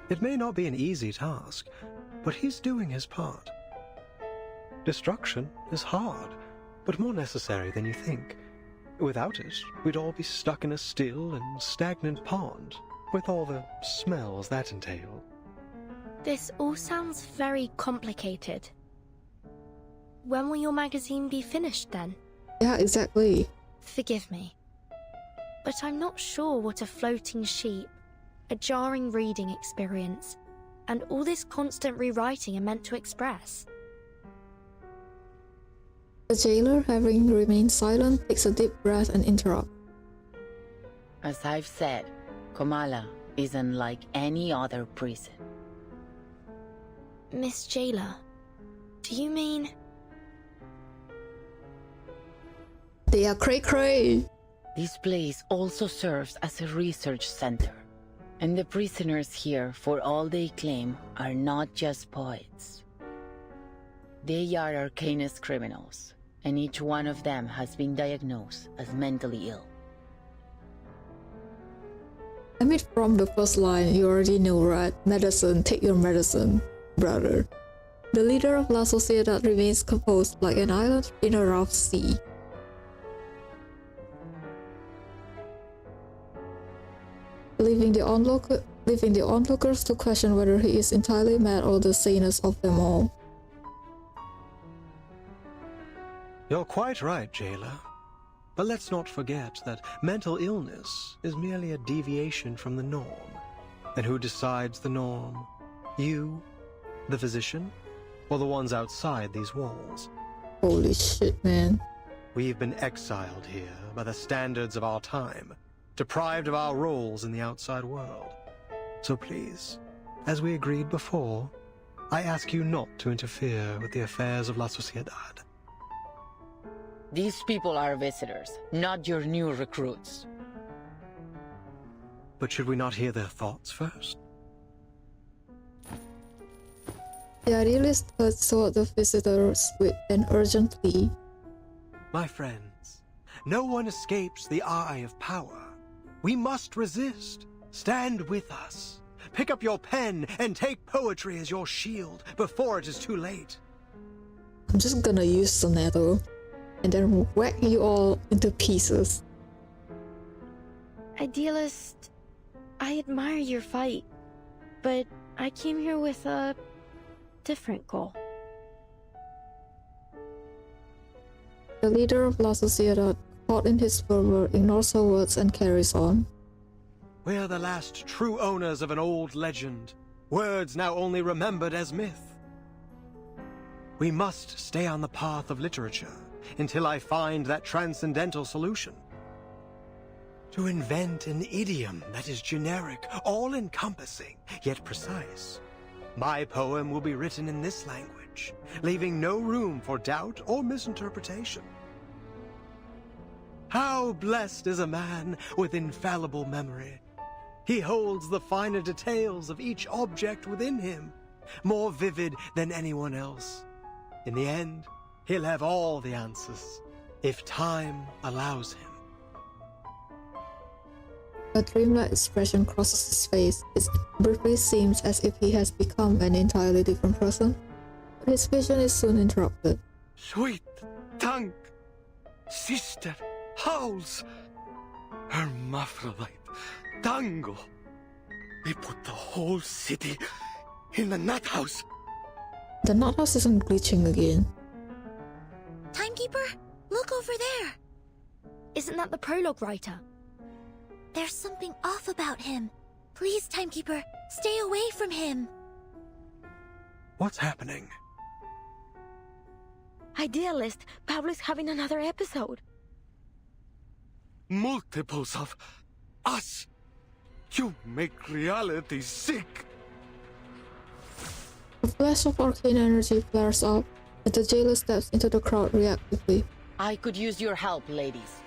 It may not be an easy task, but he's doing his part. Destruction is hard, but more necessary than you think. Without it, we'd all be stuck in a still and stagnant pond, with all the smells that entail. This all sounds very complicated. When will your magazine be finished then? Yeah, exactly. Forgive me, but I'm not sure what a floating sheep, a jarring reading experience, and all this constant rewriting are meant to express. The jailer, having remained silent, takes a deep breath and interrupts. As I've said, Komala isn't like any other prison. Miss Jailer, do you mean... They are cray-cray! This place also serves as a research center. And the prisoners here, for all they claim, are not just poets. They are arcanist criminals, and each one of them has been diagnosed as mentally ill. I mean, from the first line, you already know, right? Medicine, take your medicine, brother. The leader of La Sociedad remains composed like an island in a rough sea. Leaving the onlookers to question whether he is entirely mad or the sanest of them all. You're quite right, Jailer. But let's not forget that mental illness is merely a deviation from the norm. And who decides the norm? You, the physician, or the ones outside these walls? Holy shit, man. We've been exiled here by the standards of our time, deprived of our roles in the outside world. So please, as we agreed before, I ask you not to interfere with the affairs of La Sociedad. These people are visitors, not your new recruits. But should we not hear their thoughts first? The idealist turns toward the visitors with an urgent plea. My friends, no one escapes the eye of power. We must resist. Stand with us. Pick up your pen and take poetry as your shield before it is too late. I'm just gonna use Soneto and then whack you all into pieces. Idealist, I admire your fight, but I came here with a different goal. The leader of La Sociedad caught in his fervor, ignores her words and carries on. We're the last true owners of an old legend, words now only remembered as myth. We must stay on the path of literature until I find that transcendental solution. To invent an idiom that is generic, all-encompassing, yet precise. My poem will be written in this language, leaving no room for doubt or misinterpretation. How blessed is a man with infallible memory. He holds the finer details of each object within him, more vivid than anyone else. In the end, he'll have all the answers, if time allows him. A dreamlike expression crosses his face. It briefly seems as if he has become an entirely different person, but his vision is soon interrupted. Sweet tongue, sister howls, hermaphrodite, tango. They put the whole city in the nut house. The nut house isn't glitching again. Timekeeper, look over there. Isn't that the prologue writer? There's something off about him. Please, Timekeeper, stay away from him. What's happening? Idealist, Pablo's having another episode. Multiples of us. You make reality sick. A flash of arcane energy flares up, and the jailer steps into the crowd reactively. I could use your help, ladies.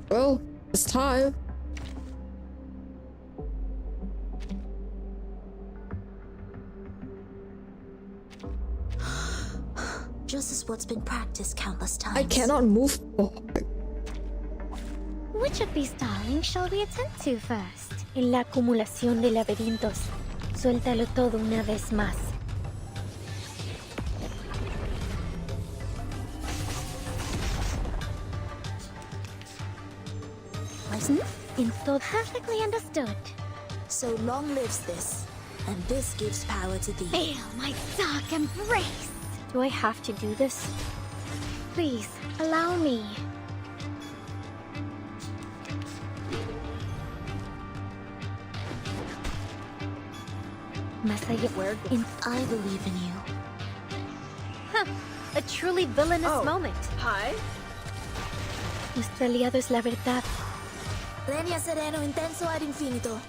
Well, it's time. Just as what's been practiced countless times. I cannot move. Oh. Which of these darlings shall we attend to first? En la acumulación de laberintos, suéltalo todo una vez más. In todo perfectly understood. So long lives this, and this gives power to thee. Feel my dark embrace. Do I have to do this? Please, allow me. Más allá, I believe in you. Huh, a truly villainous moment. Hi. Nuestro aliado es la verdad. Leña sereno intenso ad infinito.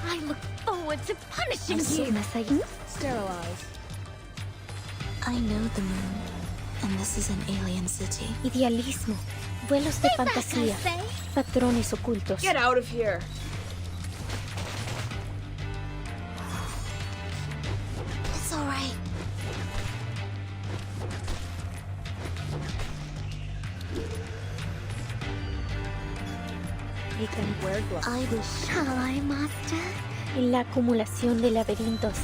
I look forward to punishing you. Más allá. Sterilize. I know the moon, and this is an alien city. Idealismo, vuelos de fantasía, patrones ocultos. Get out of here. It's all right. I will. Shall I, master? En la acumulación de laberintos,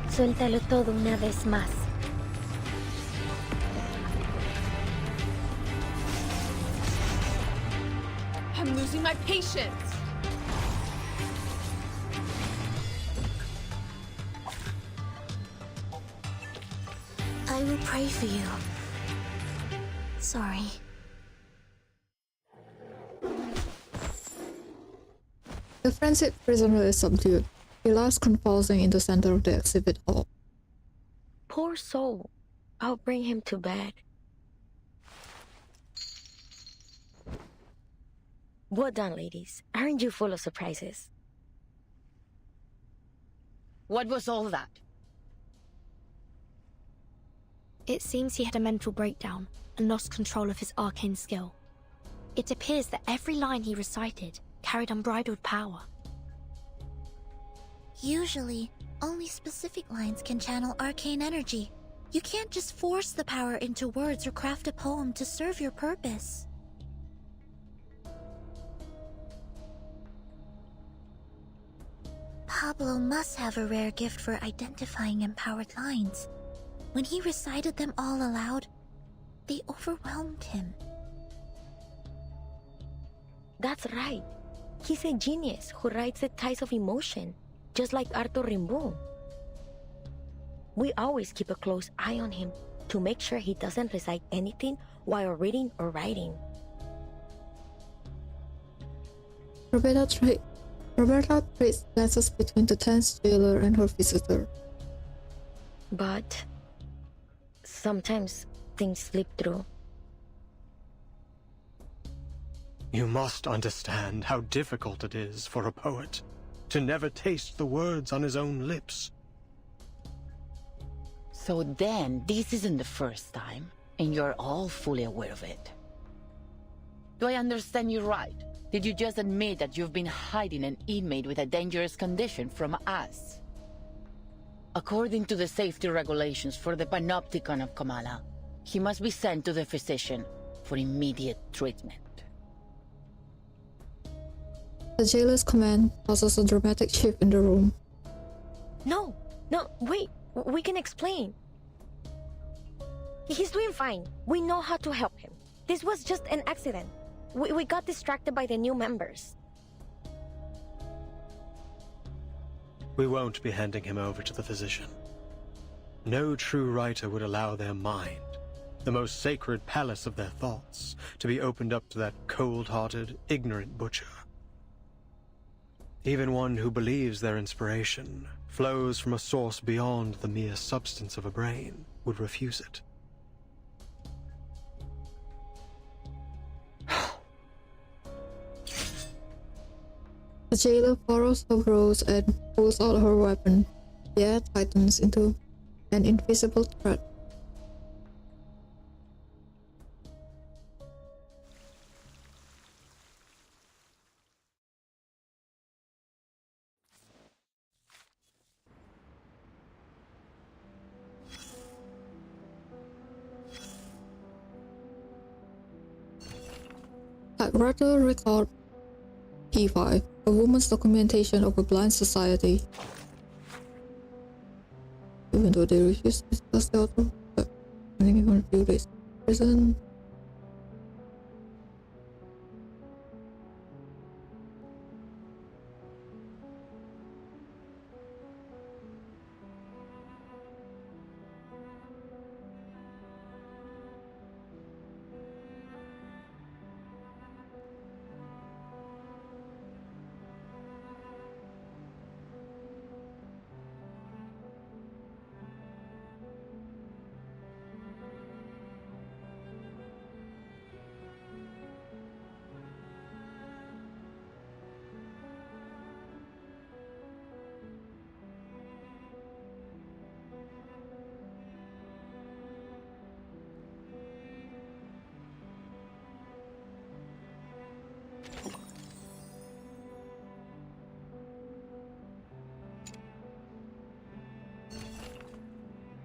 suéltalo todo una vez más. I'm losing my patience. I will pray for you. Sorry. The frenzied prisoner is subdued. He lies convulsing in the center of the exhibit hall. Poor soul. I'll bring him to bed. Well done, ladies. Aren't you full of surprises? What was all that? It seems he had a mental breakdown and lost control of his arcane skill. It appears that every line he recited carried unbridled power. Usually, only specific lines can channel arcane energy. You can't just force the power into words or craft a poem to serve your purpose. Pablo must have a rare gift for identifying empowered lines. When he recited them all aloud, they overwhelmed him. That's right. He's a genius who rides the tides of emotion, just like Arthur Rimbaud. We always keep a close eye on him to make sure he doesn't recite anything while reading or writing. Roberta trades glances between the tense jailer and her visitor. But sometimes things slip through. You must understand how difficult it is for a poet to never taste the words on his own lips. So then, this isn't the first time, and you're all fully aware of it. Do I understand you right? Did you just admit that you've been hiding an inmate with a dangerous condition from us? According to the safety regulations for the Panopticon of Kamala, he must be sent to the physician for immediate treatment. The jailer's command causes a dramatic shift in the room. No, wait, we can explain. He's doing fine. We know how to help him. This was just an accident. We got distracted by the new members. We won't be handing him over to the physician. No true writer would allow their mind, the most sacred palace of their thoughts, to be opened up to that cold-hearted, ignorant butcher. Even one who believes their inspiration flows from a source beyond the mere substance of a brain would refuse it. The jailer furrows her brows and pulls out her weapon. The air tightens into an invisible thread. Typewriter record P5, a woman's documentation of a blind society. Even though they refuse to discuss the author, but finding him on a few days in prison.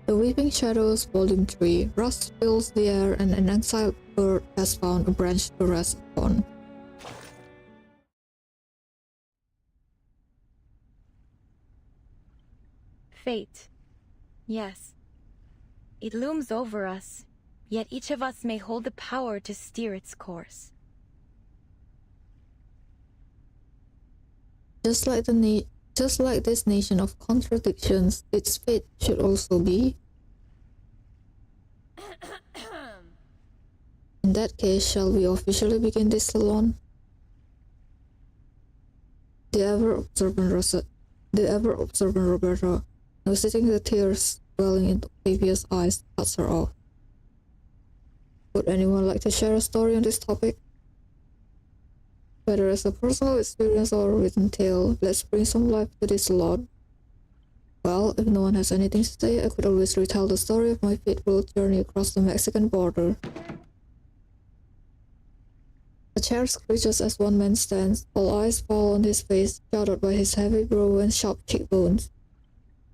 The Weeping Shadows, Volume 3. Rust fills the air and an exiled bird has found a branch to rest upon. Fate. Yes. It looms over us, yet each of us may hold the power to steer its course. Just like this nation of contradictions, its fate should also be. In that case, shall we officially begin this salon? The ever-observant Roberta, noticing the tears welling into Octavia's eyes, cuts her off. Would anyone like to share a story on this topic? Whether as a personal experience or a written tale, let's bring some life to this salon. Well, if no one has anything to say, I could always retell the story of my fateful journey across the Mexican border. A chair screeches as one man stands, all eyes fall on his face, shadowed by his heavy brow and sharp cheekbones.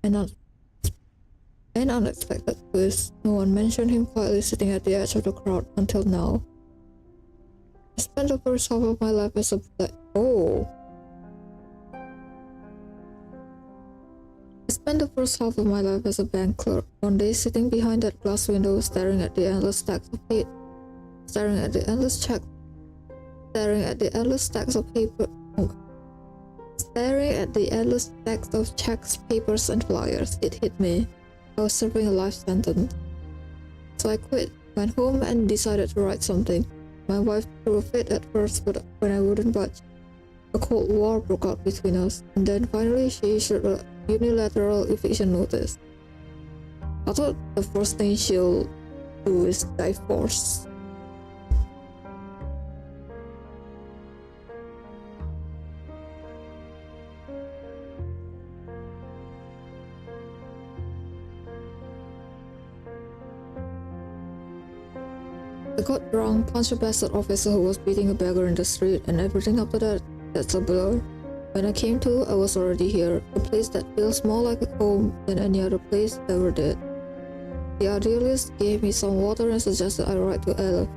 An unexpected twist. No one mentioned him quietly sitting at the edge of the crowd until now. I spent the first half of my life as a bank clerk. One day, sitting behind that glass window, staring at the endless checks Staring at the endless stacks of checks, papers, and flyers, it hit me. I was serving a life sentence. So I quit, went home, and decided to write something. My wife threw a fit at first, but when I wouldn't budge, a cold war broke out between us, and then finally she issued a unilateral eviction notice. I thought the first thing she'll do is divorce. I got drunk, punched a bastard officer who was beating a beggar in the street, and everything after that, that's a blur. When I came to, I was already here, a place that feels more like a home than any other place ever did. The idealist gave me some water and suggested I write to Aleph.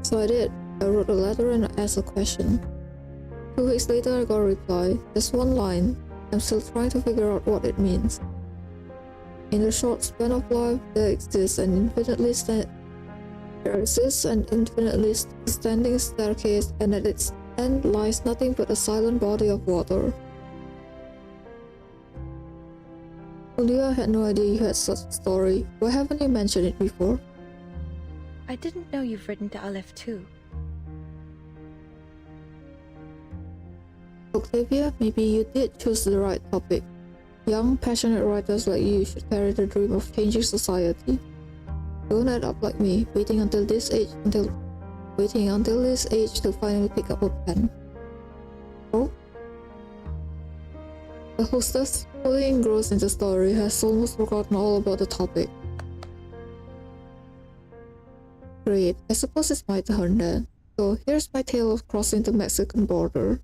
So I did. I wrote a letter and asked a question. 2 weeks later, I got a reply. Just one line. I'm still trying to figure out what it means. In the short span of life, there exists an infinitely standing staircase, and at its end lies nothing but a silent body of water. Julia had no idea you had such a story. Why haven't you mentioned it before? I didn't know you've written to Aleph too. Octavia, maybe you did choose the right topic. Young, passionate writers like you should carry the dream of changing society. Don't act up like me, waiting until this age to finally pick up a pen. Oh? The hostess, fully engrossed in the story, has almost forgotten all about the topic. Great, I suppose it's my turn then. So here's my tale of crossing the Mexican border.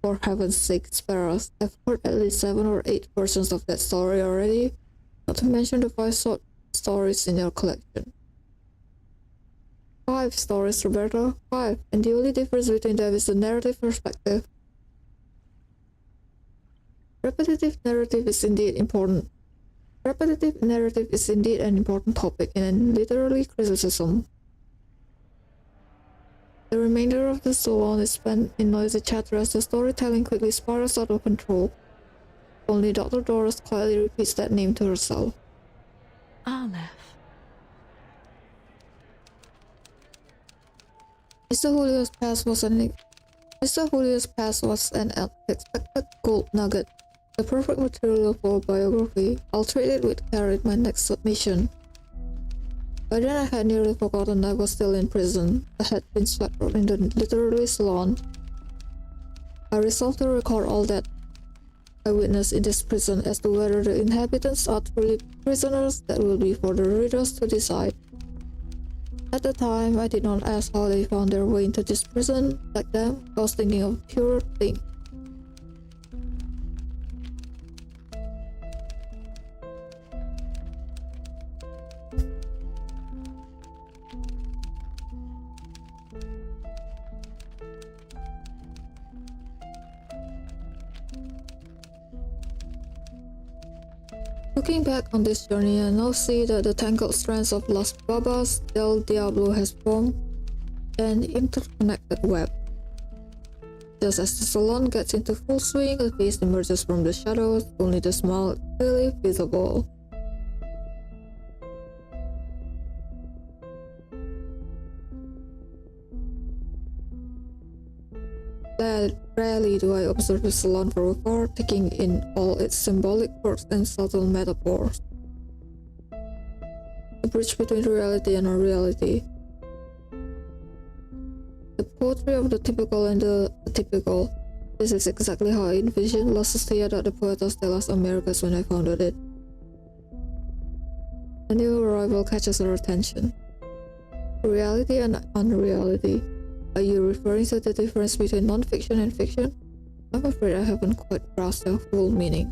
For heaven's sake, spare us. I've heard at least 7 or 8 versions of that story already, not to mention the 5 short stories in your collection. 5 stories, Roberta. 5, and the only difference between them is the narrative perspective. Repetitive narrative is indeed important. Repetitive narrative is indeed an important topic in literary criticism. The remainder of the salon is spent in noisy chatter as the storytelling quickly spirals out of control. Only Dr. Doris quietly repeats that name to herself. Aleph. Mr. Julio's past was an unexpected gold nugget, the perfect material for a biography. I'll trade it with care in my next submission. By then I had nearly forgotten I was still in prison. I had been swept out in the literary salon. I resolved to record all that I witnessed in this prison as to whether the inhabitants are truly prisoners. That will be for the readers to decide. At the time, I did not ask how they found their way into this prison. Like them, I was thinking of pure thing. Looking back on this journey, I now see that the tangled strands of Las Babas del Diablo has formed an interconnected web. Just as the salon gets into full swing, a face emerges from the shadows, only the smile clearly visible. Rarely do I observe the salon from afar, taking in all its symbolic quirks and subtle metaphors. The bridge between reality and unreality. The poetry of the typical and the atypical. This is exactly how I envisioned La Sociedad de Poetas de las Americas when I founded it. A new arrival catches our attention. Reality and unreality. Are you referring to the difference between non-fiction and fiction? I'm afraid I haven't quite grasped the full meaning.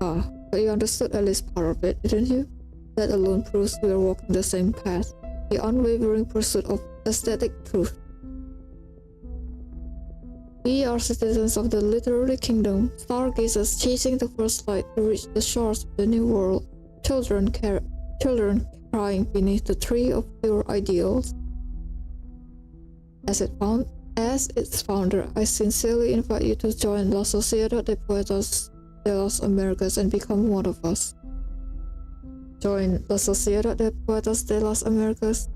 Ah, but you understood at least part of it, didn't you? That alone proves we are walking the same path, the unwavering pursuit of aesthetic truth. We are citizens of the literary kingdom, stargazers chasing the first light to reach the shores of the new world. Children crying beneath the tree of pure ideals. As its founder, I sincerely invite you to join La Sociedad de Poetas de las Americas and become one of us. Join La Sociedad de Poetas de las Americas.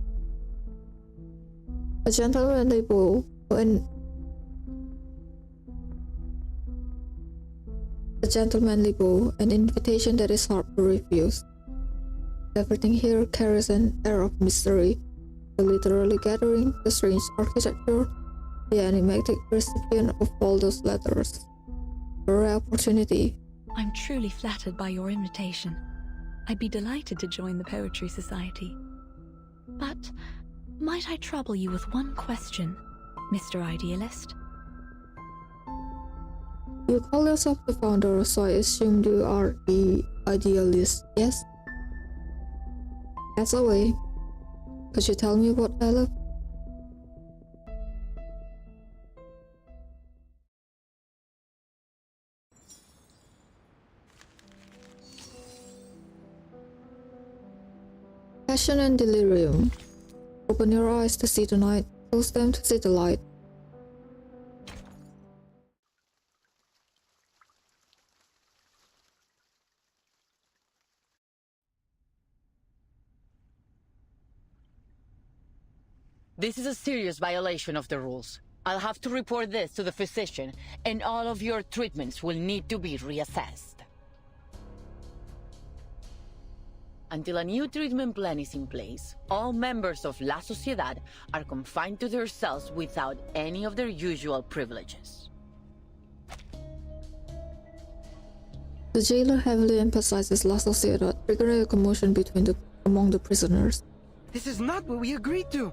A gentlemanly bow and an invitation that is hard to refuse. Everything here carries an air of mystery. The literary gathering, the strange architecture, the enigmatic recipient of all those letters. A rare opportunity. I'm truly flattered by your invitation. I'd be delighted to join the Poetry Society. But might I trouble you with one question, Mr. Idealist? You call yourself the founder, so I assume you are the idealist, yes? That's a way. Could you tell me what I love? Passion and delirium. Open your eyes to see the night, close them to see the light. This is a serious violation of the rules. I'll have to report this to the physician, and all of your treatments will need to be reassessed. Until a new treatment plan is in place, all members of La Sociedad are confined to their cells without any of their usual privileges. The jailer heavily emphasizes La Sociedad, triggering a commotion among the prisoners. This is not what we agreed to.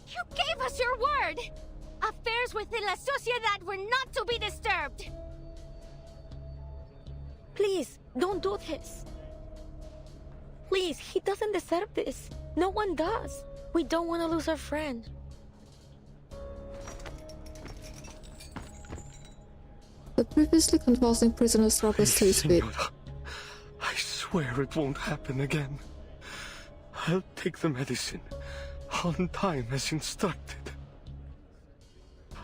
You gave us your word! Affairs within La Sociedad were not to be disturbed! Please, don't do this. Please, he doesn't deserve this. No one does. We don't want to lose our friend. The previously convulsing prisoner struggles to his feet. I swear it won't happen again. I'll take the medicine on time as instructed.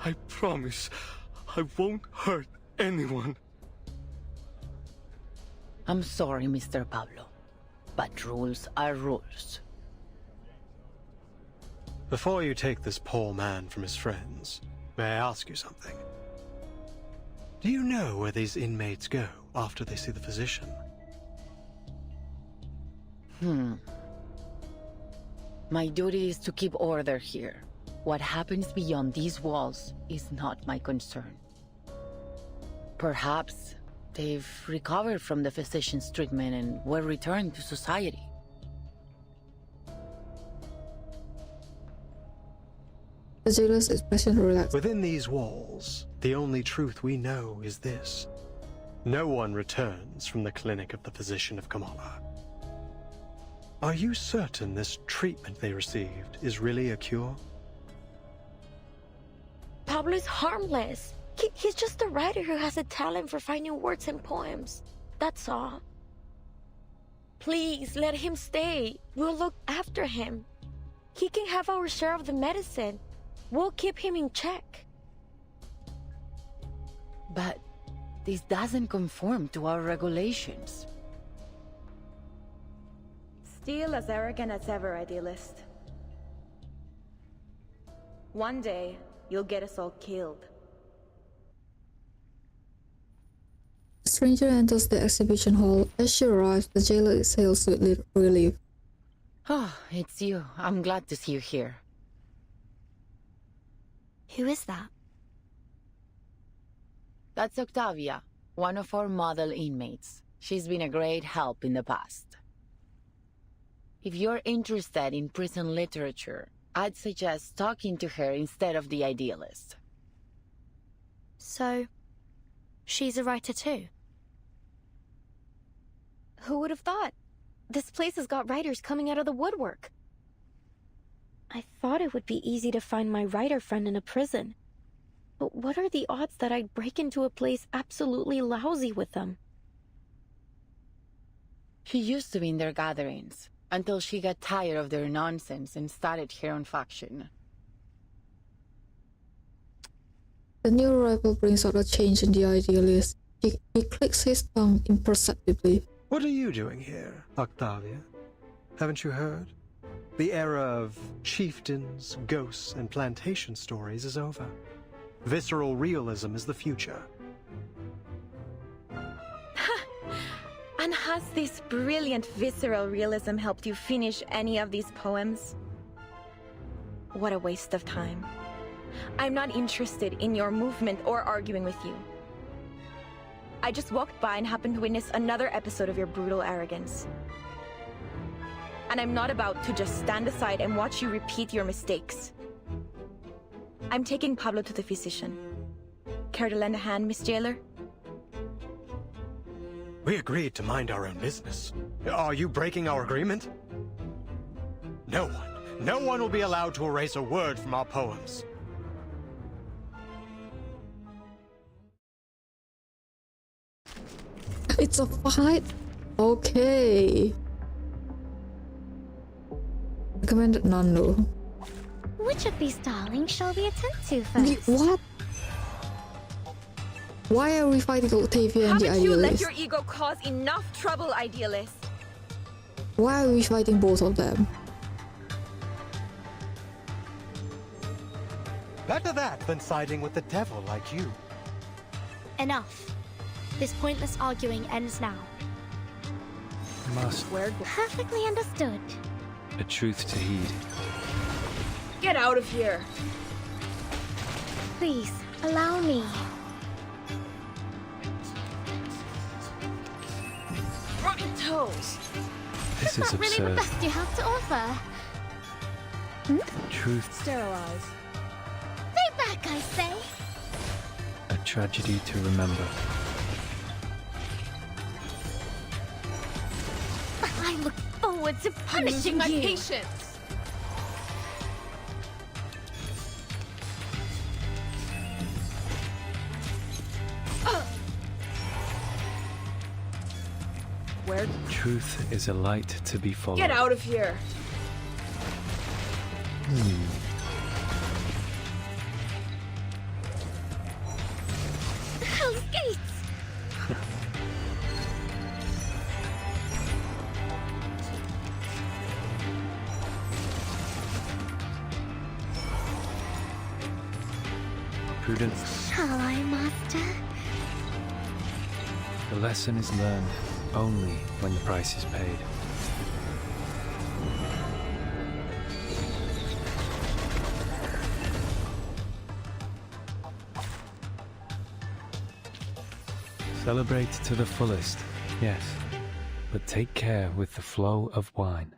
I promise I won't hurt anyone. I'm sorry, Mr. Pablo, but rules are rules. Before you take this poor man from his friends, may I ask you something? Do you know where these inmates go after they see the physician? My duty is to keep order here. What happens beyond these walls is not my concern. Perhaps they've recovered from the physician's treatment and were returned to society. The jailer's expression relaxed. Within these walls, the only truth we know is this. No one returns from the clinic of the physician of Kamala. Are you certain this treatment they received is really a cure? Pablo is harmless. He's just a writer who has a talent for finding words and poems. That's all. Please, let him stay. We'll look after him. He can have our share of the medicine. We'll keep him in check. But this doesn't conform to our regulations. Still as arrogant as ever, Idealist. One day, you'll get us all killed. The stranger enters the exhibition hall. As she arrives, the jailer exhales with relief. Oh, it's you. I'm glad to see you here. Who is that? That's Octavia, one of our model inmates. She's been a great help in the past. If you're interested in prison literature, I'd suggest talking to her instead of the Idealist. So, she's a writer too? Who would have thought? This place has got writers coming out of the woodwork. I thought it would be easy to find my writer friend in a prison. But what are the odds that I'd break into a place absolutely lousy with them? She used to be in their gatherings, until she got tired of their nonsense and started her own faction. The new arrival brings out a change in the idealist. He clicks his tongue imperceptibly. What are you doing here, Octavia? Haven't you heard? The era of chieftains, ghosts, and plantation stories is over. Visceral realism is the future. And has this brilliant visceral realism helped you finish any of these poems? What a waste of time. I'm not interested in your movement or arguing with you. I just walked by and happened to witness another episode of your brutal arrogance. And I'm not about to just stand aside and watch you repeat your mistakes. I'm taking Pablo to the physician. Care to lend a hand, Miss Jailer? We agreed to mind our own business. Are you breaking our agreement? No one will be allowed to erase a word from our poems. It's a fight? Okay. Recommended Nando. Which of these darlings shall we attend to first? What? Why are we fighting Octavia and the Haven't you let idealist? your ego cause enough trouble, idealist? Why are we fighting both of them? Better that than siding with the devil like you. Enough. This pointless arguing ends now. Must Perfectly understood. a truth to heed. Get out of here. Please, allow me. Rotten toes. This Is is that really the absurd. best you have to offer? Truth, Sterilize. Stay back, I say. a tragedy to remember. I look forward to punishing my you. patience. Where? Truth is a light to be followed. Get out of here. Hell's Gates! Prudence. Shall I, Master? The lesson is learned only when the price is paid. Celebrate to the fullest, yes, but take care with the flow of wine.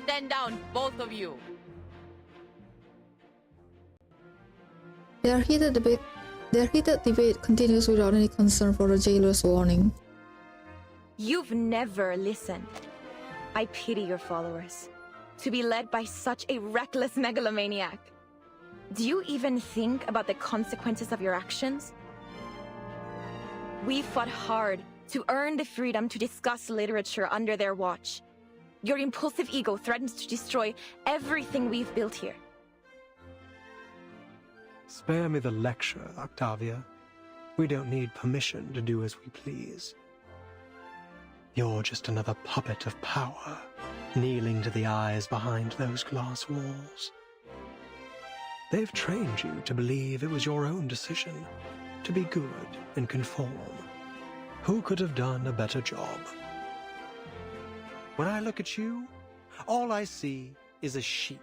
Stand down, both of you. Their heated debate continues without any concern for the jailer's warning. You've never listened. I pity your followers. To be led by such a reckless megalomaniac. Do you even think about the consequences of your actions? We fought hard to earn the freedom to discuss literature under their watch. Your impulsive ego threatens to destroy everything we've built here. Spare me the lecture, Octavia. We don't need permission to do as we please. You're just another puppet of power, kneeling to the eyes behind those glass walls. They've trained you to believe it was your own decision, to be good and conform. Who could have done a better job? When I look at you, all I see is a sheep,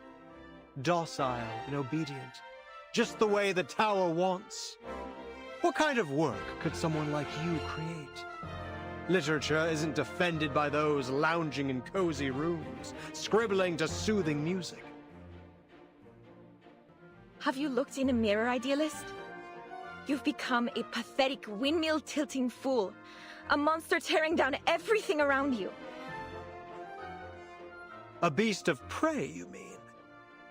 docile and obedient, just the way the tower wants. What kind of work could someone like you create? Literature isn't defended by those lounging in cozy rooms, scribbling to soothing music. Have you looked in a mirror, idealist? You've become a pathetic windmill-tilting fool, a monster tearing down everything around you. A beast of prey, you mean?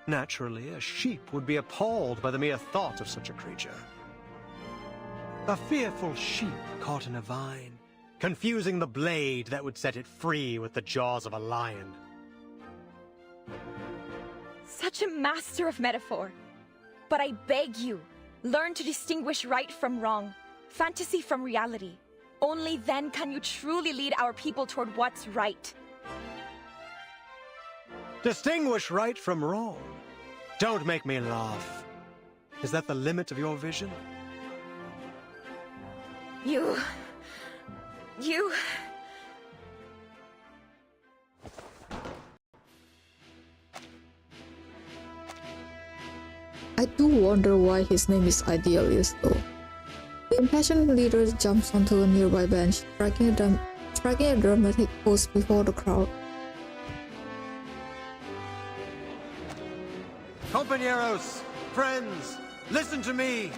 Naturally, a sheep would be appalled by the mere thought of such a creature. A fearful sheep caught in a vine, confusing the blade that would set it free with the jaws of a lion. Such a master of metaphor. But I beg you, learn to distinguish right from wrong, fantasy from reality. Only then can you truly lead our people toward what's right. Distinguish right from wrong. Don't make me laugh. Is that the limit of your vision? You... I do wonder why his name is Idealist though. The impassioned leader jumps onto a nearby bench, striking a dramatic pose before the crowd. Compañeros, friends, listen to me.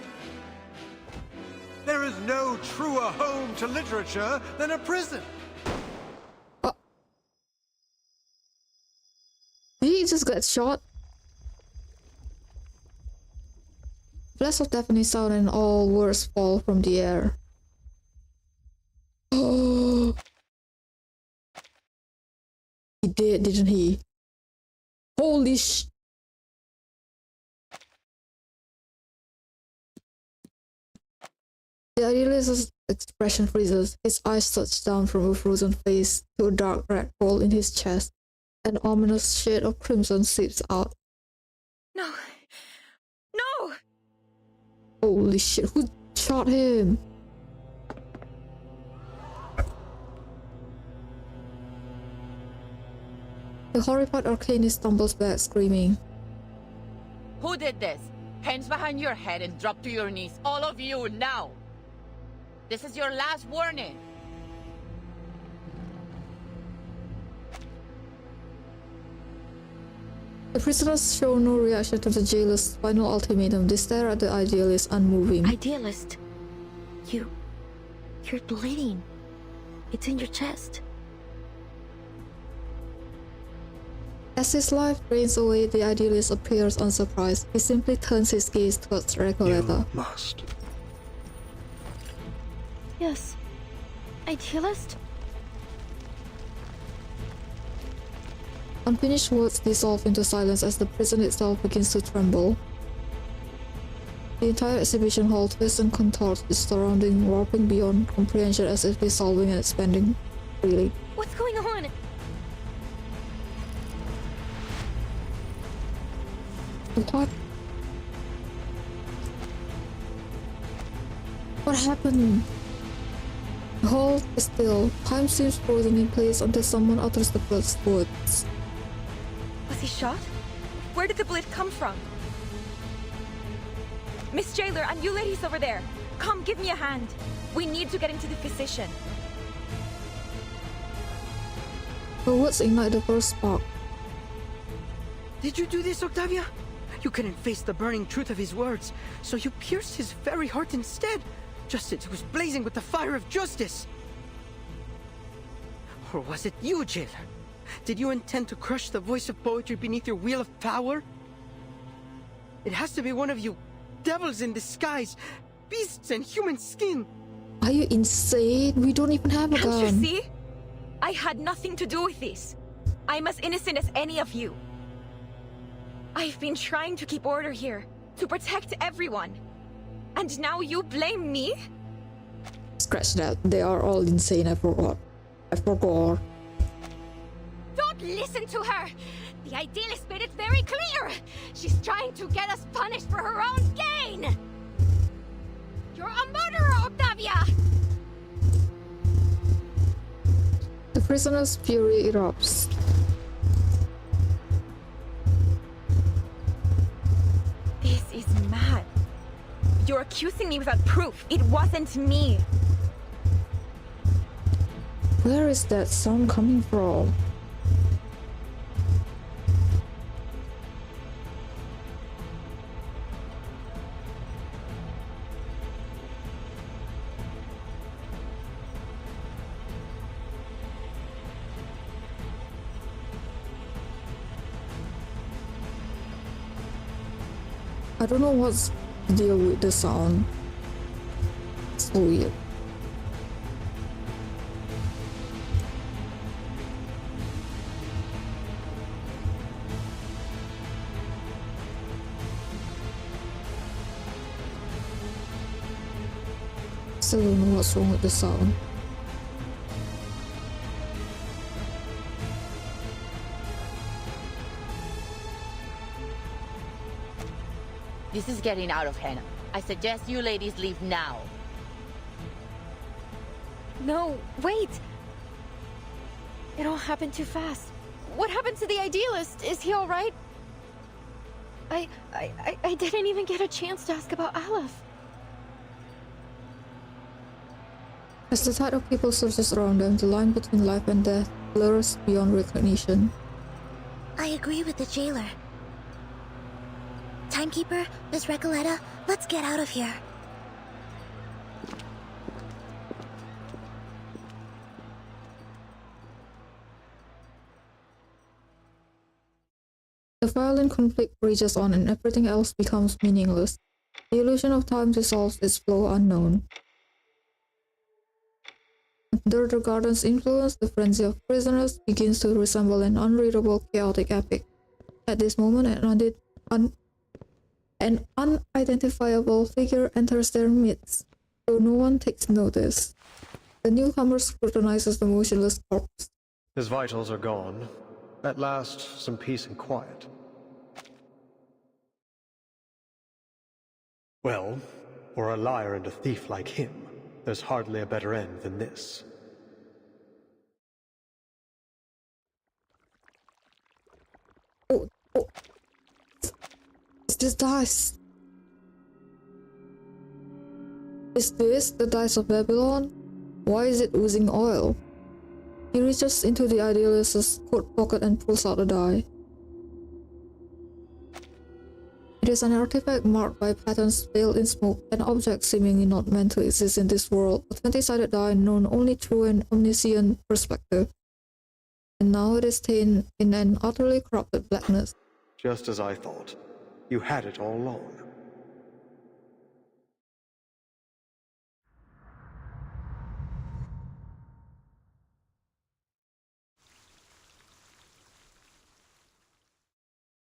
There is no truer home to literature than a prison. Did he just get shot? Blast of deafening sound and all words fall from the air. Oh, he did, didn't he? Holy sh! The idealist's expression freezes. His eyes touch down from a frozen face to a dark red hole in his chest. An ominous shade of crimson seeps out. No! No! Holy shit, who shot him? The horrified Arcanist stumbles back, screaming. Who did this? Hands behind your head and drop to your knees, all of you, now! This is your last warning! The prisoners show no reaction to the jailer's final ultimatum. They stare at the idealist, unmoving. Idealist, you're bleeding. It's in your chest. As his life drains away, the idealist appears unsurprised. He simply turns his gaze towards Recoleta. You must. Yes. Idealist? Unfinished words dissolve into silence as the prison itself begins to tremble. The entire exhibition hall twists and contorts, its surrounding warping beyond comprehension as if dissolving and expanding freely. What's going on? What? What happened? The hall is still. Time seems frozen in place until someone utters the first words. Was he shot? Where did the bullet come from? Miss Jailer and you ladies over there, come give me a hand. We need to get into the physician. Her words ignite the first spark. Did you do this, Octavia? You couldn't face the burning truth of his words, so you pierced his very heart instead, just as it was blazing with the fire of justice. Or was it you, Jailer? Did you intend to crush the voice of poetry beneath your wheel of power? It has to be one of you devils in disguise, beasts in human skin. Are you insane? We don't even have a gun. Can't you see? I had nothing to do with this. I'm as innocent as any of you. I've been trying to keep order here, to protect everyone. And now you blame me? Scratch that. They are all insane. I forgot. Don't listen to her! The idealist made it very clear! She's trying to get us punished for her own gain! You're a murderer, Octavia! The prisoner's fury erupts. This is mad. You're accusing me without proof. It wasn't me. Where is that sound coming from? I don't know what's the deal with the sound. It's Folie. Still don't know what's wrong with the sound. This is getting out of hand. I suggest you ladies leave now. No, wait! It all happened too fast. What happened to the idealist? Is he alright? I didn't even get a chance to ask about Aleph. As the tide of people surges around them, the line between life and death blurs beyond recognition. I agree with the jailer. Timekeeper, Miss Recoleta, let's get out of here. The violent conflict rages on and everything else becomes meaningless. The illusion of time dissolves its flow unknown. Under the garden's influence, the frenzy of prisoners begins to resemble an unreadable, chaotic epic. At this moment, an unidentifiable figure enters their midst, though no one takes notice. The newcomer scrutinizes the motionless corpse. His vitals are gone. At last, some peace and quiet. Well, for a liar and a thief like him, there's hardly a better end than this. Oh. It's this dice. Is this the dice of Babylon? Why is it oozing oil? He reaches into the idealist's coat pocket and pulls out a die. It is an artifact marked by patterns veiled in smoke, an object seemingly not meant to exist in this world, a 20-sided die known only through an omniscient perspective. And now it is stained in an utterly corrupted blackness. Just as I thought. You had it all along.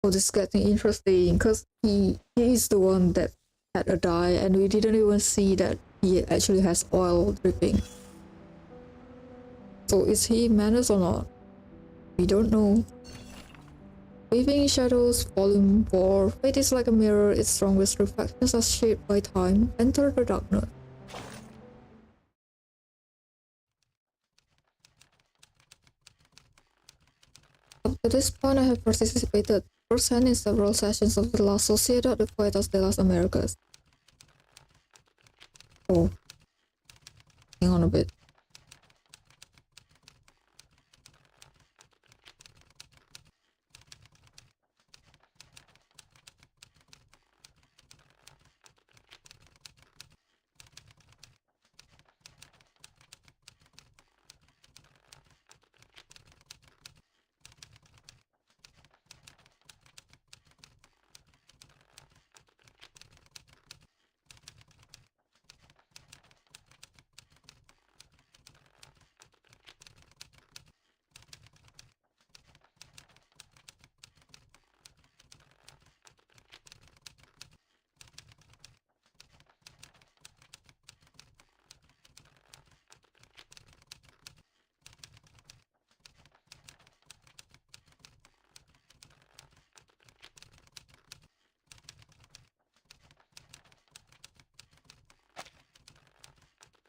Oh, this is getting interesting because he is the one that had a die and we didn't even see that he actually has oil dripping. So is he Manus or not? We don't know. Weaving Shadows, Volume 4. Fate is like a mirror, its strongest reflections are shaped by time. Enter the darkness. Up to this point, I have participated firsthand in several sessions of the La Sociedad de Poetas de las Americas. Oh. Hang on a bit.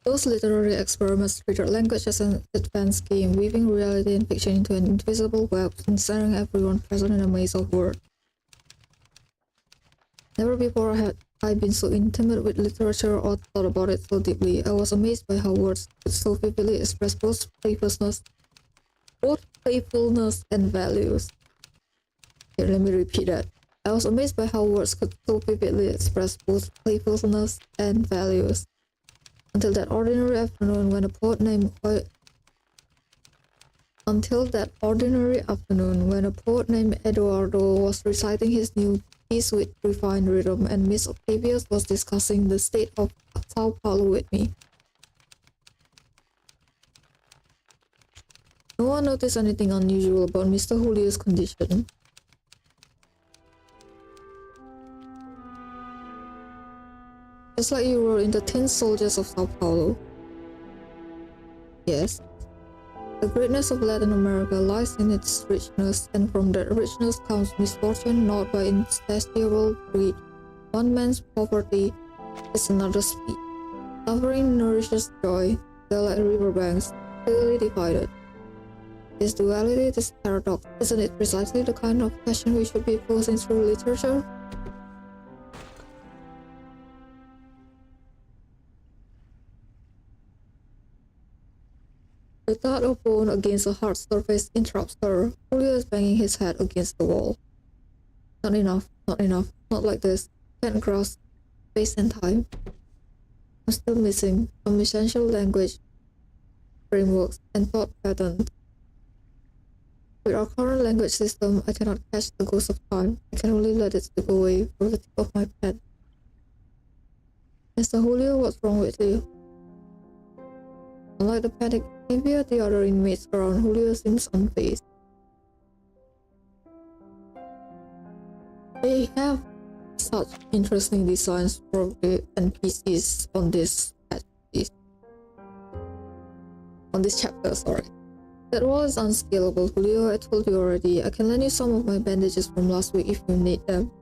Those literary experiments treated language as an advanced game, weaving reality and fiction into an invisible web, ensnaring everyone present in a maze of words. Never before had I been so intimate with literature or thought about it so deeply. I was amazed by how words could so vividly express both playfulness and values. Here, let me repeat that. I was amazed by how words could so vividly express both playfulness and values. Until that ordinary afternoon when a poet named Eduardo was reciting his new piece with refined rhythm, and Miss Octavius was discussing the state of Sao Paulo with me. No one noticed anything unusual about Mr. Julio's condition. Just like you were in the Tin Soldiers of Sao Paulo. Yes. The greatness of Latin America lies in its richness, and from that richness comes misfortune not by insatiable greed. One man's poverty is another's feat. Suffering nourishes joy. They're like riverbanks, clearly divided. This duality, this paradox, isn't it precisely the kind of question we should be posing through literature? The thought of bone against a hard surface interrupts her. Julio is banging his head against the wall. Not enough, not like this. Can't grasp space and time. I'm still missing some essential language, frameworks, and thought patterns. With our current language system, I cannot catch the ghost of time. I can only let it slip away from the tip of my pen. Mr. Julio, what's wrong with you? Unlike the panic behavior, the other inmates around Julio seems unfazed. They have such interesting designs for the NPCs on this chapter, sorry. That wall is unscalable, Julio. I told you already. I can lend you some of my bandages from last week if you need them.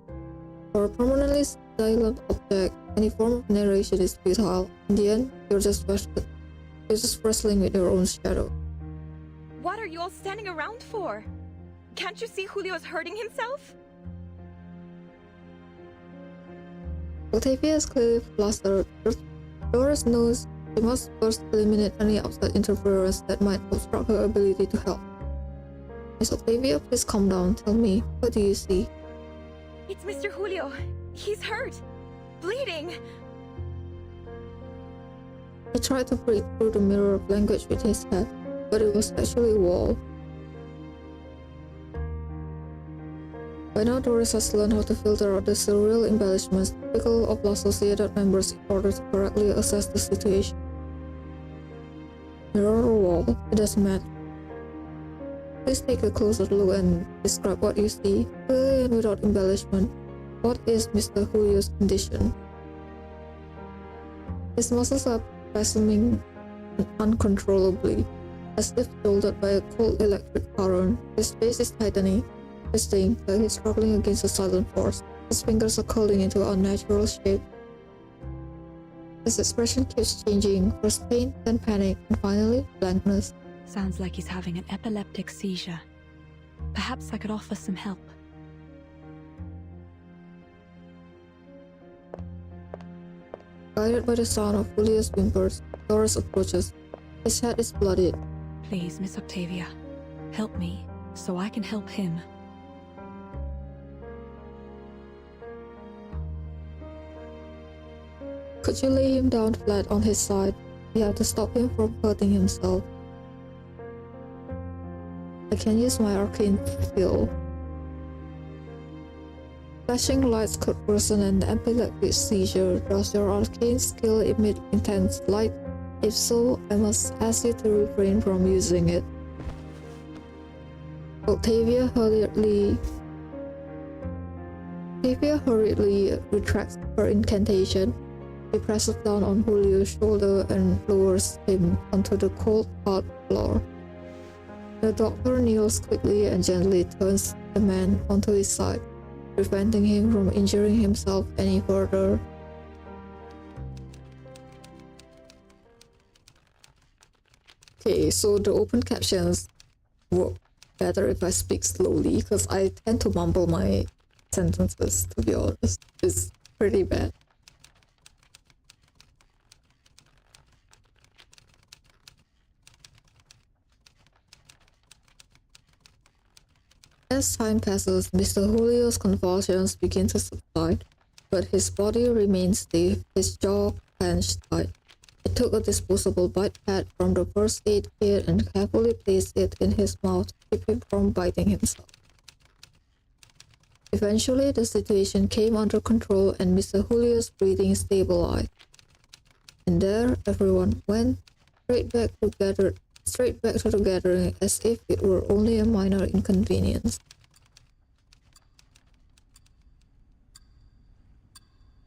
For a permanently silent object, any form of narration is futile. In the end, you're just wrestling with your own shadow. What are you all standing around for? Can't you see Julio's hurting himself? Octavia is clearly flustered. Doris knows she must first eliminate any outside interference that might obstruct her ability to help. Miss Octavia, please calm down. Tell me, what do you see? It's Mr. Julio. He's hurt. Bleeding. He tried to break through the mirror of language with his head, but it was actually a wall. By now, Doris has learned how to filter out the surreal embellishments typical of La Sociedad members in order to correctly assess the situation. Mirror or wall, it doesn't matter. Please take a closer look and describe what you see, clearly and without embellishment. What is Mr. Julio's condition? His muscles are spasming uncontrollably, as if jolted by a cold electric current. His face is tightening, twisting, like he's struggling against a silent force. His fingers are curling into unnatural shape. His expression keeps changing, first pain, then panic, and finally blankness. Sounds like he's having an epileptic seizure. Perhaps I could offer some help. Guided by the sound of Julio's whimpers, Doris approaches. His head is bloodied. Please, Miss Octavia, help me so I can help him. Could you lay him down flat on his side? We have to stop him from hurting himself. I can use my arcane skill. Flashing lights could worsen an epileptic seizure. Does your arcane skill emit intense light? If so, I must ask you to refrain from using it. Octavia hurriedly retracts her incantation. She presses down on Julio's shoulder and lowers him onto the cold, hard floor. The doctor kneels quickly and gently turns the man onto his side, preventing him from injuring himself any further. Okay, so the open captions work better if I speak slowly, because I tend to mumble my sentences, to be honest. It's pretty bad. As time passes, Mr. Julio's convulsions begin to subside, but his body remains stiff, his jaw clenched tight. He took a disposable bite pad from the first aid kit and carefully placed it in his mouth to keep him from biting himself. Eventually, the situation came under control and Mr. Julio's breathing stabilized. And there, everyone went straight back to gathered straight back to the gathering as if it were only a minor inconvenience.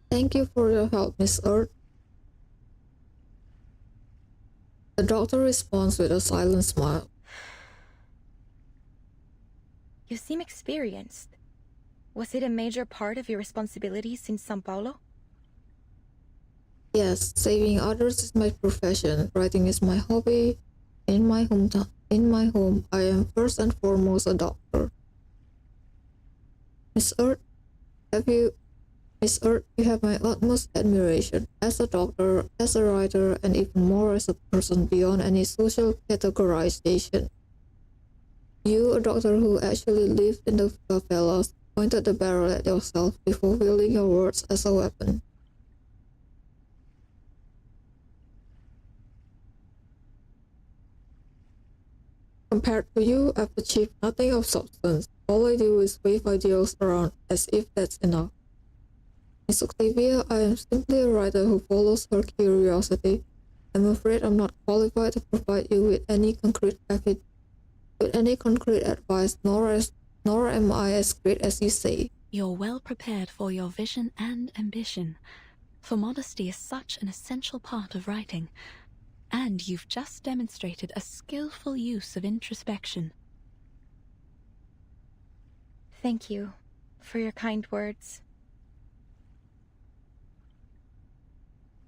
Thank you for your help, Miss Earth. The doctor responds with a silent smile. You seem experienced. Was it a major part of your responsibilities in Sao Paulo? Yes, saving others is my profession. Writing is my hobby. In my home, I am first and foremost a doctor. Miss Earth, you have my utmost admiration as a doctor, as a writer, and even more as a person beyond any social categorization. You, a doctor who actually lived in the favelas, pointed the barrel at yourself before wielding your words as a weapon. Compared to you, I've achieved nothing of substance. All I do is wave ideals around as if that's enough. Miss Octavia, I am simply a writer who follows her curiosity. I'm afraid I'm not qualified to provide you with any concrete advice, nor am I as great as you say. You're well prepared for your vision and ambition, for modesty is such an essential part of writing. And you've just demonstrated a skillful use of introspection. Thank you for your kind words.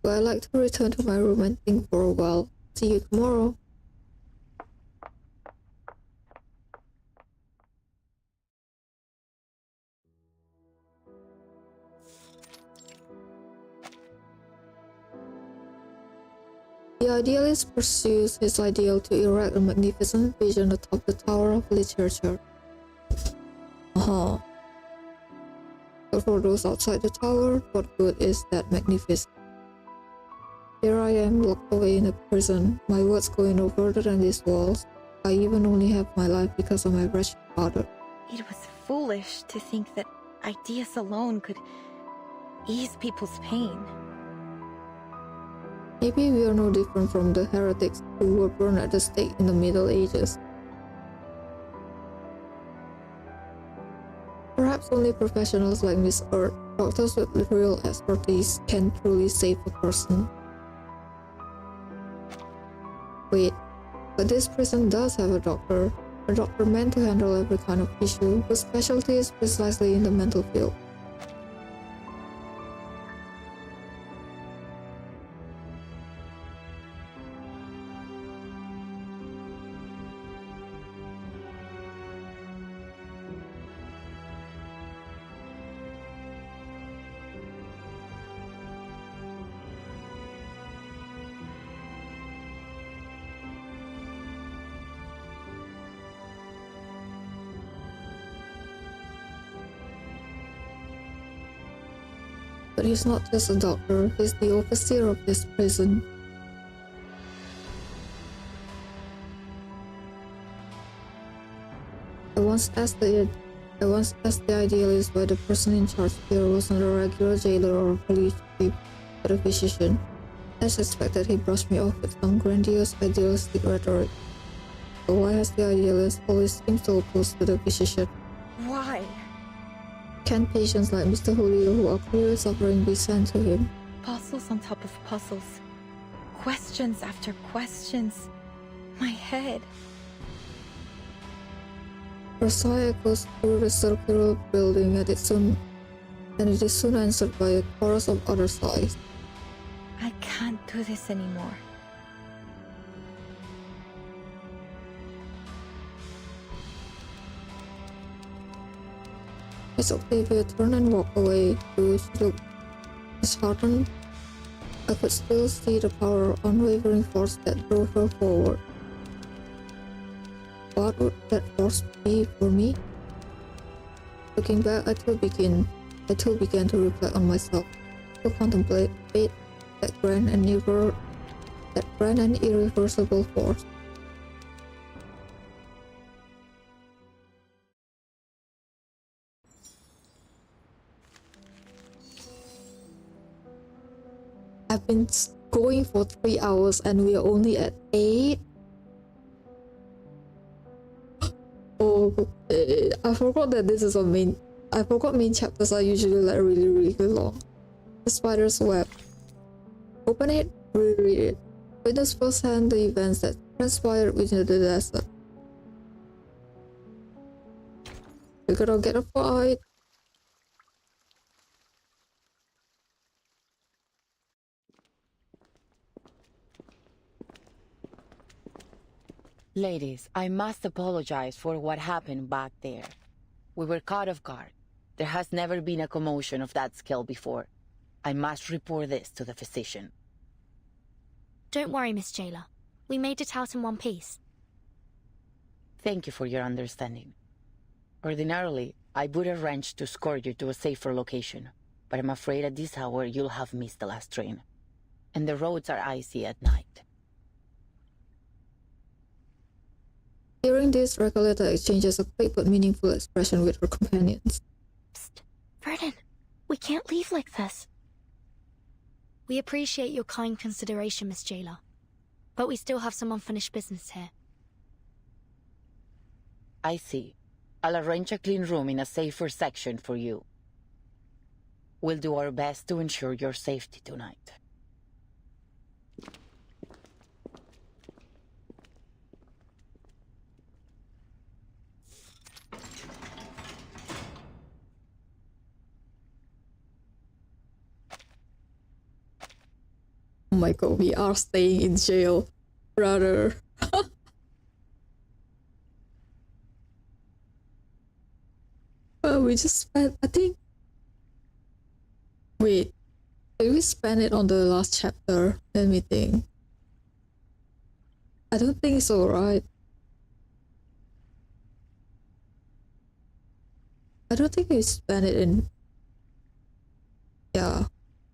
But I'd like to return to my room and think for a while. See you tomorrow. The idealist pursues his ideal to erect a magnificent vision atop the tower of literature. But for those outside the tower, what good is that magnificence? Here I am, locked away in a prison. My words go no further than these walls. I even only have my life because of my wretched father. It was foolish to think that ideas alone could ease people's pain. Maybe we are no different from the heretics who were burned at the stake in the Middle Ages. Perhaps only professionals like Miss Earth, doctors with real expertise, can truly save a person. Wait, but this prison does have a doctor meant to handle every kind of issue, whose specialty is precisely in the mental field. But he's not just a doctor, he's the overseer of this prison. I once asked the idealist why the person in charge here wasn't a regular jailer or a police chief, but a physician. As expected, he brushed me off with some grandiose idealistic rhetoric. But why has the idealist always seemed so opposed to the physician? Why? Can patients like Mr. Julio who are clearly suffering be sent to him? Puzzles on top of puzzles. Questions after questions. My head. Versailles goes through the circular building and it is soon answered by a chorus of other sighs. I can't do this anymore. Miss Octavia turned and walked away. She looked disheartened. I could still see the power, unwavering force that drove her forward. What would that force be for me? Looking back, I too began to reflect on myself, to contemplate fate, that grand and irreversible force. I've been going for 3 hours and we are only at 8. good. I forgot that this is a main. I forgot main chapters are usually like really long. The spider's web. Open it, reread it. Witness firsthand the events that transpired within the desert. We're gonna get a fight. Ladies, I must apologize for what happened back there. We were caught off guard. There has never been a commotion of that scale before. I must report this to the physician. Don't worry, Miss Jailer. We made it out in one piece. Thank you for your understanding. Ordinarily, I would arrange to escort you to a safer location, but I'm afraid at this hour you'll have missed the last train. And the roads are icy at night. Hearing this, Recoleta exchanges a quick but meaningful expression with her companions. Psst, Verdun, we can't leave like this. We appreciate your kind consideration, Miss Jailer, but we still have some unfinished business here. I see. I'll arrange a clean room in a safer section for you. We'll do our best to ensure your safety tonight. Oh my god, we are staying in jail, brother. Well, we just spent, I think... Wait, did we spend it on the last chapter? Let me think. I don't think so, right? I don't think we spent it in... Yeah,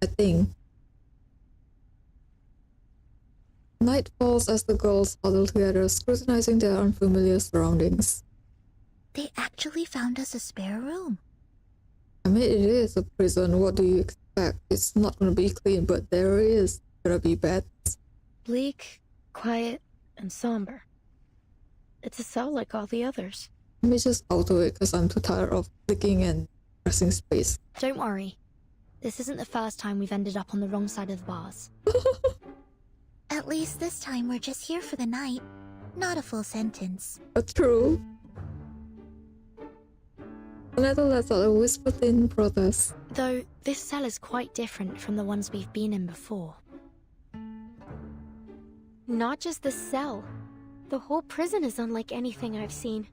I think. Night falls as the girls huddle together, scrutinizing their unfamiliar surroundings. They actually found us a spare room. I mean, it is a prison. What do you expect? It's not gonna be clean, but there is gonna be beds. Bleak, quiet, and somber. It's a cell like all the others. Let me just auto it because I'm too tired of clicking and pressing space. Don't worry. This isn't the first time we've ended up on the wrong side of the bars. At least this time we're just here for the night, not a full sentence. True. Another letter, a whispered in protest. Though, this cell is quite different from the ones we've been in before. Not just the cell. The whole prison is unlike anything I've seen.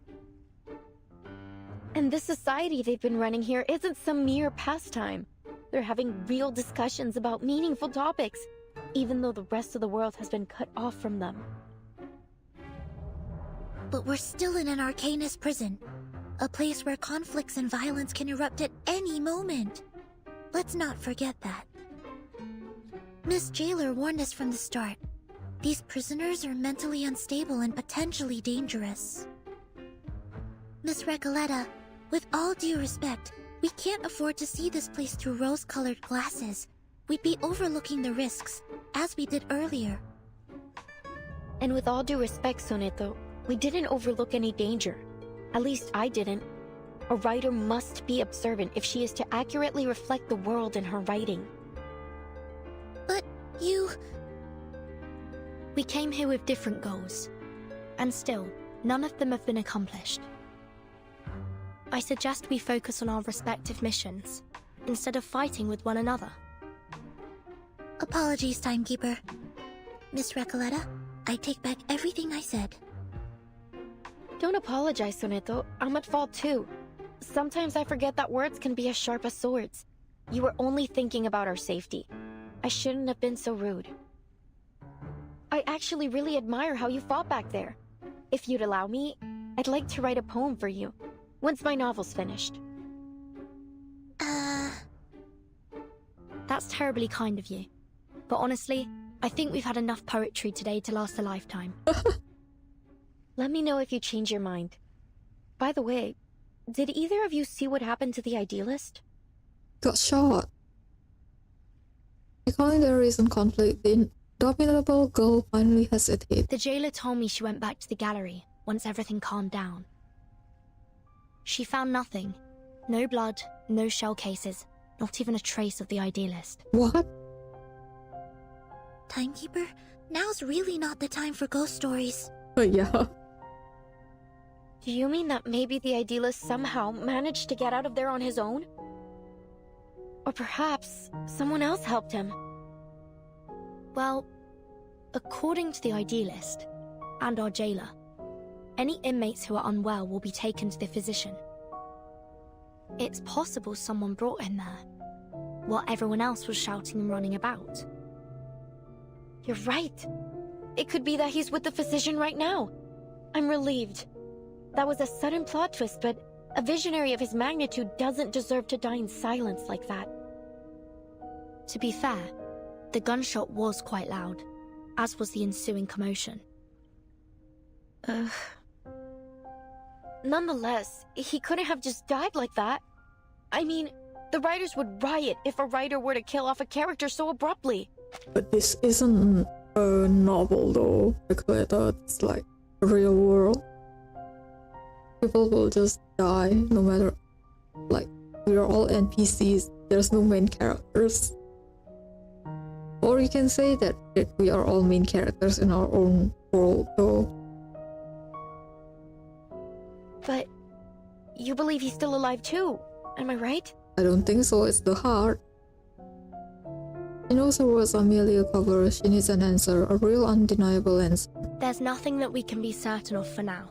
And the society they've been running here isn't some mere pastime. They're having real discussions about meaningful topics, even though the rest of the world has been cut off from them. But we're still in an Arcanist prison. A place where conflicts and violence can erupt at any moment. Let's not forget that. Miss Jailer warned us from the start. These prisoners are mentally unstable and potentially dangerous. Miss Recoleta, with all due respect, we can't afford to see this place through rose-colored glasses. We'd be overlooking the risks, as we did earlier. And with all due respect, Soneto, we didn't overlook any danger. At least I didn't. A writer must be observant if she is to accurately reflect the world in her writing. But you... We came here with different goals. And still, none of them have been accomplished. I suggest we focus on our respective missions, instead of fighting with one another. Apologies, Timekeeper. Miss Recoleta, I take back everything I said. Don't apologize, Soneto. I'm at fault too. Sometimes I forget that words can be as sharp as swords. You were only thinking about our safety. I shouldn't have been so rude. I actually really admire how you fought back there. If you'd allow me, I'd like to write a poem for you, once my novel's finished. That's terribly kind of you. But honestly, I think we've had enough poetry today to last a lifetime. Let me know if you change your mind. By the way, did either of you see what happened to the idealist? Got shot. Recalling the recent conflict, the indomitable girl finally hesitated. The jailer told me she went back to the gallery once everything calmed down. She found nothing. No blood, no shell cases, not even a trace of the idealist. What? Timekeeper, now's really not the time for ghost stories. Yeah. Do you mean that maybe the idealist somehow managed to get out of there on his own? Or perhaps someone else helped him? Well, according to the idealist and our jailer, any inmates who are unwell will be taken to the physician. It's possible someone brought him there, while everyone else was shouting and running about. You're right. It could be that he's with the physician right now. I'm relieved. That was a sudden plot twist, but a visionary of his magnitude doesn't deserve to die in silence like that. To be fair, the gunshot was quite loud, as was the ensuing commotion. Nonetheless, he couldn't have just died like that. I mean, the writers would riot if a writer were to kill off a character so abruptly. But this isn't a novel though, it's like a real world. People will just die no matter, like, we're all NPCs, there's no main characters. Or you can say that we are all main characters in our own world though. But you believe he's still alive too, am I right? I don't think so, it's the heart. She knows her words are merely a cover, she needs an answer, a real undeniable answer. There's nothing that we can be certain of for now.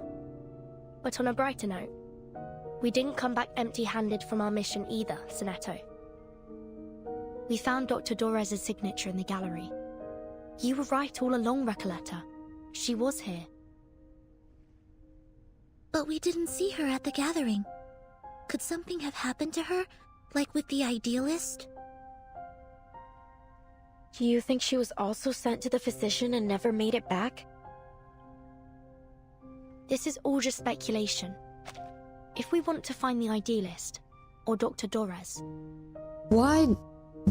But on a brighter note, we didn't come back empty-handed from our mission either, Sonetto. We found Dr. Dorez's signature in the gallery. You were right all along, Recoleta. She was here. But we didn't see her at the gathering. Could something have happened to her, like with the idealist? Do you think she was also sent to the physician and never made it back? This is all just speculation. If we want to find the idealist, or Dr. Dorez... Why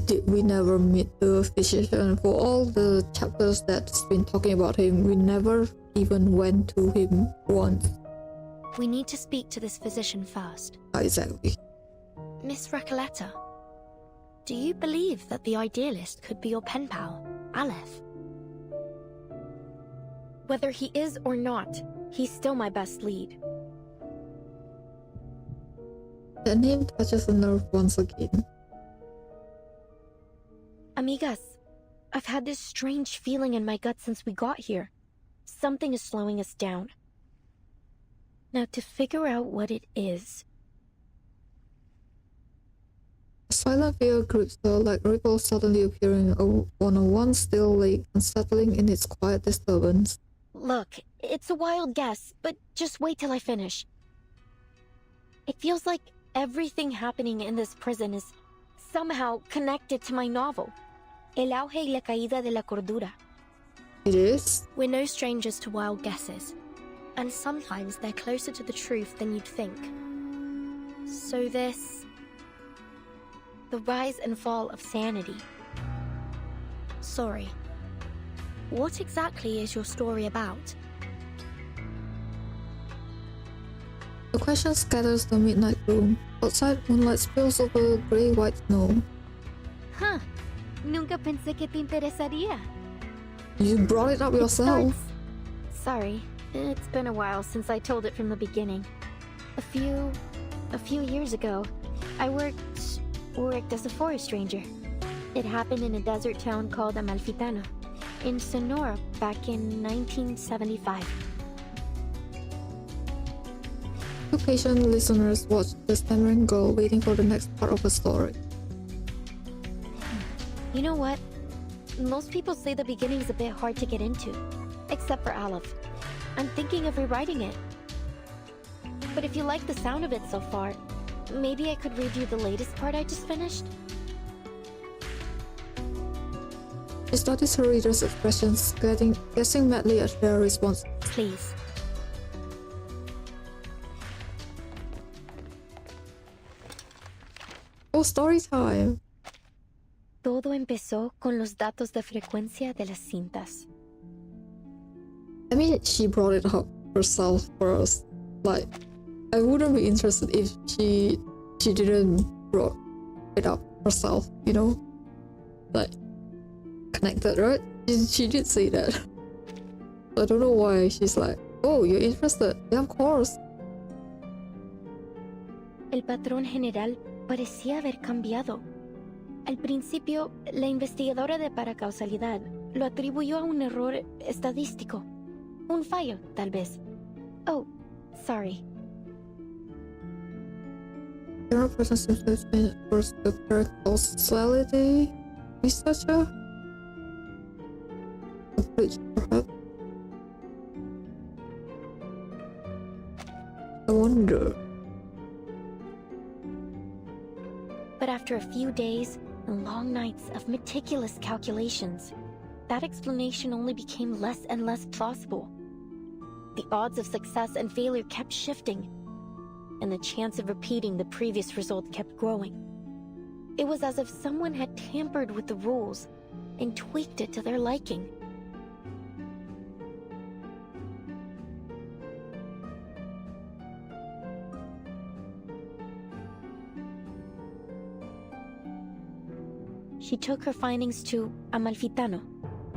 did we never meet the physician? For all the chapters that's been talking about him, we never even went to him once. We need to speak to this physician first. Exactly. Miss Recoleta, do you believe that the idealist could be your pen pal, Aleph? Whether he is or not, he's still my best lead. That name touches a nerve once again. Amigas, I've had this strange feeling in my gut since we got here. Something is slowing us down. Now, to figure out what it is... Silent fear grips her like ripples suddenly appearing on a once still lake and settling in its quiet disturbance. Look, it's a wild guess, but just wait till I finish. It feels like everything happening in this prison is somehow connected to my novel, El auge y la caída de la cordura. It is? We're no strangers to wild guesses, and sometimes they're closer to the truth than you'd think. So this... the rise and fall of sanity. Sorry. What exactly is your story about? The question scatters the midnight room. Outside, moonlight spills over grey-white snow. Huh. Nunca pensé que te interesaría. You brought it up yourself. Sorry, it's been a while since I told it from the beginning. A few years ago, I worked as a forest ranger. It happened in a desert town called Amalfitano, in Sonora back in 1975. Two patient listeners watched the stammering girl waiting for the next part of her story. You know what? Most people say the beginning's a bit hard to get into, except for Aleph. I'm thinking of rewriting it. But if you like the sound of it so far, maybe I could read you the latest part I just finished? She studies her readers' expressions, guessing madly at their response. Please. Oh, story time! Todo empezó con los datos de frecuencia de las cintas. I mean, she brought it up herself first. Like, I wouldn't be interested if she didn't brought it up herself, you know? Like, connected, right? She did say that. I don't know why she's like, oh, you're interested? Yeah, of course. El patrón general parecía haber cambiado. Al principio, la investigadora de paracausalidad lo atribuyó a un error estadístico. Un fallo, tal vez. Oh, sorry. There are persons who have been first the paracausality researcher? A bridge, perhaps? I wonder. But after a few days and long nights of meticulous calculations, that explanation only became less and less plausible. The odds of success and failure kept shifting, and the chance of repeating the previous result kept growing. It was as if someone had tampered with the rules and tweaked it to their liking. She took her findings to Amalfitano,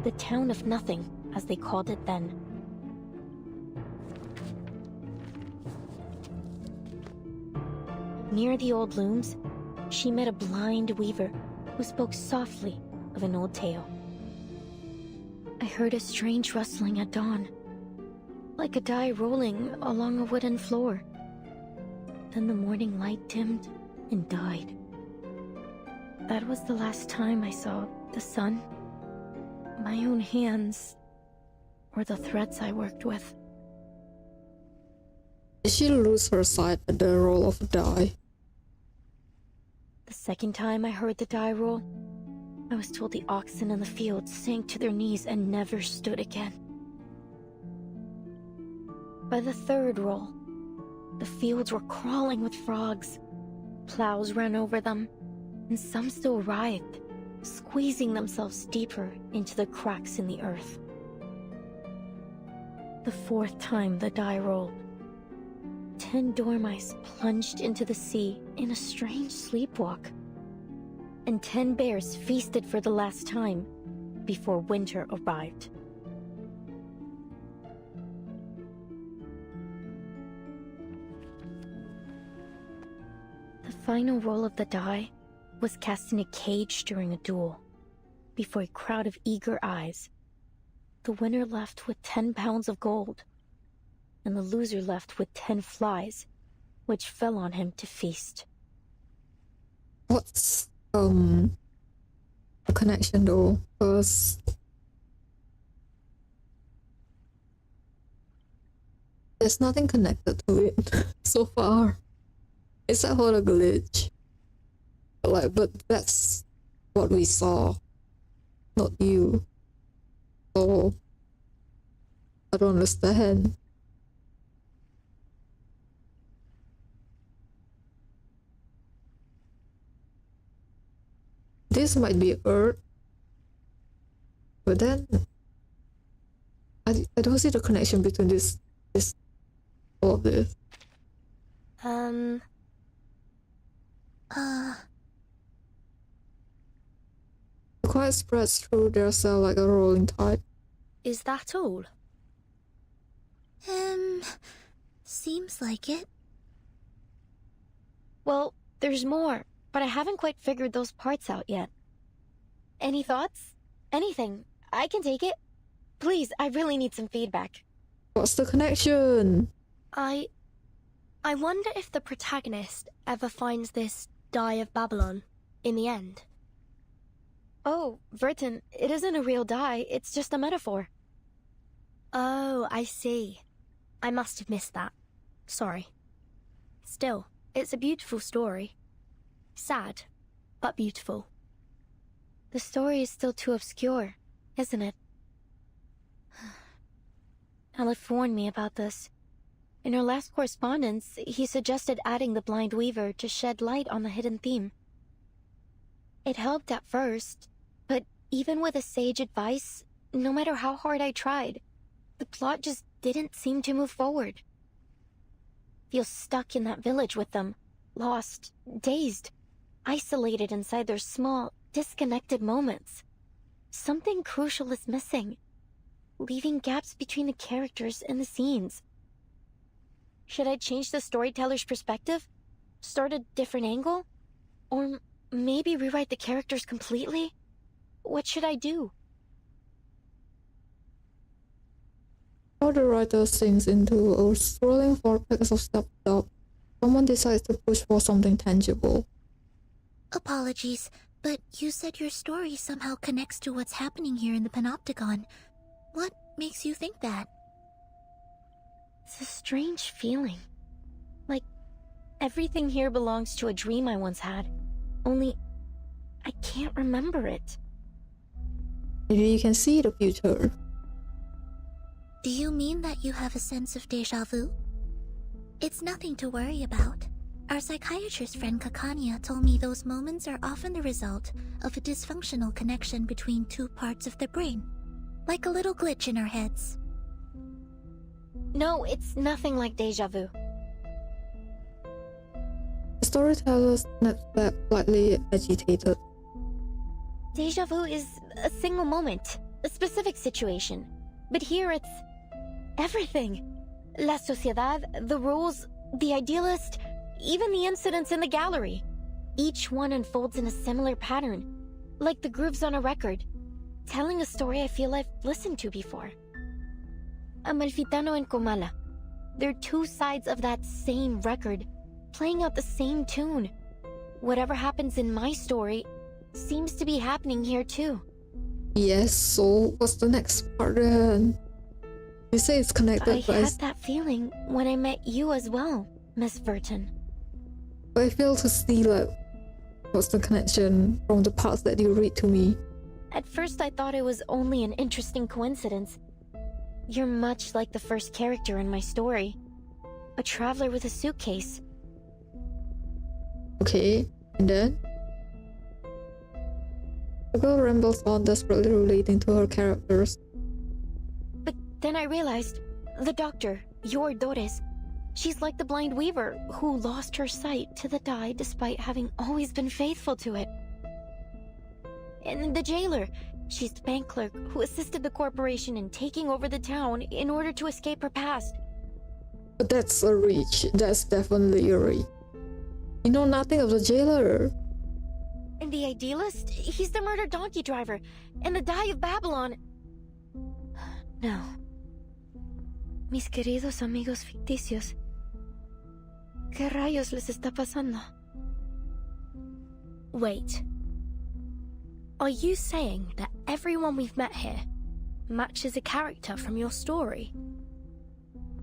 the town of nothing, as they called it then. Near the old looms, she met a blind weaver who spoke softly of an old tale. I heard a strange rustling at dawn, like a die rolling along a wooden floor. Then the morning light dimmed and died. That was the last time I saw the sun, my own hands, or the threads I worked with. Did she lose her sight at the roll of a die? The second time I heard the die roll, I was told the oxen in the fields sank to their knees and never stood again. By the third roll, the fields were crawling with frogs. Plows ran over them, and some still writhed, squeezing themselves deeper into the cracks in the earth. The fourth time the die rolled, 10 dormice plunged into the sea in a strange sleepwalk, and 10 bears feasted for the last time before winter arrived. The final roll of the die was cast in a cage during a duel. Before a crowd of eager eyes, the winner left with 10 pounds of gold, and the loser left with 10 flies, which fell on him to feast. What's the connection though? Because there's nothing connected to it so far. Except for the glitch. But that's what we saw, not you. So I don't understand. This might be Earth, but then I don't see the connection between this all of this. The quiet spreads through their cell like a rolling tide. Is that all? Seems like it. Well, there's more, but I haven't quite figured those parts out yet. Any thoughts? Anything. I can take it. Please, I really need some feedback. What's the connection? I wonder if the protagonist ever finds this Die of Babylon in the end. Oh, Verton, it isn't a real die, it's just a metaphor. Oh, I see. I must have missed that. Sorry. Still, it's a beautiful story. Sad, but beautiful. The story is still too obscure, isn't it? Aleph warned me about this. In our last correspondence, he suggested adding the blind weaver to shed light on the hidden theme. It helped at first, but even with a sage advice, no matter how hard I tried, the plot just didn't seem to move forward. feel stuck in that village with them, lost, dazed, isolated inside their small, disconnected moments. Something crucial is missing, leaving gaps between the characters and the scenes. Should I change the storyteller's perspective? Start a different angle? Or maybe rewrite the characters completely? What should I do? All the writer sinks into a swirling vortex of self-doubt. Someone decides to push for something tangible. Apologies, but you said your story somehow connects to what's happening here in the Panopticon. What makes you think that? It's a strange feeling. Like everything here belongs to a dream I once had. Only I can't remember it. Maybe you can see the future. Do you mean that you have a sense of déjà vu? It's nothing to worry about. Our psychiatrist friend Kakania told me those moments are often the result of a dysfunctional connection between two parts of the brain. Like a little glitch in our heads. No, it's nothing like déjà vu. The storyteller snaps back, slightly agitated. Déjà vu is a single moment, a specific situation. But here it's everything. La sociedad, the rules, the idealist, even the incidents in the gallery. Each one unfolds in a similar pattern, like the grooves on a record, telling a story I feel I've listened to before. Amalfitano and Comala. They're two sides of that same record, playing out the same tune. Whatever happens in my story seems to be happening here too. Yes, so what's the next part then? You say it's connected, I had that feeling when I met you as well, Miss Verton. But I fail to see, like, what's the connection from the parts that you read to me. At first I thought it was only an interesting coincidence. You're much like the first character in my story. A traveler with a suitcase. Okay, and then? The girl rambles on, desperately relating to her characters. But then I realized, the doctor, your Dores, she's like the blind weaver who lost her sight to the dye despite having always been faithful to it. And the jailer, she's the bank clerk who assisted the corporation in taking over the town in order to escape her past. But that's a reach. That's definitely a reach. You know nothing of the jailer. And the idealist, he's the murdered donkey driver, and the dye of Babylon. No. Mis queridos amigos ficticios. ¿Qué rayos les está pasando? Wait. Are you saying that everyone we've met here matches a character from your story?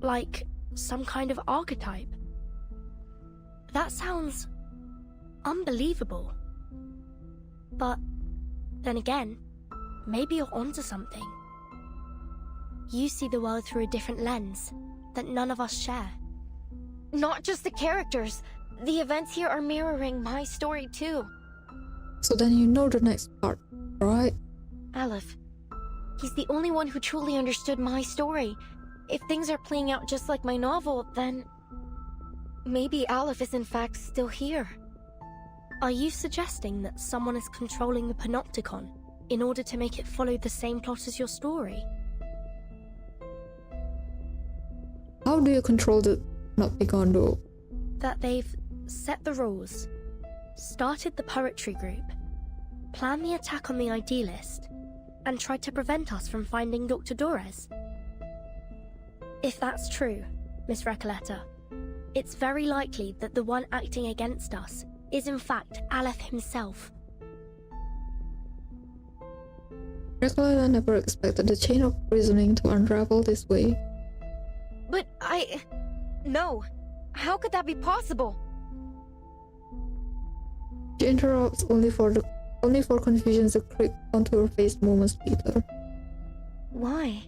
Like some kind of archetype? That sounds unbelievable. But then again, maybe you're onto something. You see the world through a different lens that none of us share. Not just the characters. The events here are mirroring my story too. So then you know the next part, right? Aleph. He's the only one who truly understood my story. If things are playing out just like my novel, then maybe Aleph is in fact still here. Are you suggesting that someone is controlling the Panopticon in order to make it follow the same plot as your story? How do you control the Panopticon though? That they've set the rules, started the poetry group, planned the attack on the idealist, and tried to prevent us from finding Dr. Dores? If that's true, Miss Recoleta, it's very likely that the one acting against us is in fact Aleph himself. Recoleta never expected the chain of reasoning to unravel this way. But No. How could that be possible? She interrupts only for confusion to creep onto her face moments later. Why?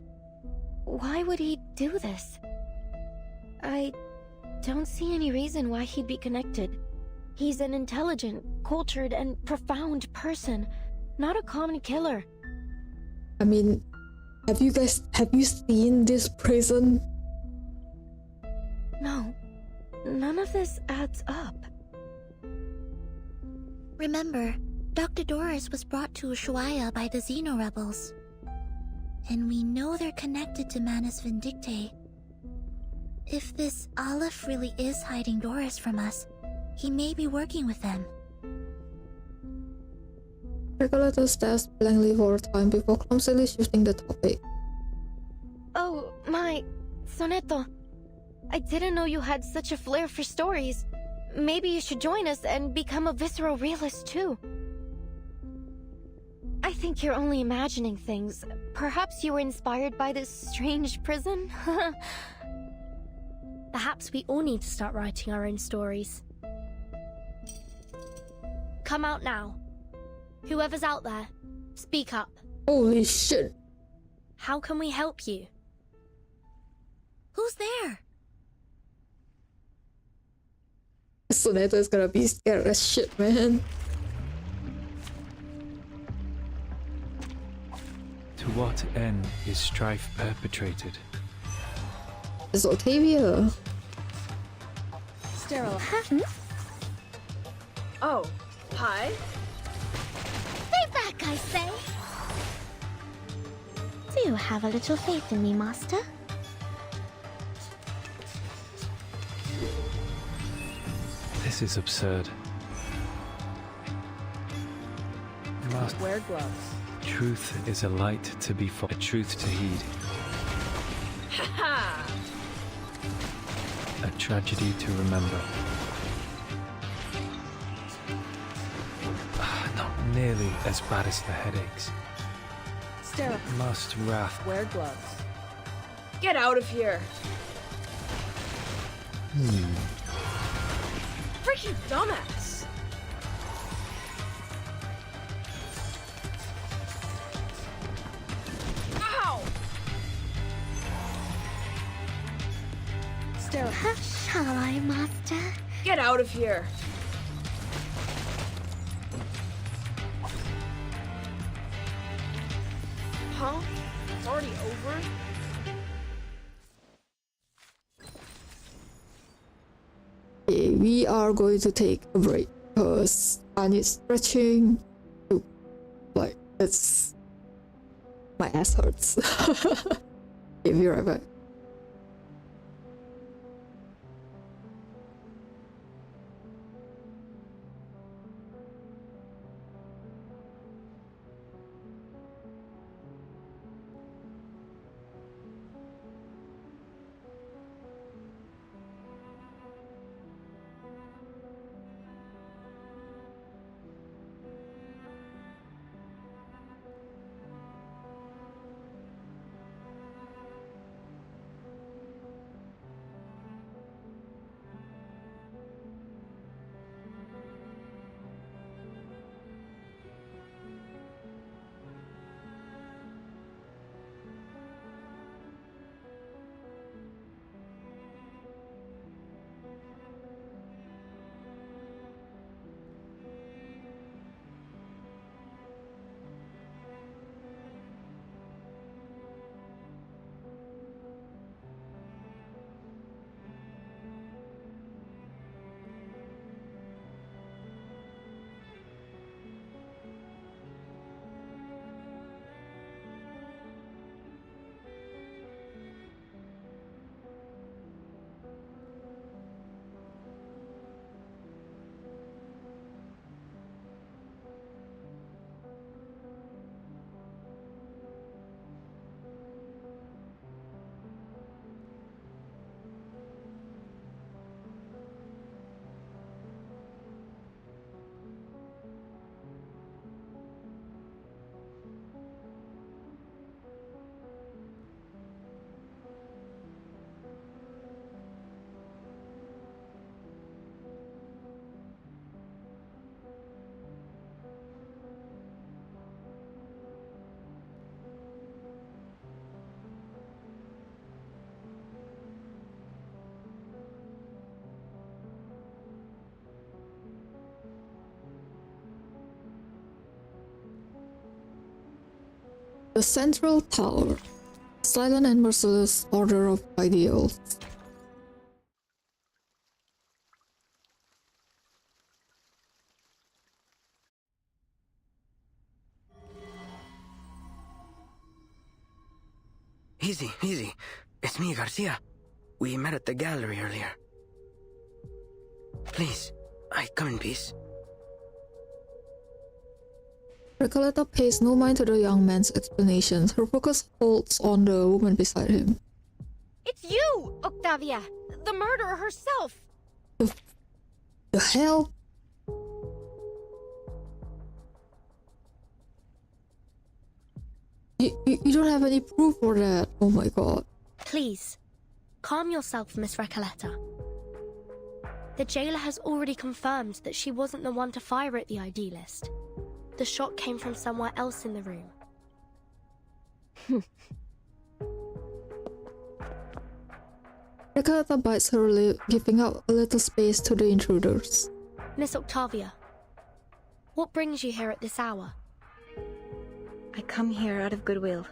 Why would he do this? I don't see any reason why he'd be connected. He's an intelligent, cultured, and profound person, not a common killer. I mean, have you seen this prison? No. none of this adds up. Remember, Dr. Doris was brought to Ushuaia by the Xeno rebels. And we know they're connected to Manus Vindictae. If this Aleph really is hiding Doris from us, he may be working with them. Recoleta stares blankly for a time before clumsily shifting the topic. Oh, my... Soneto. I didn't know you had such a flair for stories. Maybe you should join us and become a visceral realist too. I think you're only imagining things. Perhaps you were inspired by this strange prison? Perhaps we all need to start writing our own stories. Come out now. Whoever's out there, speak up. Holy shit. How can we help you? Who's there? Soneto is gonna be scared as shit, man. To what end is strife perpetrated? It's Octavia. Sterile. Oh, hi. Stay back, I say. Do have a little faith in me, Master. This is absurd. Master, Wear gloves. truth is a light to be a truth to heed. Ha A tragedy to remember. Not nearly as bad as the headaches. Sterile. Must wrath. Wear gloves. Get out of here. Freaking dumbass. Ow! Sterile. Shall I, Master? Get out of here. Huh? It's already over? Okay, we are going to take a break because I need stretching. Like, it's... my ass hurts. Okay, be right back. The Central Tower. Silent and merciless order of ideals. Easy, easy. It's me, Garcia. We met at the gallery earlier. Please, I come in peace. Recoleta pays no mind to the young man's explanations. Her focus holds on the woman beside him. It's you, Octavia! The murderer herself! The hell? You don't have any proof for that. Oh my god. Please, calm yourself, Miss Recoleta. The jailer has already confirmed that she wasn't the one to fire at the idealist. The shot came from somewhere else in the room. Recoleta bites her lip, giving up a little space to the intruders. Miss Octavia, what brings you here at this hour? I come here out of goodwill.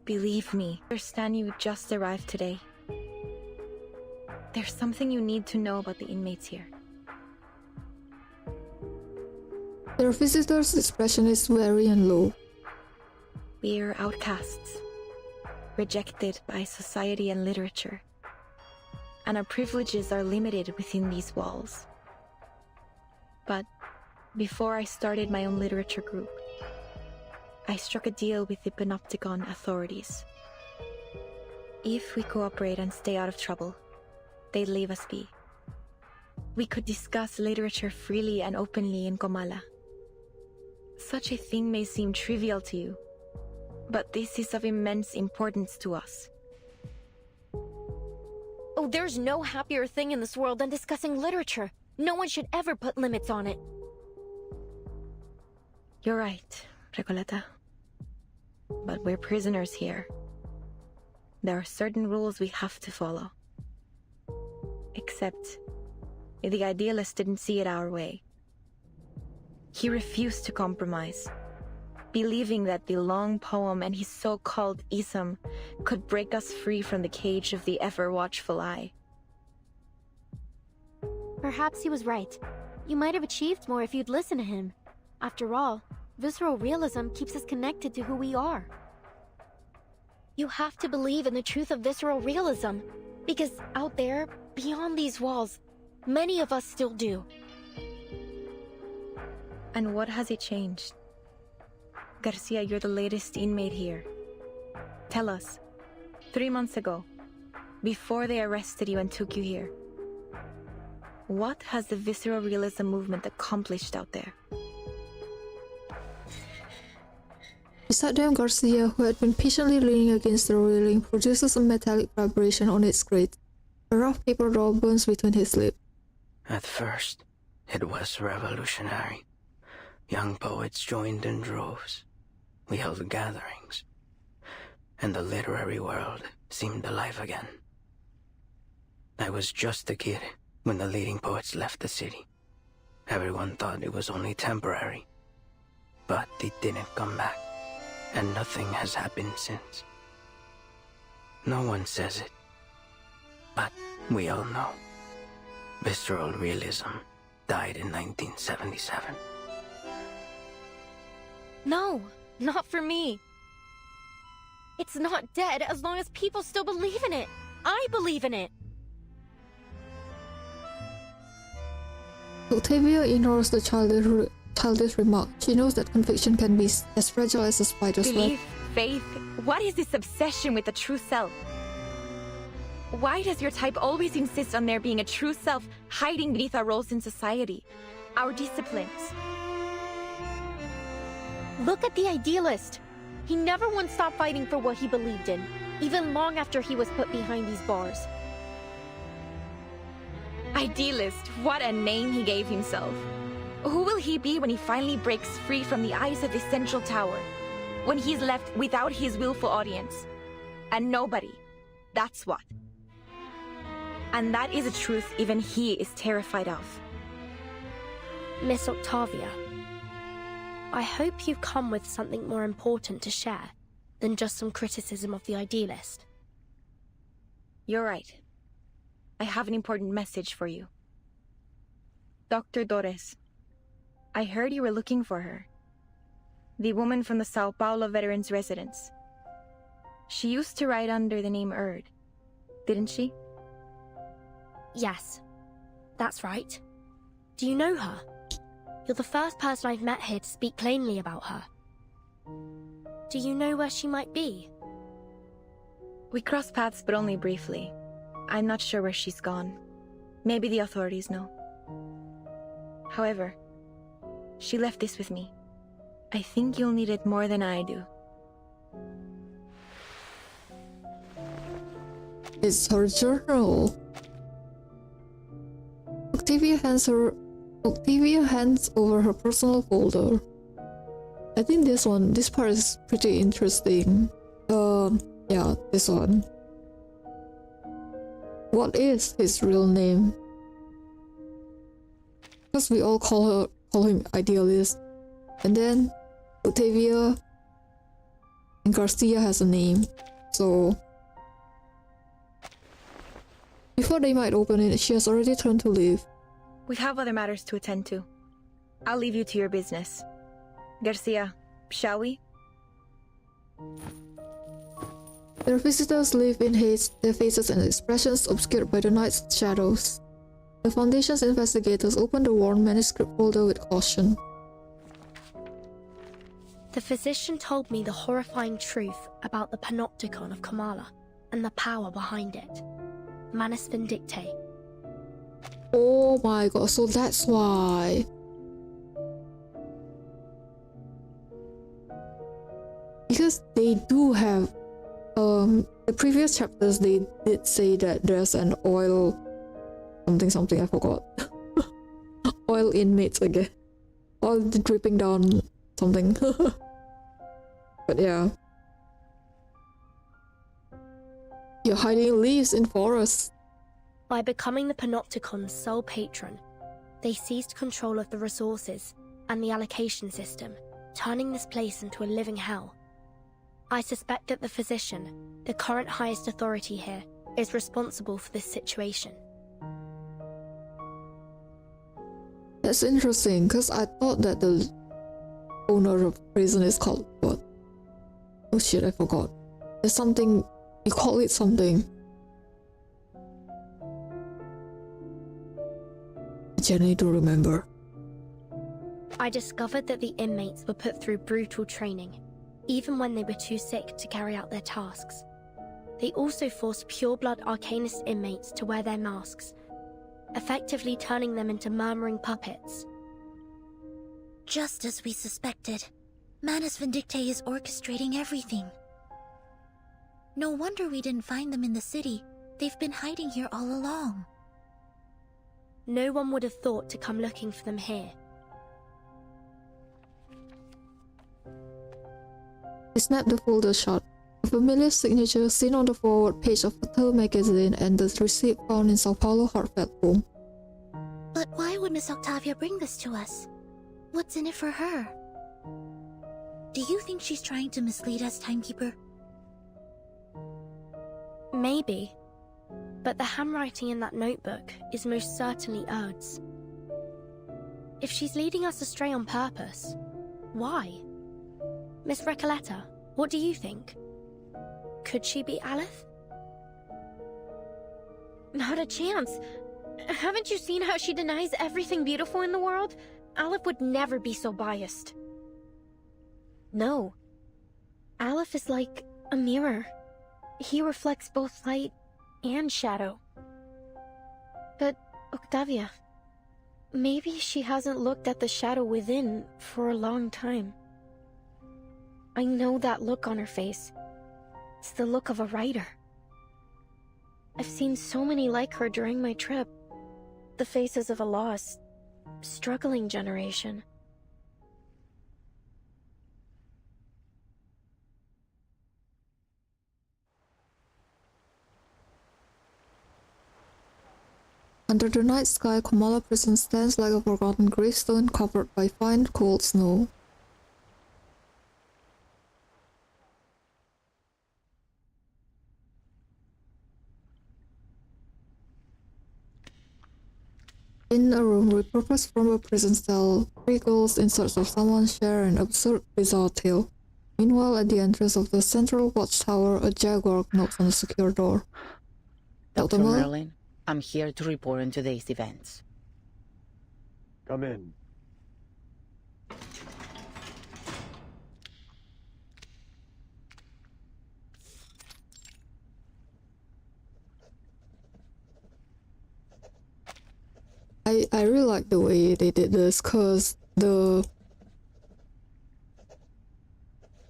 Believe me, I understand you just arrived today. There's something you need to know about the inmates here. Their visitor's expression is wary and low. We're outcasts, rejected by society and literature, and our privileges are limited within these walls. But before I started my own literature group, I struck a deal with the Panopticon authorities. If we cooperate and stay out of trouble, they'd leave us be. We could discuss literature freely and openly in Comala. Such a thing may seem trivial to you, but this is of immense importance to us. Oh, there's no happier thing in this world than discussing literature. No one should ever put limits on it. You're right, Recoleta. But we're prisoners here. There are certain rules we have to follow. Except, the idealist didn't see it our way. He refused to compromise, believing that the long poem and his so-called ism could break us free from the cage of the ever-watchful eye. Perhaps he was right. You might have achieved more if you'd listened to him. After all, visceral realism keeps us connected to who we are. You have to believe in the truth of visceral realism, because out there, beyond these walls, many of us still do. And what has it changed? Garcia, you're the latest inmate here. Tell us, 3 months ago, before they arrested you and took you here, what has the visceral realism movement accomplished out there? Beside them, Garcia, who had been patiently leaning against the railing, produces a metallic vibration on its grate. A rough paper doll burns between his lips. At first, it was revolutionary. Young poets joined in droves. We held gatherings. And the literary world seemed alive again. I was just a kid when the leading poets left the city. Everyone thought it was only temporary. But they didn't come back. And nothing has happened since. No one says it. But we all know. Visceral realism died in 1977. No, not for me. It's not dead as long as people still believe in it. I believe in it. Octavia ignores the childish remark. She knows that conviction can be as fragile as a spider's web. Belief, faith, what is this obsession with the true self? Why does your type always insist on there being a true self hiding beneath our roles in society, our disciplines? Look at the idealist. He never once stopped fighting for what he believed in, even long after he was put behind these bars. Idealist, what a name he gave himself. Who will he be when he finally breaks free from the eyes of the central tower? When he's left without his willful audience? And nobody. That's what. And that is a truth even he is terrified of. Miss Octavia, I hope you've come with something more important to share than just some criticism of the idealist. You're right. I have an important message for you. Dr. Torres, I heard you were looking for her. The woman from the Sao Paulo Veterans Residence. She used to write under the name Erd, didn't she? Yes, that's right. Do you know her? You're the first person I've met here to speak plainly about her. Do you know where she might be? We crossed paths, but only briefly. I'm not sure where she's gone. Maybe the authorities know. However, she left this with me. I think you'll need it more than I do. It's her journal. Octavia hands over her personal folder. I think this part is pretty interesting. Yeah, this one. What is his real name? Because we all call him Idealist. And then Octavia and Garcia has a name. So before they might open it, she has already turned to leave. We have other matters to attend to. I'll leave you to your business. Garcia, shall we? Their visitors leave in haste, their faces and expressions obscured by the night's shadows. The Foundation's investigators open the worn manuscript folder with caution. The physician told me the horrifying truth about the panopticon of Kamala and the power behind it. Manus Vindictae. Oh my god, so that's why. Because they do have the previous chapters they did say that there's an oil something I forgot. Oil inmates again. Oil dripping down something. But yeah. You're hiding leaves in forests. By becoming the Panopticon's sole patron, they seized control of the resources and the allocation system, turning this place into a living hell. I suspect that the physician, the current highest authority here, is responsible for this situation. That's interesting, because I thought that the owner of the prison is called what? Oh shit, I forgot. There's something, you call it something. I genuinely don't remember. I discovered that the inmates were put through brutal training, even when they were too sick to carry out their tasks. They also forced pure-blood Arcanist inmates to wear their masks, effectively turning them into murmuring puppets. Just as we suspected, Manus Vindictae is orchestrating everything. No wonder we didn't find them in the city. They've been hiding here all along. No one would have thought to come looking for them here. I snapped the folder shut. A familiar signature seen on the forward page of Fatal magazine and the receipt found in Sao Paulo heartfelt home. But why would Miss Octavia bring this to us? What's in it for her? Do you think she's trying to mislead us, Timekeeper? Maybe. But the handwriting in that notebook is most certainly Erd's. If she's leading us astray on purpose, why? Miss Recoleta, what do you think? Could she be Aleph? Not a chance. Haven't you seen how she denies everything beautiful in the world? Aleph would never be so biased. No. Aleph is like a mirror. He reflects both light and shadow. But, Octavia, maybe she hasn't looked at the shadow within for a long time. I know that look on her face. It's the look of a writer. I've seen so many like her during my trip. The faces of a lost, struggling generation. Under the night sky, Kamala Prison stands like a forgotten gravestone covered by fine, cold snow. In a room repurposed from a prison cell, three girls in search of someone share an absurd, bizarre tale. Meanwhile, at the entrance of the central watchtower, a jaguar knocks on the secure door. Dr. Merlin, I'm here to report on today's events. Come in. I really like the way they did this, because the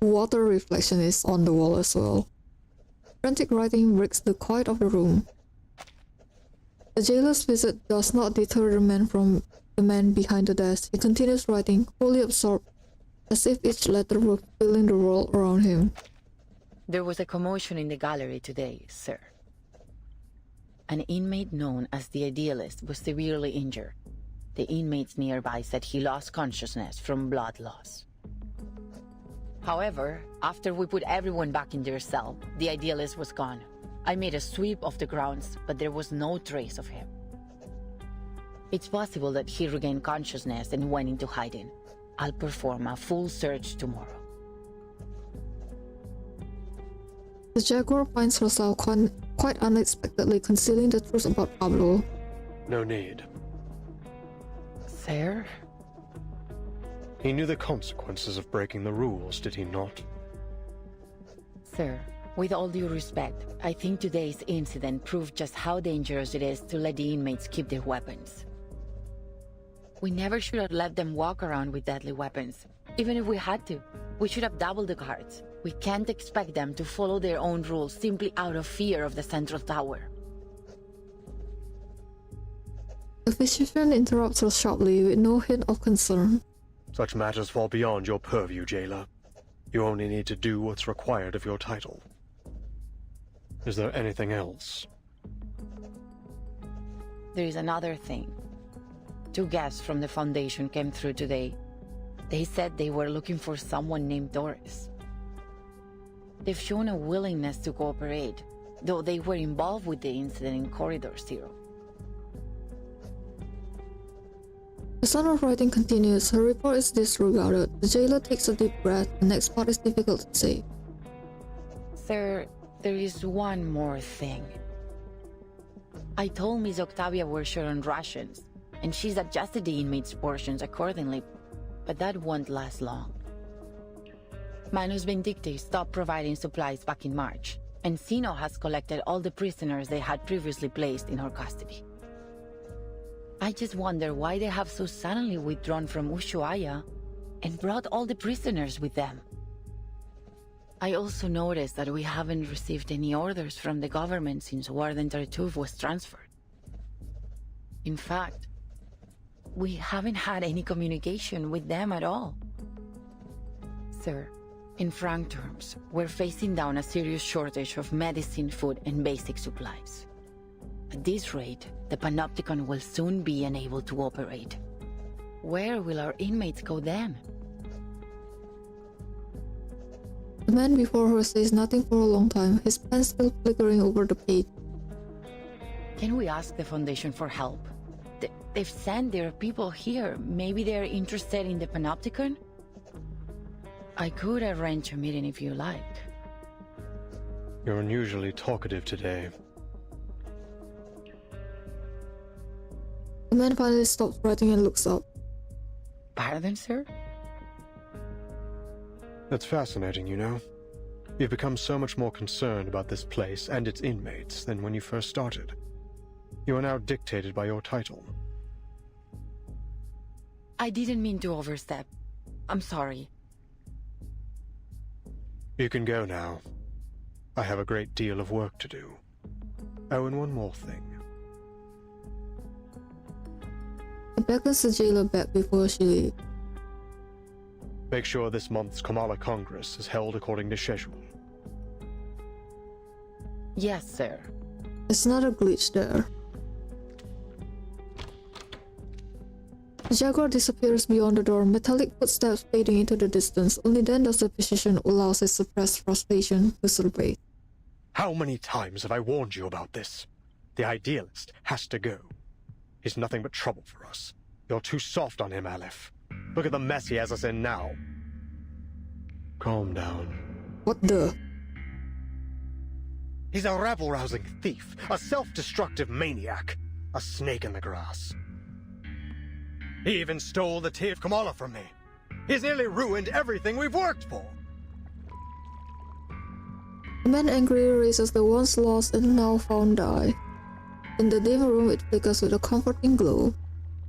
water reflection is on the wall as well. Frantic writing breaks the quiet of the room. The jailer's visit does not deter the man behind the desk. He continues writing, fully absorbed, as if each letter were filling the world around him. There was a commotion in the gallery today, sir. An inmate known as the Idealist was severely injured. The inmates nearby said he lost consciousness from blood loss. However, after we put everyone back in their cell, the Idealist was gone. I made a sweep of the grounds, but there was no trace of him. It's possible that he regained consciousness and went into hiding. I'll perform a full search tomorrow. The jaguar finds herself quite unexpectedly concealing the truth about Pablo. No need. Sir? He knew the consequences of breaking the rules, did he not? Sir, with all due respect, I think today's incident proved just how dangerous it is to let the inmates keep their weapons. We never should have let them walk around with deadly weapons. Even if we had to, we should have doubled the guards. We can't expect them to follow their own rules simply out of fear of the central tower. The physician interrupts her sharply with no hint of concern. Such matters fall beyond your purview, jailer. You only need to do what's required of your title. Is there anything else? There is another thing. 2 guests from the Foundation came through today. They said they were looking for someone named Doris. They've shown a willingness to cooperate, though they were involved with the incident in Corridor Zero. The sound of writing continues. Her report is disregarded. The jailer takes a deep breath. The next part is difficult to say. Sir, there is one more thing. I told Miss Octavia we're short on rations, and she's adjusted the inmates' portions accordingly, but that won't last long. Manus Vindicti stopped providing supplies back in March, and Sino has collected all the prisoners they had previously placed in her custody. I just wonder why they have so suddenly withdrawn from Ushuaia and brought all the prisoners with them. I also noticed that we haven't received any orders from the government since Warden Tartuffe was transferred. In fact, we haven't had any communication with them at all. Sir, in frank terms, we're facing down a serious shortage of medicine, food, and basic supplies. At this rate, the Panopticon will soon be unable to operate. Where will our inmates go then? The man before her says nothing for a long time, his pen still flickering over the page. Can we ask the Foundation for help? They've sent their people here. Maybe they're interested in the Panopticon? I could arrange a meeting if you like. You're unusually talkative today. The man finally stops writing and looks up. Pardon, sir? That's fascinating, you know. You've become so much more concerned about this place and its inmates than when you first started. You are now dictated by your title. I didn't mean to overstep. I'm sorry. You can go now. I have a great deal of work to do. Oh, and one more thing. He beckons the jailer back before she leaves. Make sure this month's Kamala Congress is held according to schedule. Yes, sir. It's not a glitch there. The jaguar disappears beyond the door, metallic footsteps fading into the distance. Only then does the physician allow his suppressed frustration to surface. How many times have I warned you about this? The Idealist has to go. He's nothing but trouble for us. You're too soft on him, Aleph. Look at the mess he has us in now. Calm down. What the? He's a rabble-rousing thief, a self-destructive maniac, a snake in the grass. He even stole the tea of Kamala from me. He's nearly ruined everything we've worked for. The man angrily raises the once lost and now found die. In the dim room, it flickers with a comforting glow.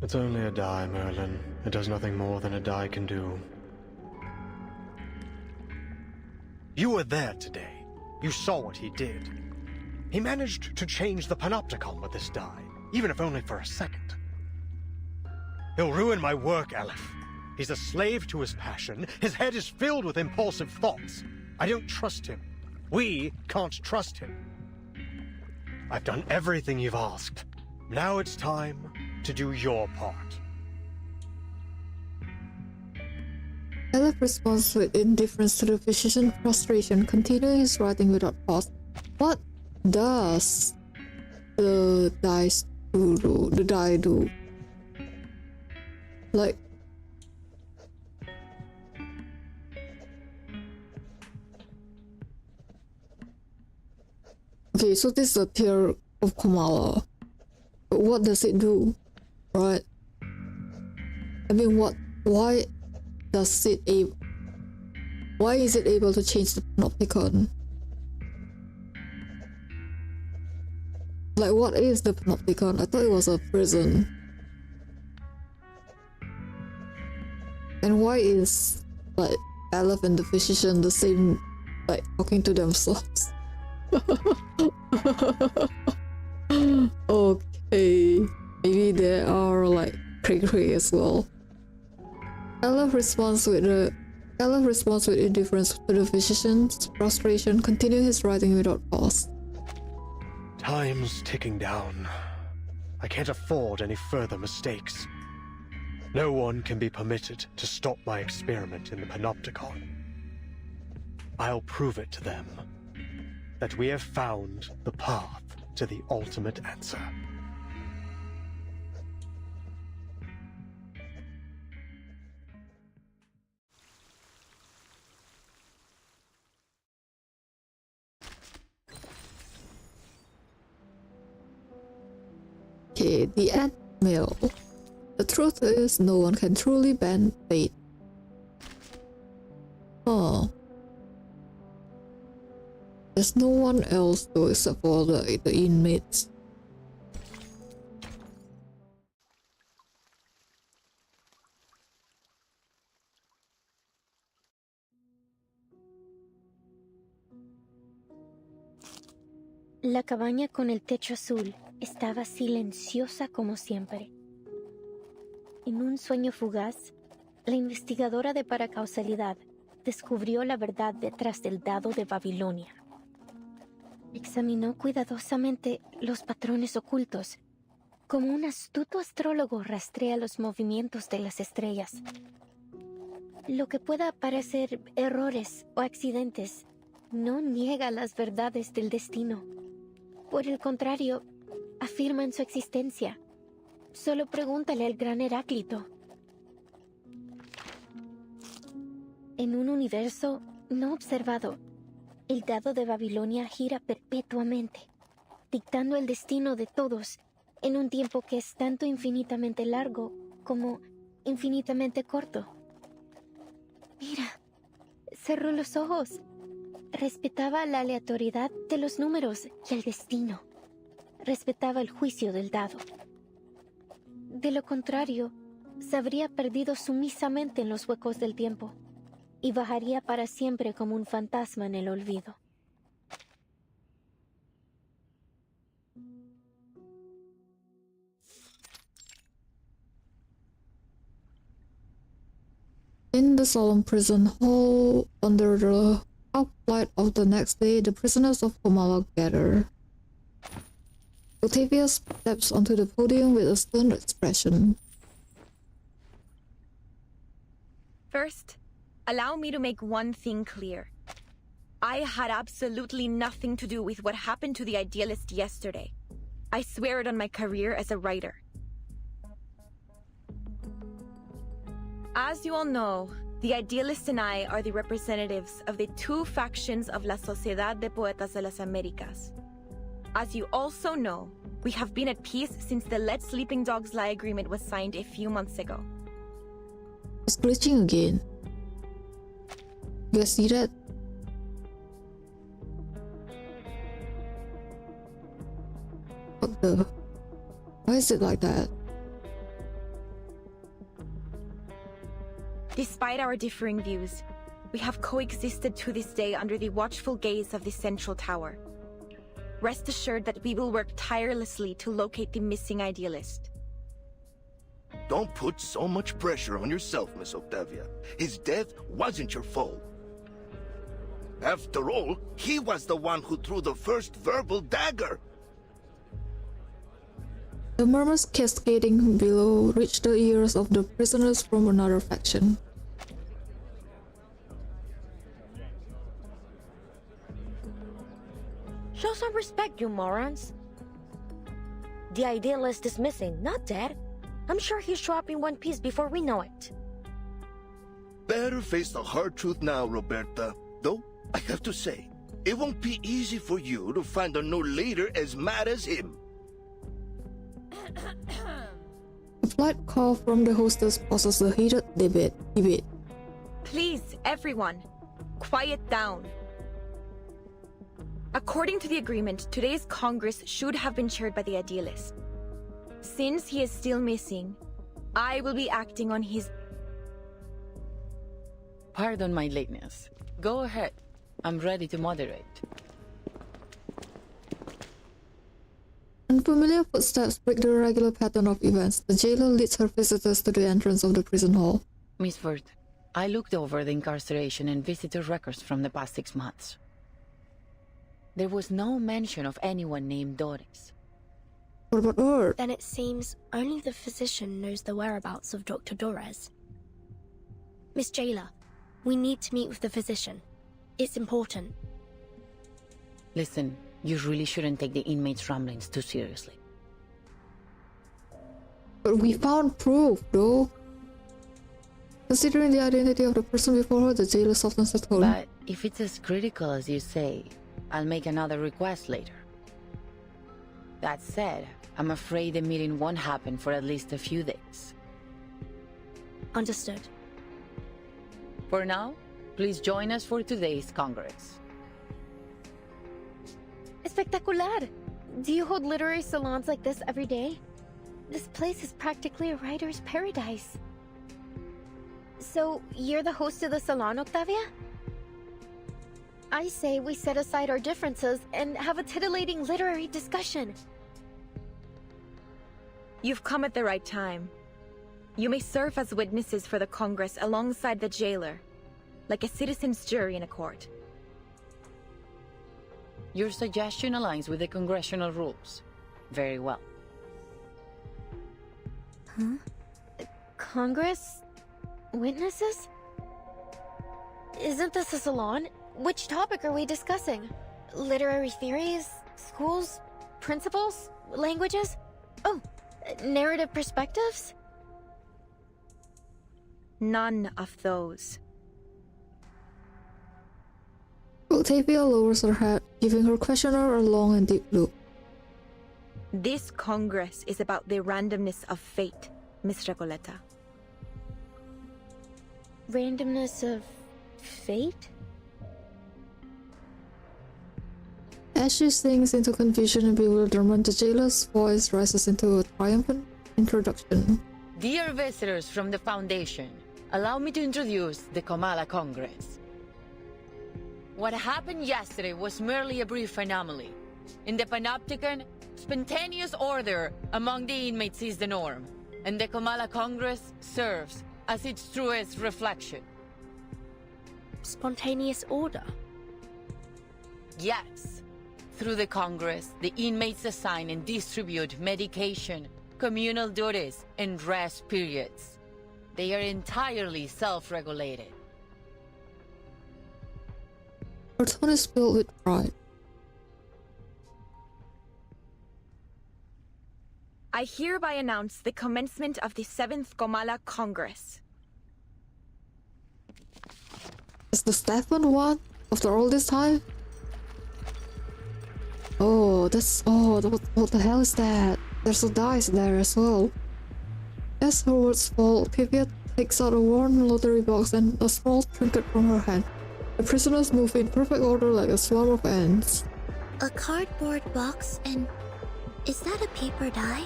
It's only a die, Merlin. It does nothing more than a die can do. You were there today. You saw what he did. He managed to change the panopticon with this die, even if only for a second. He'll ruin my work, Aleph. He's a slave to his passion. His head is filled with impulsive thoughts. I don't trust him. We can't trust him. I've done everything you've asked. Now it's time to do your part. Aleph responds with indifference to the physician's frustration, continuing his writing without pause. What does the die do? Like, okay, so this is a tear of Kamala. But what does it do? Right? I mean, why is it able to change the panopticon? Like, what is the panopticon? I thought it was a prison. And why is, like, Aleph and the physician the same, like, talking to themselves? Okay, maybe they are, like, cray-cray as well. Aleph responds with indifference to the physician's frustration, continuing his writing without pause. Time's ticking down. I can't afford any further mistakes. No one can be permitted to stop my experiment in the panopticon. I'll prove it to them that we have found the path to the ultimate answer. Okay, the end mill. The truth is, no one can truly bend fate. Huh. There's no one else though except for the inmates. La cabaña con el techo azul estaba silenciosa como siempre. En un sueño fugaz, la investigadora de paracausalidad descubrió la verdad detrás del dado de Babilonia. Examinó cuidadosamente los patrones ocultos, como un astuto astrólogo rastrea los movimientos de las estrellas. Lo que pueda parecer errores o accidentes no niega las verdades del destino. Por el contrario, afirman su existencia. Solo pregúntale al gran Heráclito. En un universo no observado, el dado de Babilonia gira perpetuamente, dictando el destino de todos en un tiempo que es tanto infinitamente largo como infinitamente corto. Mira, cerró los ojos. Respetaba la aleatoriedad de los números y el destino. Respetaba el juicio del dado. De lo contrario, se habría perdido sumisamente en los huecos del tiempo y bajaría para siempre como un fantasma en el olvido. In the solemn prison hall, under the half light of the next day, the prisoners of Kamala gather. Octavia steps onto the podium with a stern expression. First, allow me to make one thing clear. I had absolutely nothing to do with what happened to the idealist yesterday. I swear it on my career as a writer. As you all know, The Idealist and I are the representatives of the two factions of La Sociedad de Poetas de las Americas. As you also know, we have been at peace since the Let Sleeping Dogs Lie agreement was signed a few months ago. It's glitching again. You guys see that? What the? Why is it like that? Despite our differing views, we have coexisted to this day under the watchful gaze of the Central Tower. Rest assured that we will work tirelessly to locate the missing Idealist. Don't put so much pressure on yourself, Miss Octavia. His death wasn't your fault. After all, he was the one who threw the first verbal dagger. The murmurs cascading below reached the ears of the prisoners from another faction. Show some respect, you morons. The Idealist is missing, not dead. I'm sure he'll show up in one piece before we know it. Better face the hard truth now, Roberta. Though, I have to say, it won't be easy for you to find a new leader as mad as him. A polite call from the hostess pauses the heated debate. Please, everyone, quiet down. According to the agreement, today's Congress should have been chaired by the Idealist. Since he is still missing, I will be acting on his... Pardon my lateness. Go ahead. I'm ready to moderate. Unfamiliar footsteps break the regular pattern of events. The jailer leads her visitors to the entrance of the prison hall. Miss Ford, I looked over the incarceration and visitor records from the past 6 months. There was no mention of anyone named Doris. What about her? Then it seems only the physician knows the whereabouts of Dr. Dorez. Miss Jailer, we need to meet with the physician. It's important. Listen, you really shouldn't take the inmates' ramblings too seriously. But we found proof, though. Considering the identity of the person before her, the jailer softens the tone. But if it's as critical as you say, I'll make another request later. That said, I'm afraid the meeting won't happen for at least a few days. Understood. For now, please join us for today's Congress. Espectacular! Do you hold literary salons like this every day? This place is practically a writer's paradise. So, you're the host of the salon, Octavia? I say we set aside our differences and have a titillating literary discussion. You've come at the right time. You may serve as witnesses for the Congress alongside the jailer, like a citizen's jury in a court. Your suggestion aligns with the congressional rules. Very well. Huh? Congress? Witnesses? Isn't this a salon? Which topic are we discussing? Literary theories? Schools? Principles? Languages? Oh, narrative perspectives? None of those. Octavia lowers her head, giving her questioner a long and deep look. This Congress is about the randomness of fate, Miss Recoleta. Randomness of fate? As she sinks into confusion and bewilderment, the jailer's voice rises into a triumphant introduction. Dear visitors from the Foundation, allow me to introduce the Kamala Congress. What happened yesterday was merely a brief anomaly. In the Panopticon, spontaneous order among the inmates is the norm, and the Kamala Congress serves as its truest reflection. Spontaneous order? Yes. Through the Congress, the inmates assign and distribute medication, communal duties, and rest periods. They are entirely self-regulated. Her tone is filled with pride. I hereby announce the commencement of the 7th Kamala Congress. Is the Stefan one after all this time? Oh, that's... Oh, what the hell is that? There's a dice there as well. As her words fall, Pipiet takes out a worn lottery box and a small trinket from her hand. The prisoners move in perfect order like a swarm of ants. A cardboard box and... Is that a paper die?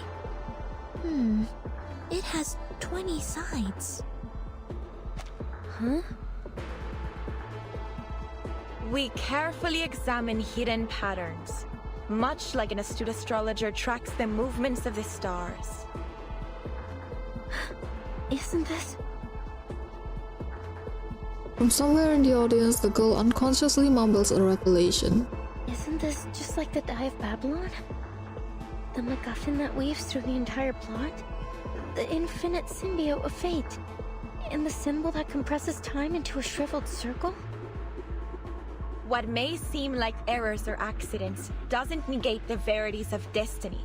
It has 20 sides. Huh? We carefully examine hidden patterns, much like an astute astrologer tracks the movements of the stars. Isn't this... From somewhere in the audience, the girl unconsciously mumbles a revelation. Isn't this just like the Die of Babylon? The MacGuffin that weaves through the entire plot? The infinite symbiote of fate? And the symbol that compresses time into a shriveled circle? What may seem like errors or accidents doesn't negate the verities of destiny.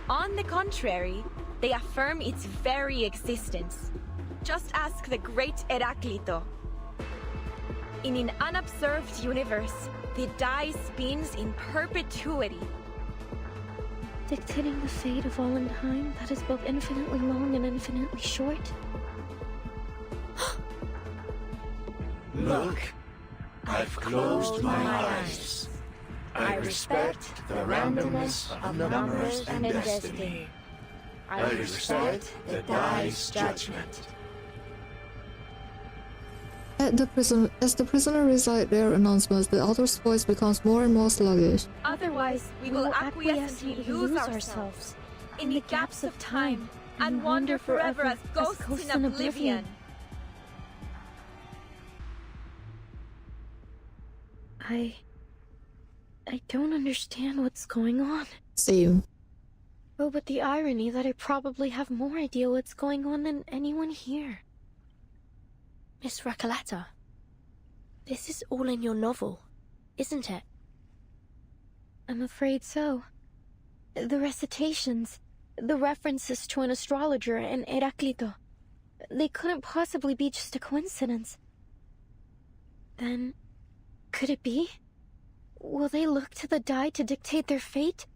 On the contrary, they affirm its very existence. Just ask the great Heraclito. In an unobserved universe, the die spins in perpetuity. Dictating the fate of all in time that is both infinitely long and infinitely short? Look, I've closed my eyes. I respect the randomness of numbers and destiny. I respect the die's judgment. As the prisoner recite their announcements, the other's voice becomes more and more sluggish. Otherwise, we will acquiescently lose ourselves in the gaps of time and wander forever as ghosts in oblivion. I don't understand what's going on. Same. Oh, but the irony that I probably have more idea what's going on than anyone here. Miss Recoleta, this is all in your novel, isn't it? I'm afraid so. The recitations, the references to an astrologer and Heraclito, they couldn't possibly be just a coincidence. Then, could it be? Will they look to the die to dictate their fate?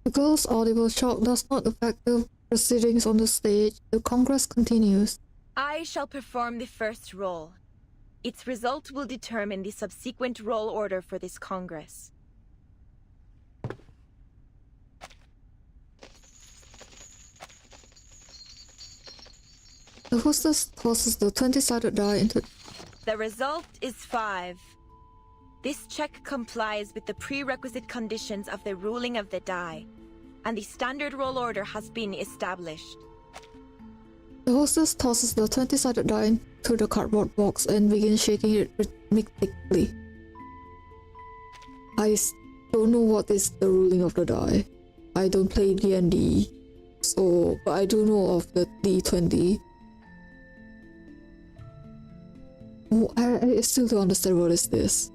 The girl's audible shock does not affect the proceedings on the stage. The Congress continues. I shall perform the first roll. Its result will determine the subsequent roll order for this Congress. The hostess tosses the 20-sided die into... The result is 5. This check complies with the prerequisite conditions of the ruling of the die, and the standard roll order has been established. The hostess tosses the 20-sided die into the cardboard box and begins shaking it rhythmically. I don't know what is the ruling of the die. I don't play D&D, but I do know of the D20. Oh, I still don't understand what is this.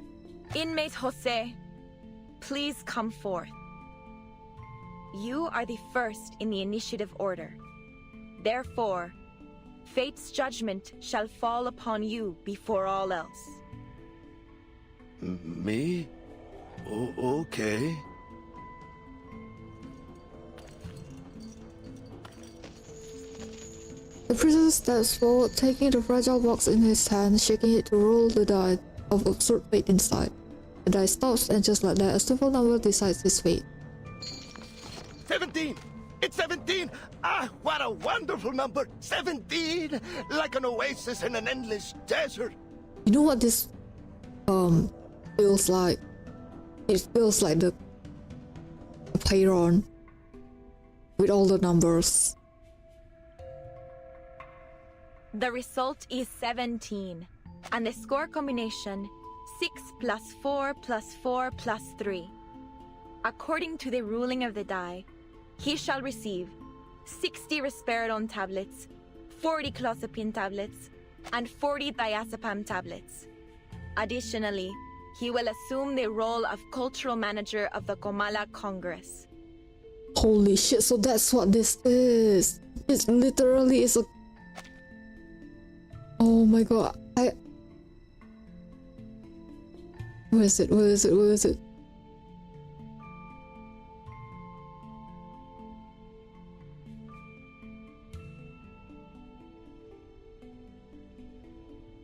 Inmate Jose, please come forth. You are the first in the initiative order. Therefore, fate's judgment shall fall upon you before all else. Me? Okay. The prisoner steps forward, taking the fragile box in his hand, shaking it to roll the die of absurd fate inside. The die stops, and just like that, a simple number decides his fate. 17! It's 17! Ah, what a wonderful number! 17! Like an oasis in an endless desert. You know what this feels like? It feels like the Payron with all the numbers. The result is 17, and the score combination 6 plus 4 plus 4 plus 3. According to the ruling of the die, he shall receive 60 risperidone tablets, 40 clozapine tablets, and 40 diazepam tablets. Additionally, he will assume the role of cultural manager of the Comala Congress. Holy shit, so that's what this is. It literally is a... Oh my god, Where is it? Where is it? Where is it?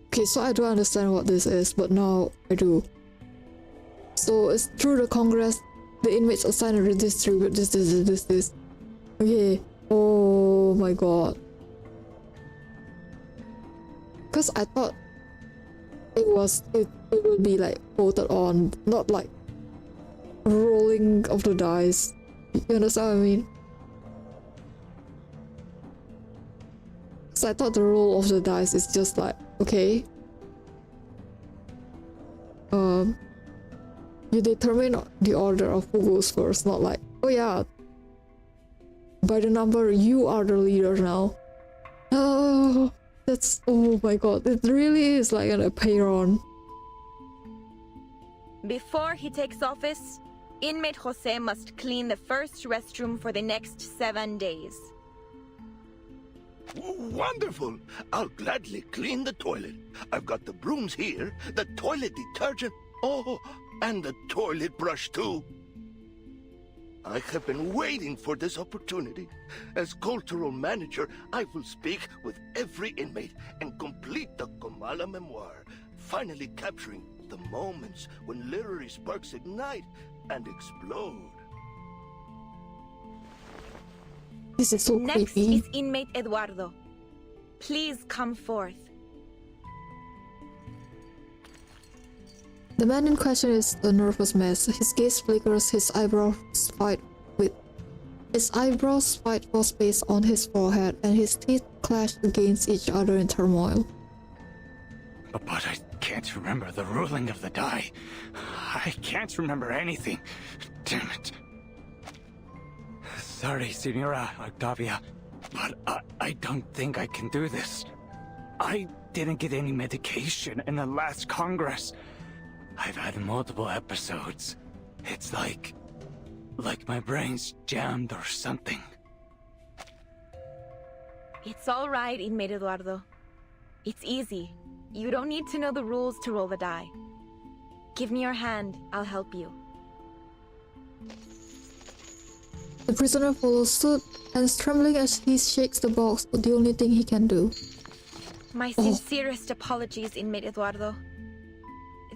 Okay, so I don't understand what this is, but now I do. So it's through the Congress, the inmates assigned to redistribute this. Okay. Oh my god. Because I thought it would be like voted on, not like rolling of the dice. You understand what I mean? So I thought the roll of the dice is just like, okay, you determine the order of who goes first, not like, oh yeah, by the number you are the leader now. Oh, oh my god, it really is like an apeiron. Before he takes office, inmate Jose must clean the first restroom for the next 7 days. Wonderful! I'll gladly clean the toilet. I've got the brooms here, the toilet detergent, oh, and the toilet brush too. I have been waiting for this opportunity. As cultural manager, I will speak with every inmate and complete the Comala memoir, finally capturing the moments when literary sparks ignite and explode. This is so Next creepy. is inmate Eduardo. Please come forth. The man in question is a nervous mess. His gaze flickers, his eyebrows fight for space on his forehead, and his teeth clash against each other in turmoil. But I can't remember the ruling of the die. I can't remember anything. Damn it. Sorry, Senora Octavia, but I don't think I can do this. I didn't get any medication in the last Congress. I've had multiple episodes. It's like my brain's jammed or something. It's all right, inmate Eduardo. It's easy. You don't need to know the rules to roll the die. Give me your hand, I'll help you. The prisoner follows suit, hands trembling as he shakes the box, but the only thing he can do. My sincerest apologies, inmate Eduardo.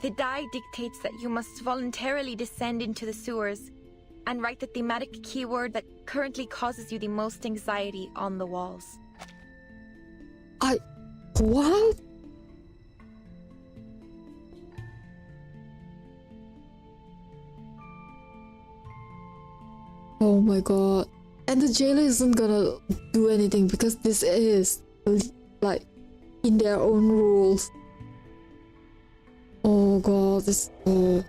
The die dictates that you must voluntarily descend into the sewers and write the thematic keyword that currently causes you the most anxiety on the walls. What? Oh my god. And the jailer isn't gonna do anything because this is like in their own rules. Oh god, this. Oh.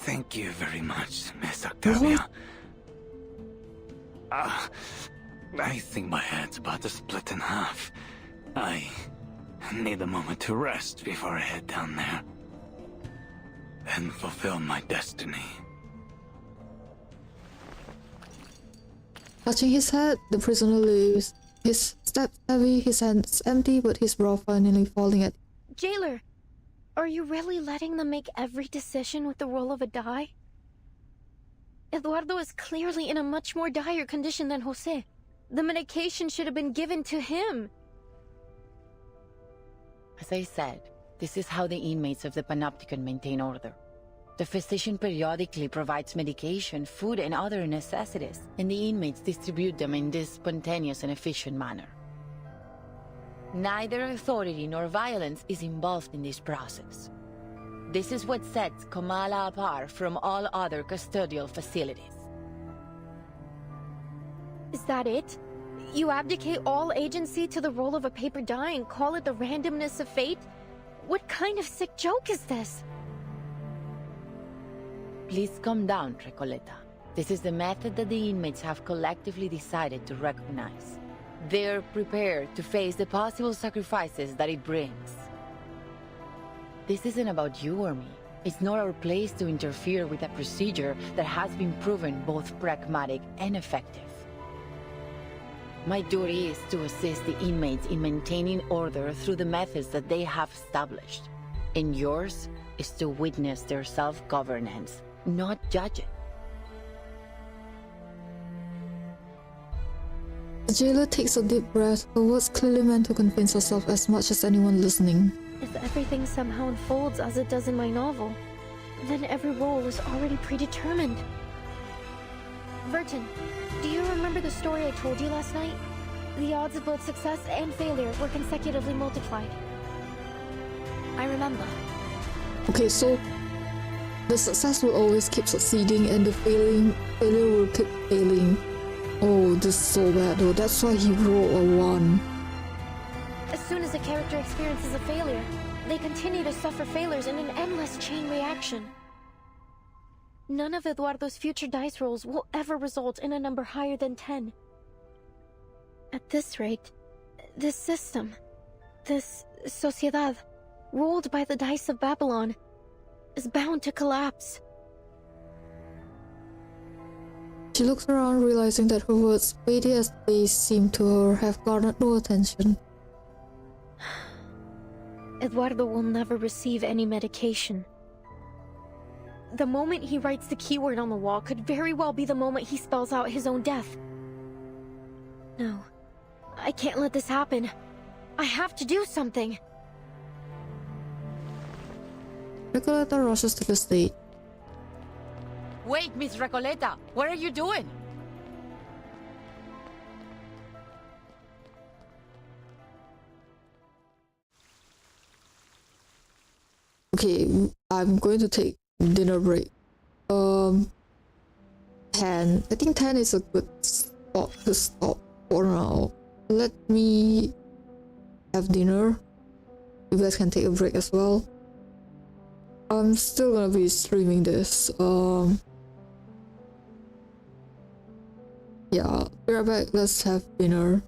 Thank you very much, Miss Octavia. I think my head's about to split in half. I need a moment to rest before I head down there and fulfill my destiny. Touching his head, the prisoner leaves. His steps heavy, his hands empty, but his brow finally falling at. Jailer, are you really letting them make every decision with the roll of a die? Eduardo is clearly in a much more dire condition than Jose. The medication should have been given to him. As I said, this is how the inmates of the Panopticon maintain order. The physician periodically provides medication, food, and other necessities, and the inmates distribute them in this spontaneous and efficient manner. Neither authority nor violence is involved in this process. This is what sets Comala apart from all other custodial facilities. Is that it? You abdicate all agency to the roll of a paper die and call it the randomness of fate? What kind of sick joke is this? Please calm down, Recoleta. This is the method that the inmates have collectively decided to recognize. They're prepared to face the possible sacrifices that it brings. This isn't about you or me. It's not our place to interfere with a procedure that has been proven both pragmatic and effective. My duty is to assist the inmates in maintaining order through the methods that they have established. And yours is to witness their self-governance, not judge it. The jailer takes a deep breath, her words clearly meant to convince herself as much as anyone listening. If everything somehow unfolds as it does in my novel, then every role is already predetermined. Verton, do you remember the story I told you last night? The odds of both success and failure were consecutively multiplied. I remember. Okay, so the success will always keep succeeding and the failure will keep failing. Oh, this is so bad though. That's why he rolled a 1. As soon as a character experiences a failure, they continue to suffer failures in an endless chain reaction. None of Eduardo's future dice rolls will ever result in a number higher than 10. At this rate, this system, this sociedad, ruled by the dice of Babylon, is bound to collapse. She looks around, realizing that her words, weighty as they seem to her, have garnered no attention. Eduardo will never receive any medication. The moment he writes the keyword on the wall could very well be the moment he spells out his own death. No, I can't let this happen. I have to do something. Recoleta rushes to the stage. Wait, Miss Recoleta, what are you doing? Okay, I'm going to take dinner break. 10. I think 10 is a good spot to stop for now. Let me have dinner. You guys can take a break as well. I'm still gonna be streaming this. Yeah, be right back. Let's have dinner.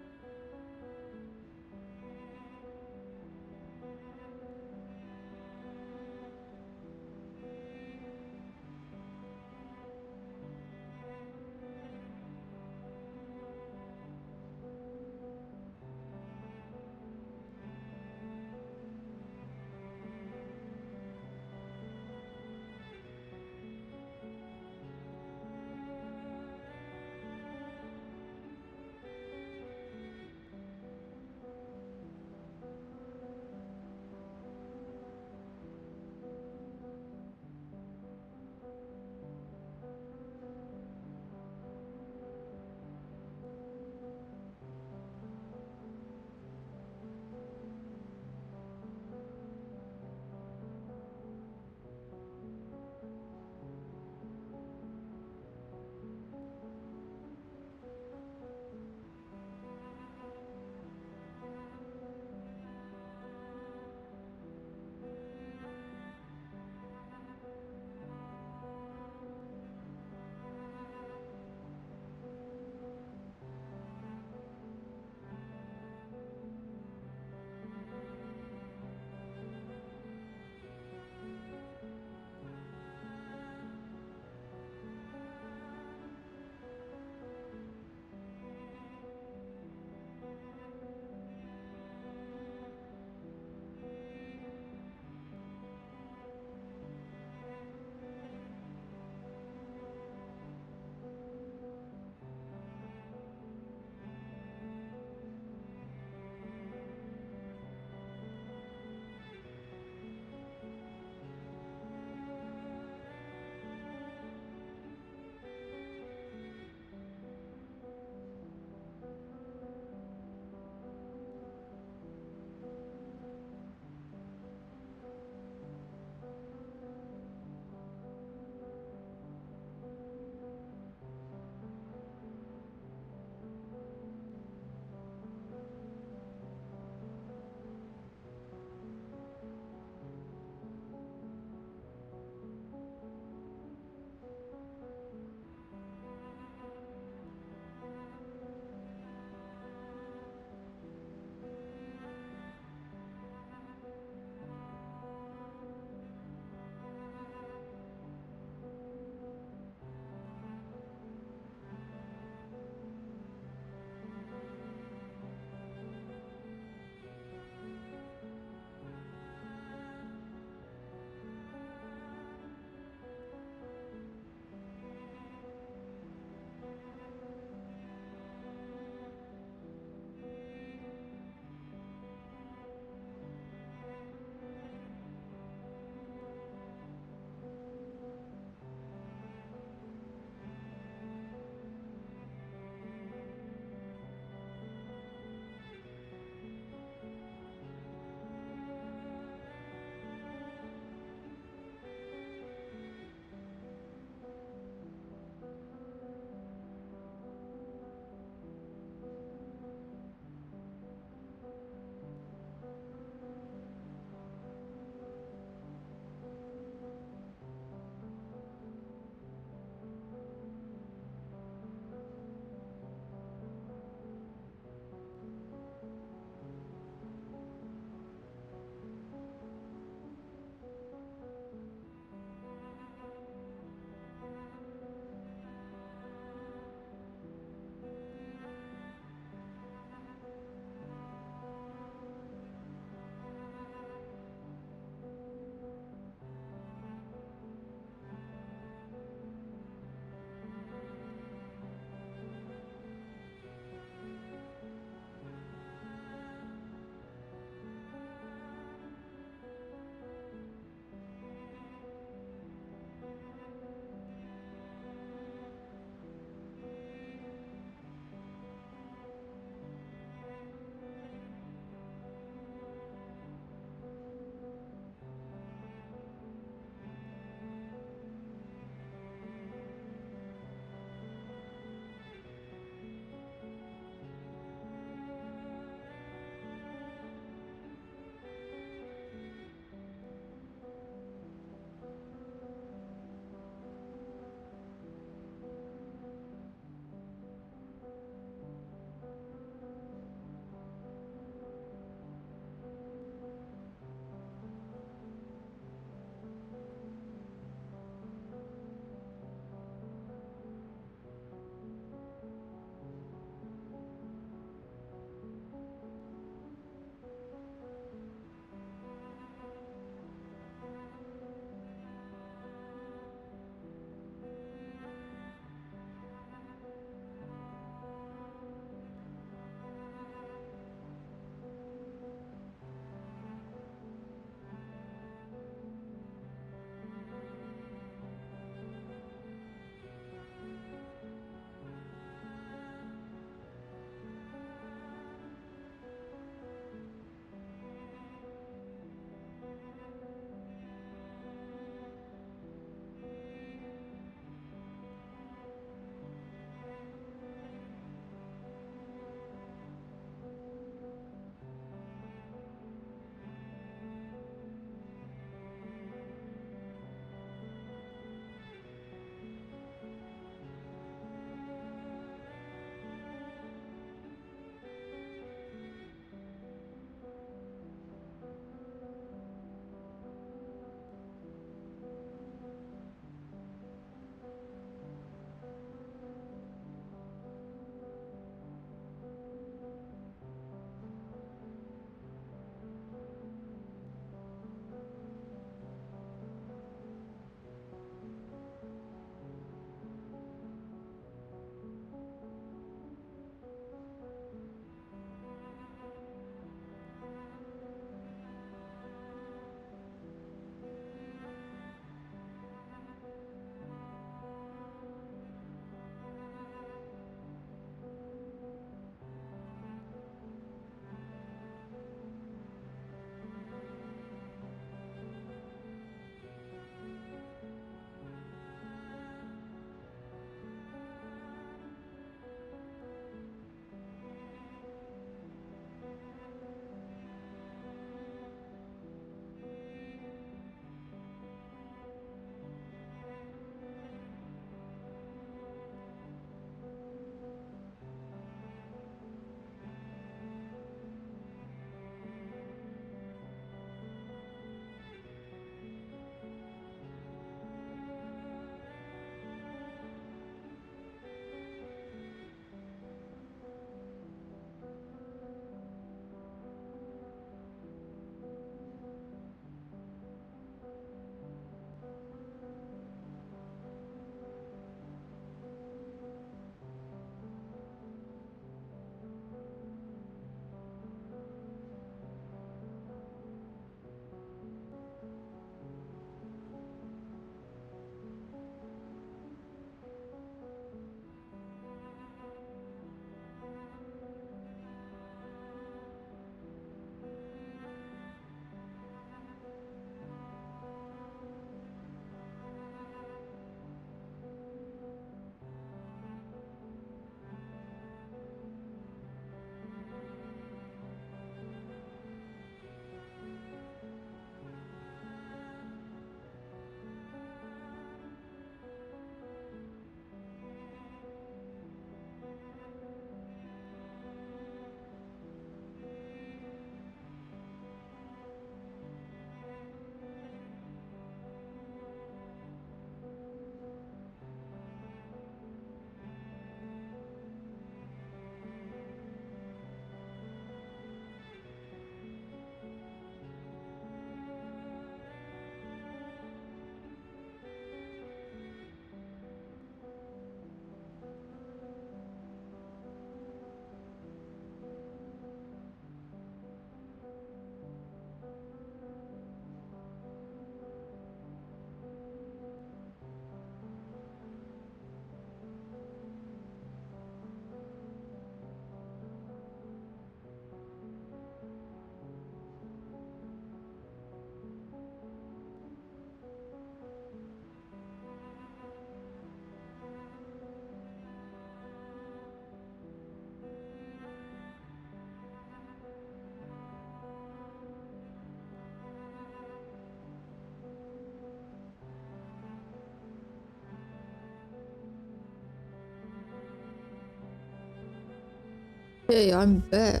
Hey, I'm back.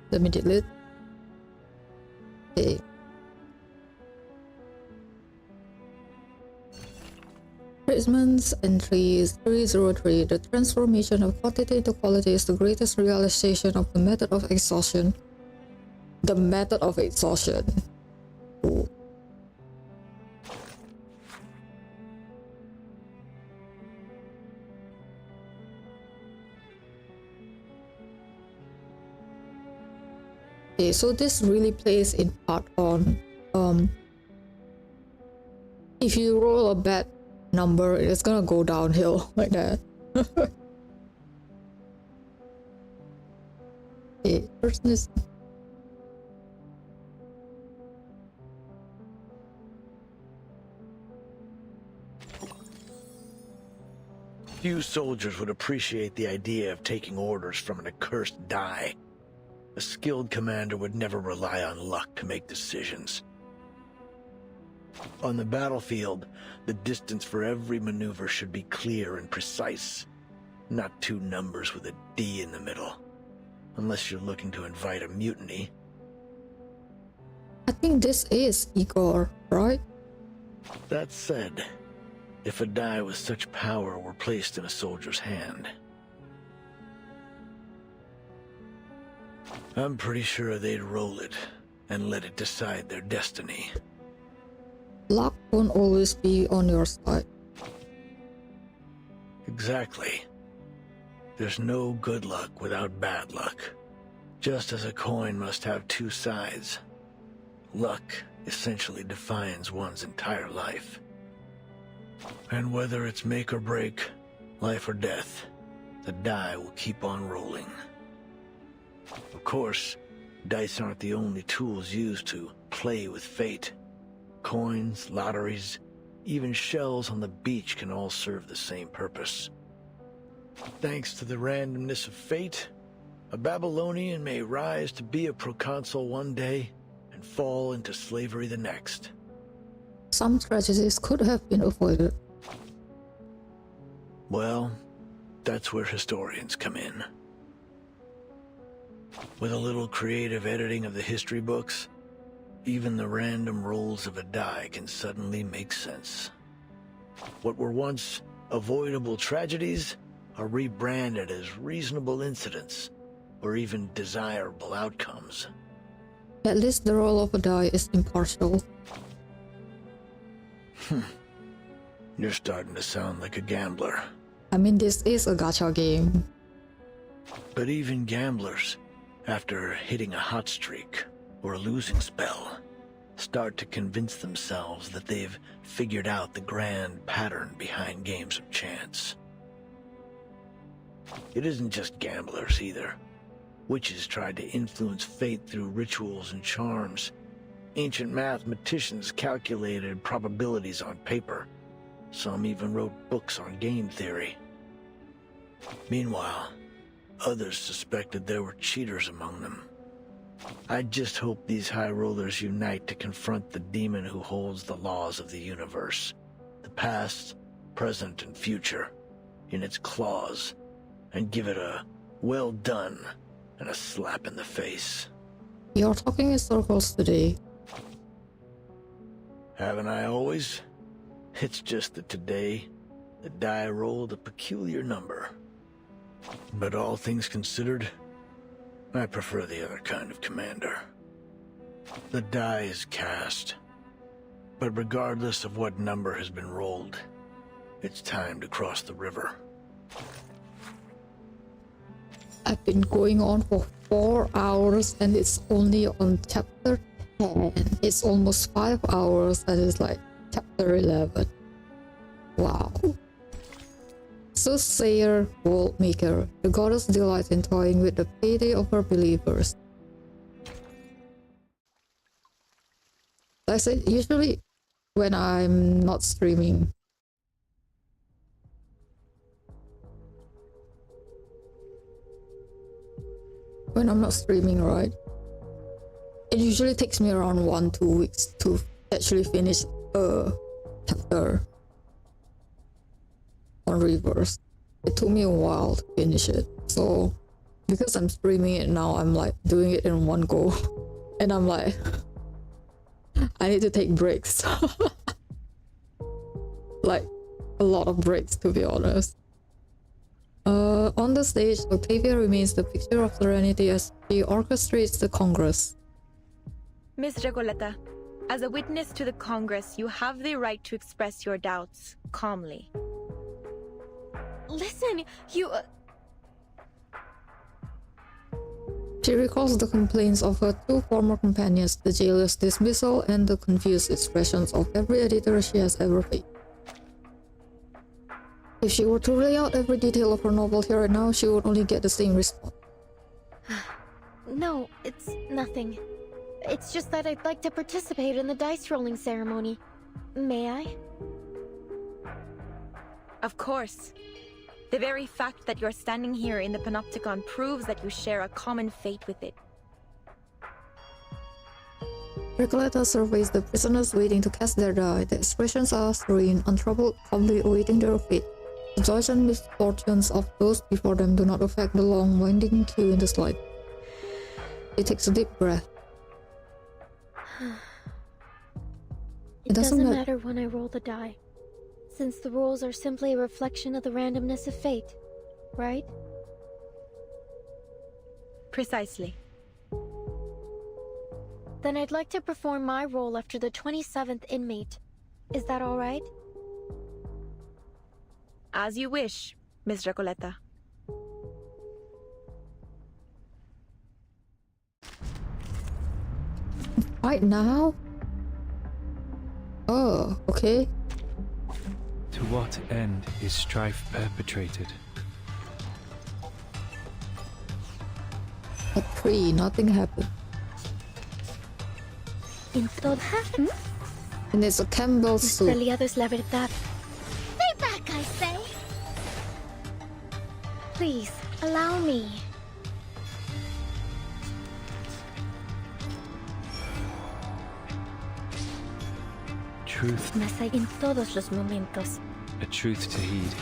Let me delete. Hey. Friedman's entry is 303. The transformation of quantity into quality is the greatest realization of the method of exhaustion. The method of exhaustion. Ooh. Okay, so this really plays in part on if you roll a bad number, it's gonna go downhill like that. Okay, person is Few soldiers would appreciate the idea of taking orders from an accursed die. A skilled commander would never rely on luck to make decisions. On the battlefield, the distance for every maneuver should be clear and precise, not two numbers with a D in the middle. Unless you're looking to invite a mutiny. I think this is Igor, right? That said, if a die with such power were placed in a soldier's hand, I'm pretty sure they'd roll it and let it decide their destiny. Luck won't always be on your side. Exactly. There's no good luck without bad luck. Just as a coin must have two sides. Luck essentially defines one's entire life. And whether it's make or break, life or death, the die will keep on rolling. Of course, dice aren't the only tools used to play with fate. Coins, lotteries, even shells on the beach can all serve the same purpose. Thanks to the randomness of fate, a Babylonian may rise to be a proconsul one day and fall into slavery the next. Some tragedies could have been avoided. Well, that's where historians come in. With a little creative editing of the history books, even the random rolls of a die can suddenly make sense. What were once avoidable tragedies are rebranded as reasonable incidents, or even desirable outcomes. At least the roll of a die is impartial. You're starting to sound like a gambler. I mean, this is a gacha game. But even gamblers, after hitting a hot streak or a losing spell, start to convince themselves that they've figured out the grand pattern behind games of chance. It isn't just gamblers either. Witches tried to influence fate through rituals and charms. Ancient mathematicians calculated probabilities on paper. Some even wrote books on game theory. Meanwhile, others suspected there were cheaters among them. I just hope these high rollers unite to confront the demon who holds the laws of the universe, the past, present, and future, in its claws, and give it a well done and a slap in the face. You're talking in circles today. Haven't I always? It's just that today, the die rolled a peculiar number. But all things considered, I prefer the other kind of commander. The die is cast, but regardless of what number has been rolled, it's time to cross the river. I've been going on for 4 hours and it's only on chapter 10. It's almost 5 hours and it's like chapter 11. Wow. Soothsayer, world maker, the goddess delights in toying with the payday of her believers. Like I said, usually when I'm not streaming, right, it usually takes me around 1-2 weeks to actually finish a chapter on reverse. It took me a while to finish it, so because I'm streaming it now, I'm like doing it in one go. And I'm like, I need to take breaks. Like, a lot of breaks, to be honest. On the stage, Octavia remains the picture of serenity as she orchestrates the Congress. Miss Recoleta, as a witness to the Congress, you have the right to express your doubts calmly. Listen, you... She recalls the complaints of her two former companions, the jailer's dismissal, and the confused expressions of every editor she has ever faced. If she were to lay out every detail of her novel here and now, she would only get the same response. No, it's nothing. It's just that I'd like to participate in the dice rolling ceremony. May I? Of course. The very fact that you're standing here in the Panopticon proves that you share a common fate with it. Recoleta surveys the prisoners waiting to cast their die. The expressions are serene, untroubled, calmly awaiting their fate. The joys and misfortunes of those before them do not affect the long, winding queue in the slide. He takes a deep breath. It doesn't matter when I roll the die, since the rolls are simply a reflection of the randomness of fate, right? Precisely. Then I'd like to perform my role after the 27th inmate. Is that all right? As you wish, Miss Recoleta. Right now? Oh, okay. To what end is strife perpetrated? At 3, nothing happened. And it's a Campbell soup. Aliados la verdad. Stay back, I say! Please, allow me. Truth. Mas hay en todos los momentos. A truth to heed.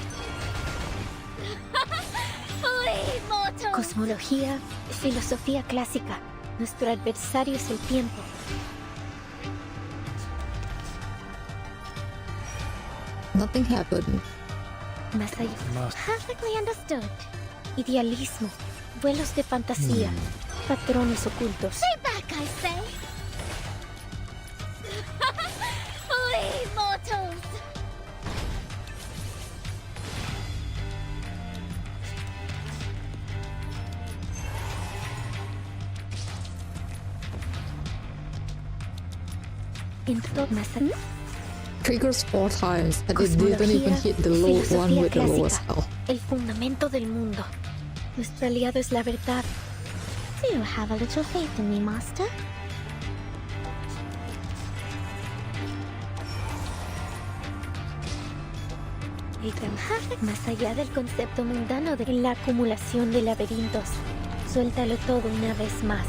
Flee, mortals! Cosmología, filosofía clásica. Nuestro adversario es el tiempo. Nothing happened. Más allá. Perfectly understood. Idealismo, vuelos de fantasía, patrones ocultos. Stay back, I say! Flee, mortals! Triggers 4 times, and it didn't even hit the low one with the lowest health. El fundamento del mundo. Nuestro aliado es la verdad. Do you have a little faith in me, master? Más allá del concepto mundano de la acumulación de laberintos, suéltalo todo una vez más.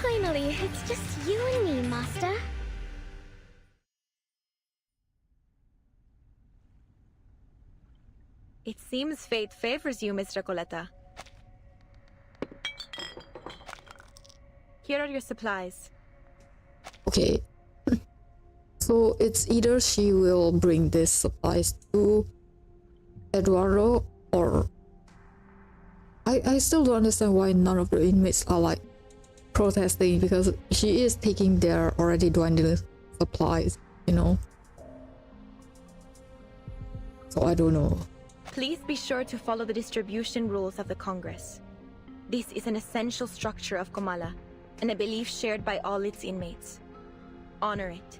Finally, it's just you and me, master. It seems fate favors you, Miss Recoleta. Here are your supplies. Okay. So it's either she will bring these supplies to Eduardo or... I still don't understand why none of the inmates are like protesting, because she is taking their already dwindling supplies, you know? So I don't know. Please be sure to follow the distribution rules of the Congress. This is an essential structure of Comala, and a belief shared by all its inmates. Honor it.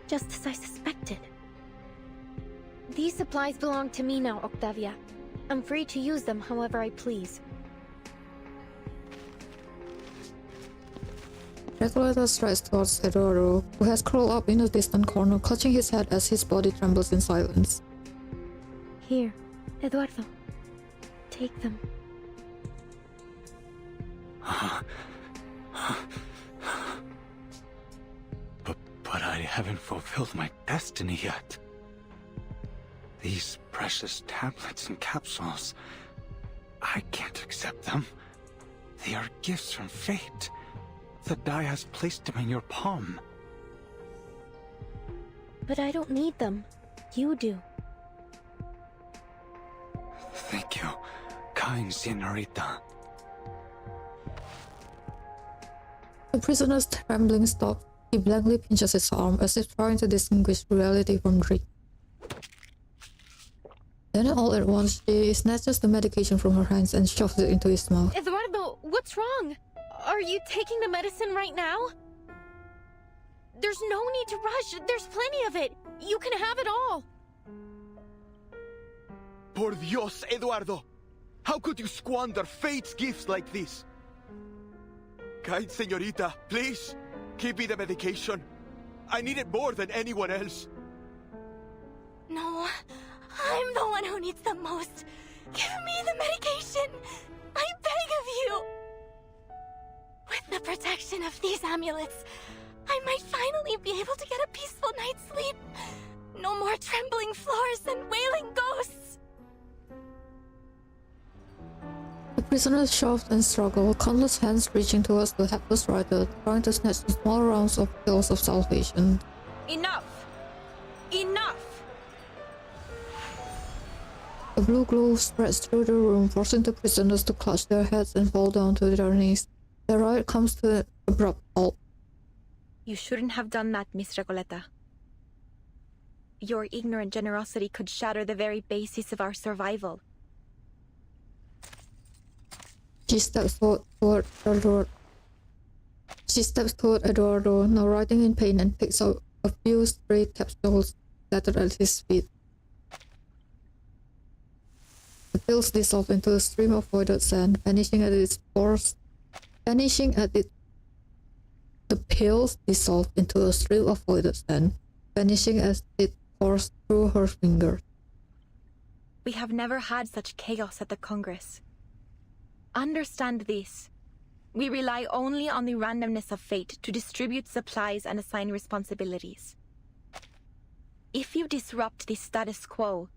Just as I suspected. These supplies belong to me now, Octavia. I'm free to use them however I please. Recoleta strides towards Eduardo, who has curled up in a distant corner, clutching his head as his body trembles in silence. Here, Eduardo. Take them. But I haven't fulfilled my destiny yet. These precious tablets and capsules, I can't accept them. They are gifts from fate. The Dai has placed them in your palm. But I don't need them. You do. Thank you, kind senorita. The prisoner's trembling stops. He blankly pinches his arm as if trying to distinguish reality from dream. Then all at once, she snatches the medication from her hands and shoves it into his mouth. Eduardo, what's wrong? Are you taking the medicine right now? There's no need to rush. There's plenty of it. You can have it all. Por Dios, Eduardo! How could you squander fate's gifts like this? Kind señorita, please, give me the medication. I need it more than anyone else. No, I'm the one who needs the most. Give me the medication. I beg of you. With the protection of these amulets, I might finally be able to get a peaceful night's sleep. No more trembling floors and wailing ghosts. The prisoner shoved and struggled, countless hands reaching towards the hapless rider, trying to snatch the small rounds of pills of salvation. Enough! Enough! A blue glow spreads through the room, forcing the prisoners to clutch their heads and fall down to their knees. The riot comes to an abrupt halt. You shouldn't have done that, Miss Recoleta. Your ignorant generosity could shatter the very basis of our survival. She steps toward Eduardo, now writhing in pain, and picks up a few stray capsules scattered at his feet. The pills dissolve into a stream of voided sand, vanishing at its pores. The pills dissolve into a stream of voided sand, vanishing as it pours through her fingers. We have never had such chaos at the Congress. Understand this. We rely only on the randomness of fate to distribute supplies and assign responsibilities. If you disrupt the status quo,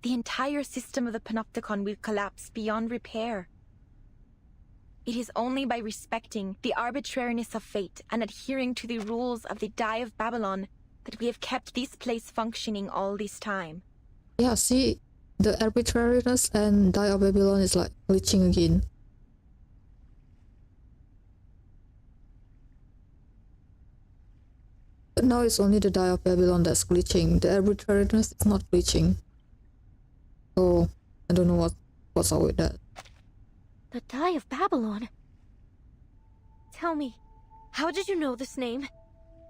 the entire system of the Panopticon will collapse beyond repair. It is only by respecting the arbitrariness of fate and adhering to the rules of the Dai of Babylon that we have kept this place functioning all this time. Yeah, see, the arbitrariness and Dai of Babylon is like glitching again. But now it's only the Dai of Babylon that's glitching. The arbitrariness is not glitching. So, I don't know what's up with that. The Dai of Babylon? Tell me, how did you know this name?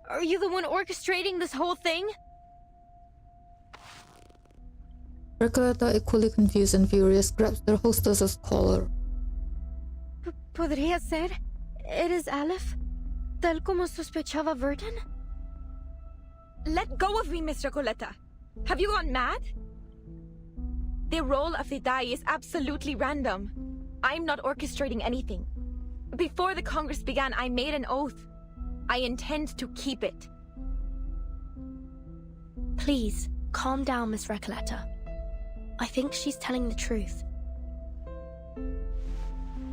Are you the one orchestrating this whole thing? Recoleta, equally confused and furious, grabs their hostess's collar. ¿Podría ser? ¿Eres Aleph? ¿Tal como sospechaba Verdun? Let go of me, Miss Recoleta. Have you gone mad? The role of the Dai is absolutely random. I'm not orchestrating anything. Before the Congress began, I made an oath. I intend to keep it. Please, calm down, Miss Recoleta. I think she's telling the truth.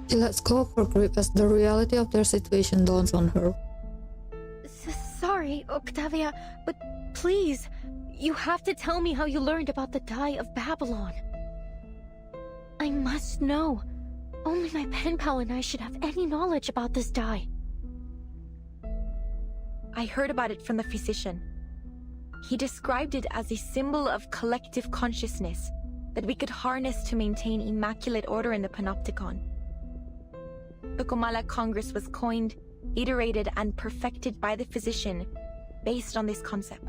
She lets go of her grip as the reality of their situation dawns on her. Sorry, Octavia, but please, you have to tell me how you learned about the Dai of Babylon. I must know. Only my pen pal and I should have any knowledge about this Dai. I heard about it from the physician. He described it as a symbol of collective consciousness that we could harness to maintain immaculate order in the Panopticon. The Comala Congress was coined, iterated, and perfected by the physician based on this concept.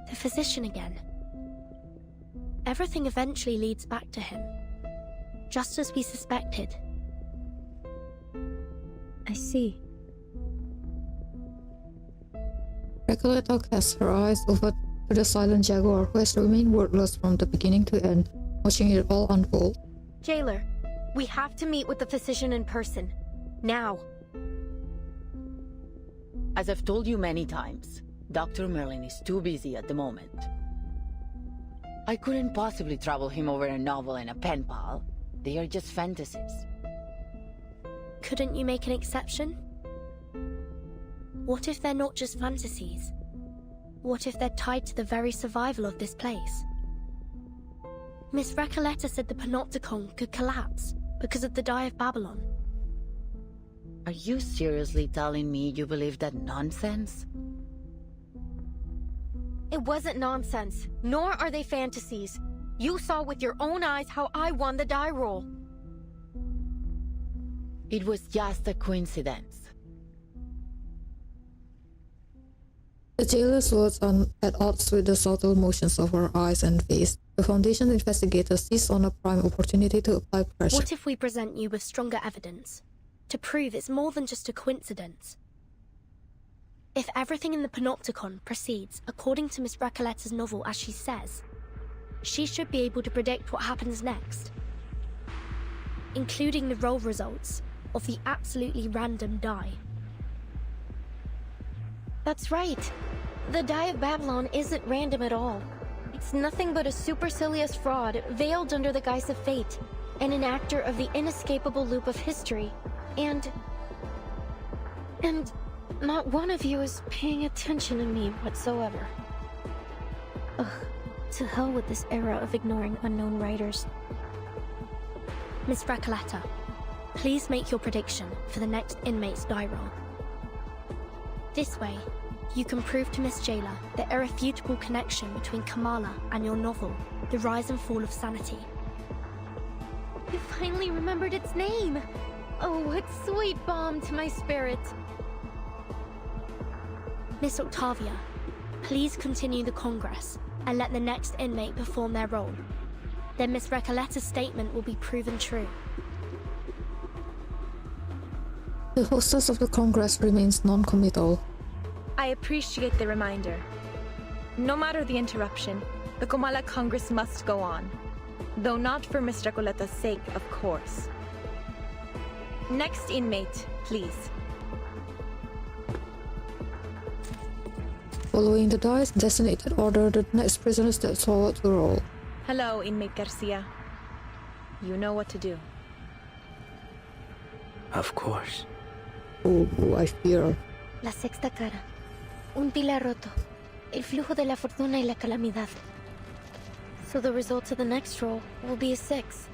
The physician again. Everything eventually leads back to him, just as we suspected. I see. Recoleta casts her eyes over to the silent jaguar who has remained wordless from the beginning to end, watching it all unfold. Jailer, we have to meet with the physician in person. Now. As I've told you many times, Dr. Merlin is too busy at the moment. I couldn't possibly trouble him over a novel and a pen pal. They are just fantasies. Couldn't you make an exception? What if they're not just fantasies? What if they're tied to the very survival of this place? Miss Recoleta said the Panopticon could collapse because of the Die of Babylon. Are you seriously telling me you believe that nonsense? It wasn't nonsense, nor are they fantasies. You saw with your own eyes how I won the die roll. It was just a coincidence. The jailer's words are at odds with the subtle motions of her eyes and face. The Foundation's investigators seized on a prime opportunity to apply pressure. What if we present you with stronger evidence to prove it's more than just a coincidence? If everything in the Panopticon proceeds according to Miss Recoleta's novel as she says, she should be able to predict what happens next, including the roll results of the absolutely random die. That's right. The Die of Babylon isn't random at all. It's nothing but a supercilious fraud veiled under the guise of fate, and an actor of the inescapable loop of history. And not one of you is paying attention to me whatsoever. Ugh, to hell with this era of ignoring unknown writers. Miss Recoleta, please make your prediction for the next inmate's die roll. This way, you can prove to Miss Jailer the irrefutable connection between Kamala and your novel, The Rise and Fall of Sanity. I finally remembered its name! Oh, what sweet balm to my spirit! Miss Octavia, please continue the Congress and let the next inmate perform their role. Then Miss Recoleta's statement will be proven true. The hostess of the Congress remains non-committal. I appreciate the reminder. No matter the interruption, the Kamala Congress must go on. Though not for Miss Recoleta's sake, of course. Next inmate, please. Following the die's designated order, the next prisoner steps forward to roll. Hello, inmate Garcia. You know what to do. Of course. Oh, I fear. La sexta cara. Un pilar roto. El flujo de la fortuna y la calamidad. So the results of the next roll will be a 6.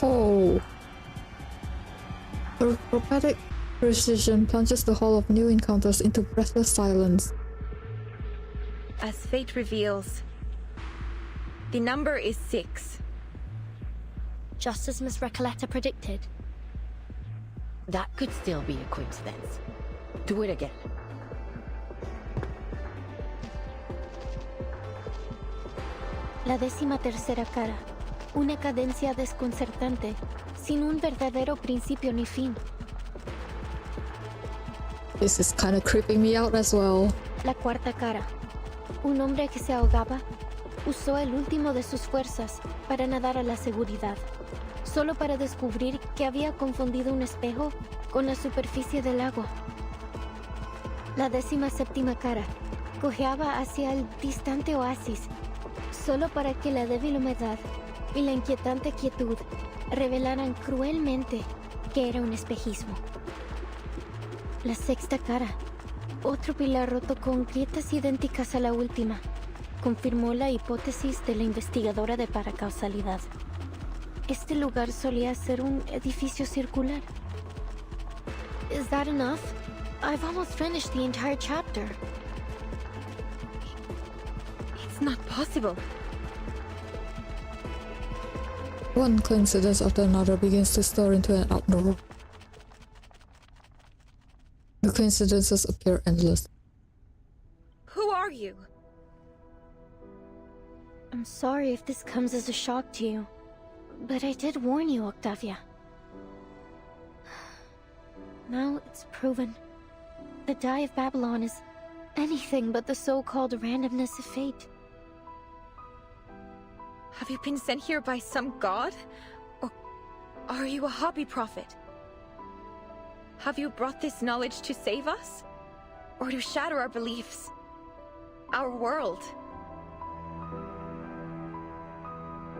Oh. Her prophetic precision plunges the Hall of New Encounters into breathless silence. As fate reveals, the number is 6. Just as Miss Recoleta predicted. That could still be a coincidence. Do it again. La 13ª cara. Una cadencia desconcertante, sin un verdadero principio ni fin. This is kind of creeping me out as well. La 4ª cara. Un hombre que se ahogaba usó el último de sus fuerzas para nadar a la seguridad, solo para descubrir que había confundido un espejo con la superficie del agua. La 17ª cara cojeaba hacia el distante oasis, solo para que la débil humedad y la inquietante quietud revelaran cruelmente que era un espejismo. La 6ª cara, otro pilar roto con grietas idénticas a la última, confirmó la hipótesis de la investigadora de paracausalidad. Este lugar solía ser un edificio circular. Is that enough? I've almost finished the entire chapter. It's not possible. One coincidence after another begins to stir into an uproar. The coincidences appear endless. Who are you? I'm sorry if this comes as a shock to you, but I did warn you, Octavia. Now it's proven. The Die of Babylon is anything but the so-called randomness of fate. Have you been sent here by some god? Or are you a hobby prophet? Have you brought this knowledge to save us? Or to shatter our beliefs? Our world?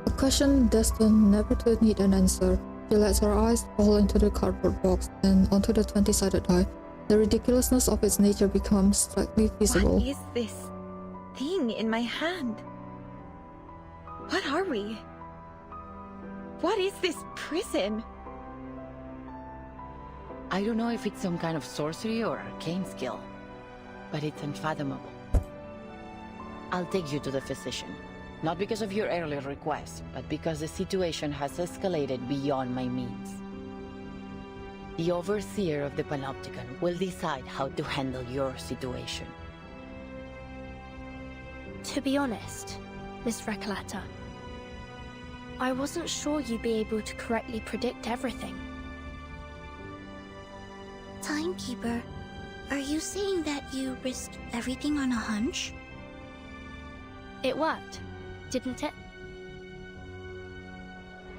A question destined never to need an answer. She lets her eyes fall into the cardboard box and onto the 20-sided die. The ridiculousness of its nature becomes strikingly visible. What is this thing in my hand? What are we? What is this prison? I don't know if it's some kind of sorcery or arcane skill, but it's unfathomable. I'll take you to the physician. Not because of your earlier request, but because the situation has escalated beyond my means. The overseer of the Panopticon will decide how to handle your situation. To be honest, Miss Recoleta, I wasn't sure you'd be able to correctly predict everything. Timekeeper, are you saying that you risked everything on a hunch? It worked, didn't it?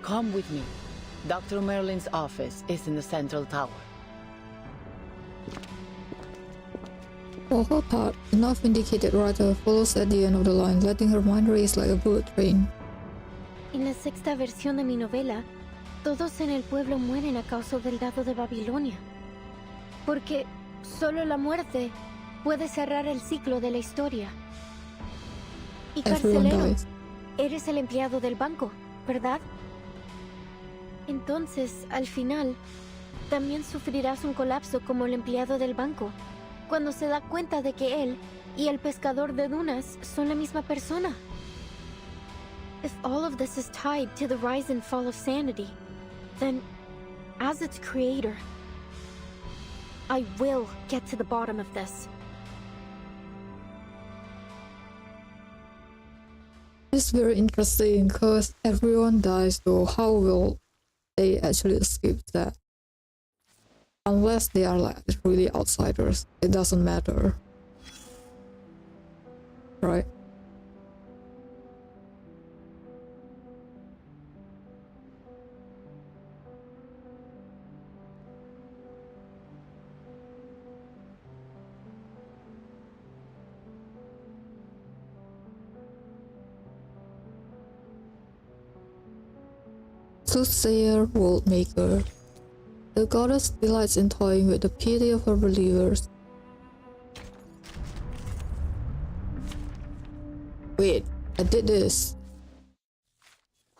Come with me. Dr. Merlin's office is in the central tower. For her part, the North-indicated writer follows at the end of the line, letting her mind race like a bullet train. En la sexta versión de mi novela, todos en el pueblo mueren a causa del dado de Babilonia. Porque solo la muerte puede cerrar el ciclo de la historia. Y carcelero, eres el empleado del banco, ¿verdad? Entonces, al final, también sufrirás un colapso como el empleado del banco, cuando se da cuenta de que él y el pescador de dunas son la misma persona. If all of this is tied to the rise and fall of sanity, then, as its creator, I will get to the bottom of this. It's very interesting because everyone dies, though how will they actually escape that? Unless they are like really outsiders, it doesn't matter. Right? Soothsayer, world maker. The goddess delights in toying with the piety of her believers. Wait, I did this.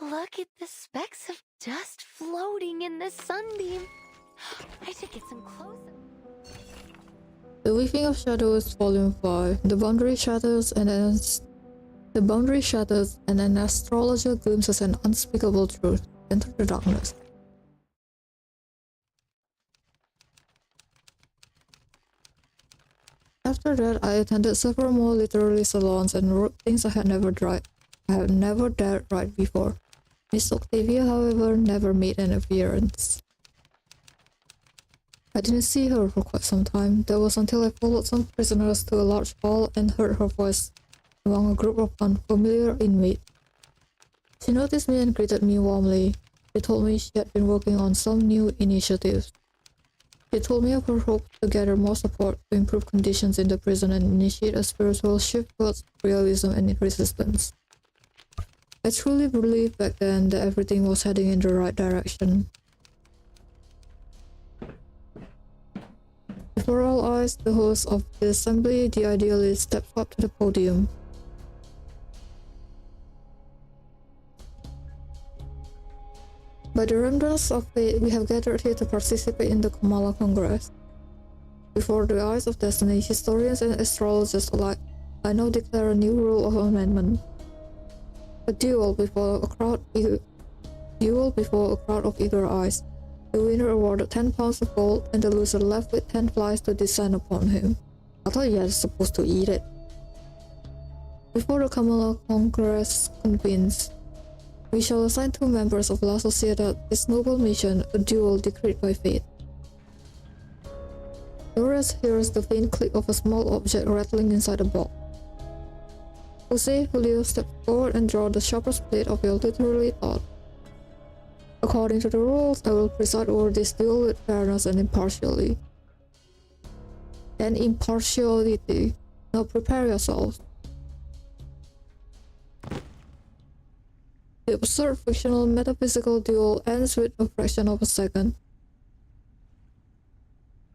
Look at the specks of dust floating in the sunbeam. I should get some closer. The Weaving of Shadows, Volume 5. The boundary shatters and an astrologer glimpses an unspeakable truth. Enter the darkness. After that, I attended several more literary salons and wrote things I had never dared write before. Miss Octavia, however, never made an appearance. I didn't see her for quite some time. That was until I followed some prisoners to a large hall and heard her voice among a group of unfamiliar inmates. She noticed me and greeted me warmly. She told me she had been working on some new initiatives. She told me of her hope to gather more support to improve conditions in the prison and initiate a spiritual shift towards realism and resistance. I truly believed back then that everything was heading in the right direction. Before all eyes, the host of the assembly, the idealist, stepped up to the podium. By the remnants of fate, we have gathered here to participate in the Kamala Congress. Before the eyes of destiny, historians and astrologers alike, I now declare a new rule of amendment. A duel before a crowd of eager eyes. The winner awarded 10 pounds of gold, and the loser left with 10 flies to descend upon him. I thought you were supposed to eat it. Before the Kamala Congress convenes, we shall assign 2 members of La Sociedad this noble mission, a duel decreed by fate. Flores hears the faint click of a small object rattling inside a box. Jose Julio steps forward and draws the sharpest blade of your literary thought. A According to the rules, I will preside over this duel with fairness and impartiality. Now prepare yourselves. The absurd fictional metaphysical duel ends with a fraction of a second.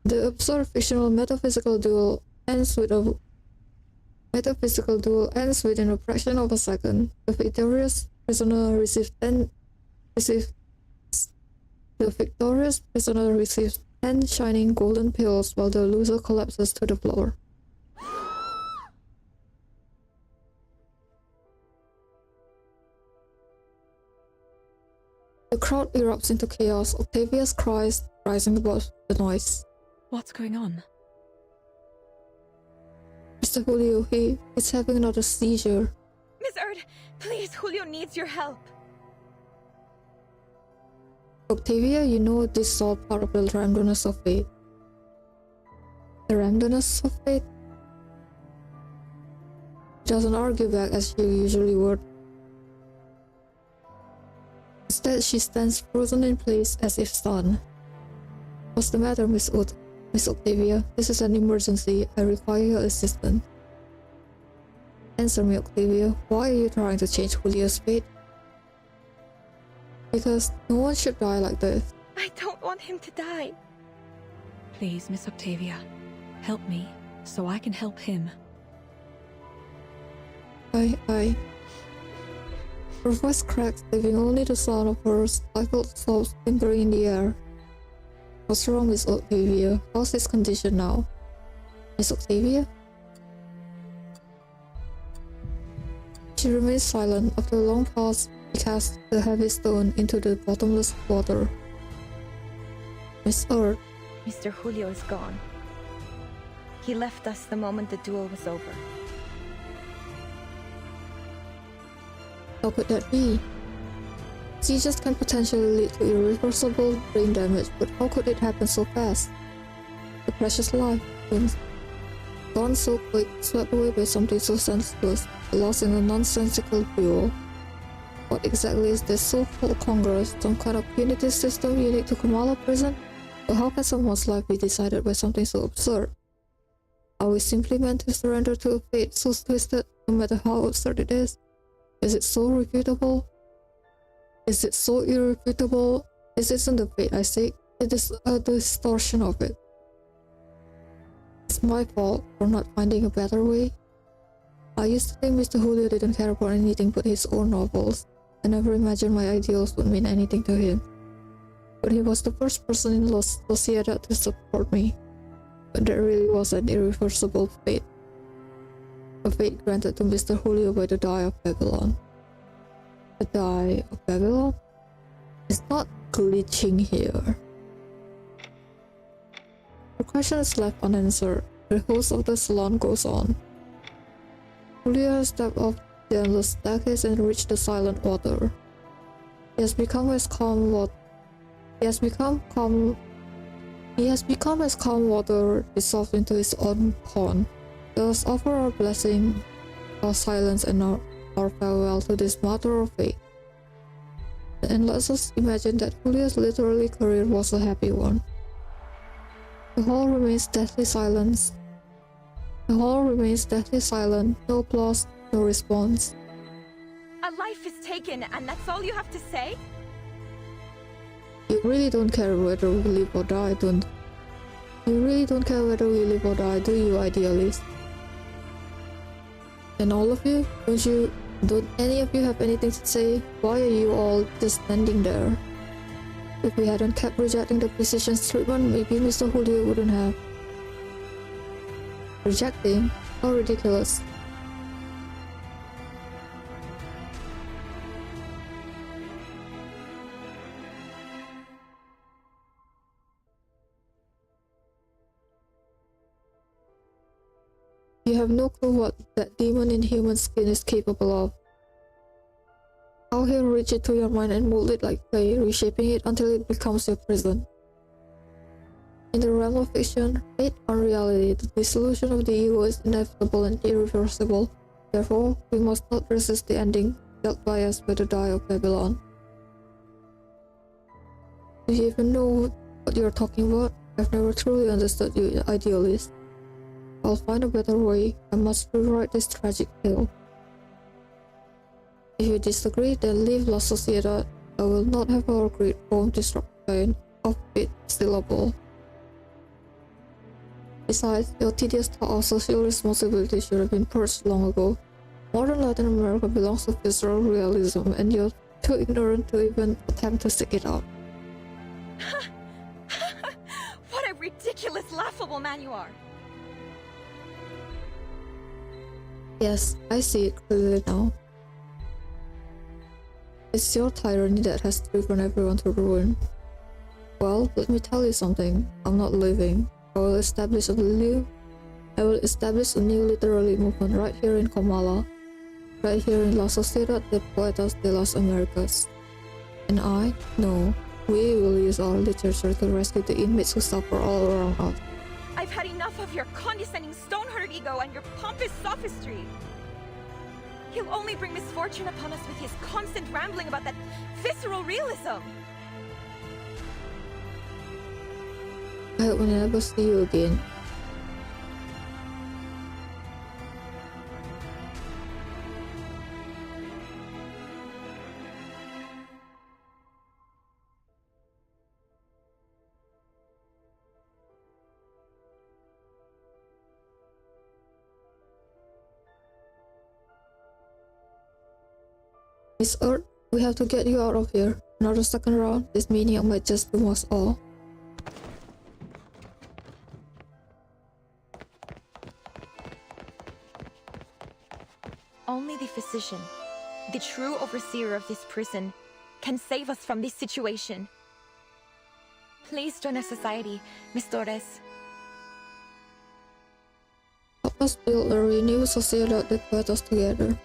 The absurd fictional metaphysical duel ends within a fraction of a second. The victorious prisoner receives 10 shining golden pills while the loser collapses to the floor. The crowd erupts into chaos, Octavia's cries rising above the noise. What's going on? Mr. Julio, he's having another seizure. Miss Erd, please, Julio needs your help. Octavia, you know this is all part of the randomness of fate. The randomness of fate? She doesn't argue back as she usually would. Instead, she stands frozen in place as if stunned. What's the matter, Miss Octavia? This is an emergency. I require your assistance. Answer me, Octavia. Why are you trying to change Julio's fate? Because no one should die like this. I don't want him to die. Please, Miss Octavia, help me so I can help him. Her voice cracks, leaving only the sound of her stifled sobs lingering in the air. What's wrong, Miss Octavia? How's his condition now? Miss Octavia? She remains silent. After a long pause, he casts the heavy stone into the bottomless water. Miss Earth. Mr. Julio is gone. He left us the moment the duel was over. How could that be? Seizures can potentially lead to irreversible brain damage, but how could it happen so fast? The precious life, gone so quick, swept away by something so senseless, lost in a nonsensical duel. What exactly is this so-called Congress? Some kind of punitive system unique to Kamala prison? But how can someone's life be decided by something so absurd? Are we simply meant to surrender to a fate so twisted, no matter how absurd it is? Is it so irrefutable? Is it so irrefutable? It isn't the fate I seek, it is a distortion of it. It's my fault for not finding a better way. I used to think Mr. Julio didn't care about anything but his own novels. I never imagined my ideals would mean anything to him. But he was the first person in La Sociedad to support me. But there really was an irreversible fate. A fate granted to Mr. Julio by the Die of Babylon. The Die of Babylon? It's not glitching here. The question is left unanswered. The host of the salon goes on. Julio stepped off the endless staircase and reached the silent water. He has become as calm water dissolved into his own pond. Let us offer our blessing, our silence, and our farewell to this matter of fate. And let us imagine that Julio's literary career was a happy one. The hall remains deathly silent. No applause, no response. A life is taken, and that's all you have to say? You really don't care whether we live or die, do you, idealist? And all of you? Don't any of you have anything to say? Why are you all just standing there? If we hadn't kept rejecting the physician's treatment, maybe Mr. Julio wouldn't have. Rejecting? How ridiculous. You have no clue what that demon in human skin is capable of. How he'll reach it to your mind and mold it like clay, reshaping it until it becomes your prison. In the realm of fiction, fate or reality, the dissolution of the ego is inevitable and irreversible. Therefore, we must not resist the ending dealt by us by the Die of Babylon. even know what you're talking about. I've never truly understood you, idealist. I'll find a better way. I must rewrite this tragic tale. If you disagree, then leave La Sociedad. I will not have our great poem disrupted of its syllable. Besides, your tedious thought of social responsibility should have been purged long ago. Modern Latin America belongs to visceral realism, and you're too ignorant to even attempt to seek it out. What a ridiculous, laughable man you are! Yes, I see it clearly now. It's your tyranny that has driven everyone to ruin. Well, let me tell you something. I'm not leaving. I will establish a new literary movement right here in Comala, right here in La Sociedad de Poetas de las Americas. And we will use our literature to rescue the inmates who suffer all around us. I've had enough of your condescending stone-hearted ego and your pompous sophistry. He'll only bring misfortune upon us with his constant rambling about that visceral realism. I hope we never see you again. Miss Earth, we have to get you out of here. Another second round, this maniac might just doom us all. Only the physician, the true overseer of this prison, can save us from this situation. Please join our society, Miss Torres. Help us build a renewed Sociedad de Poetas together.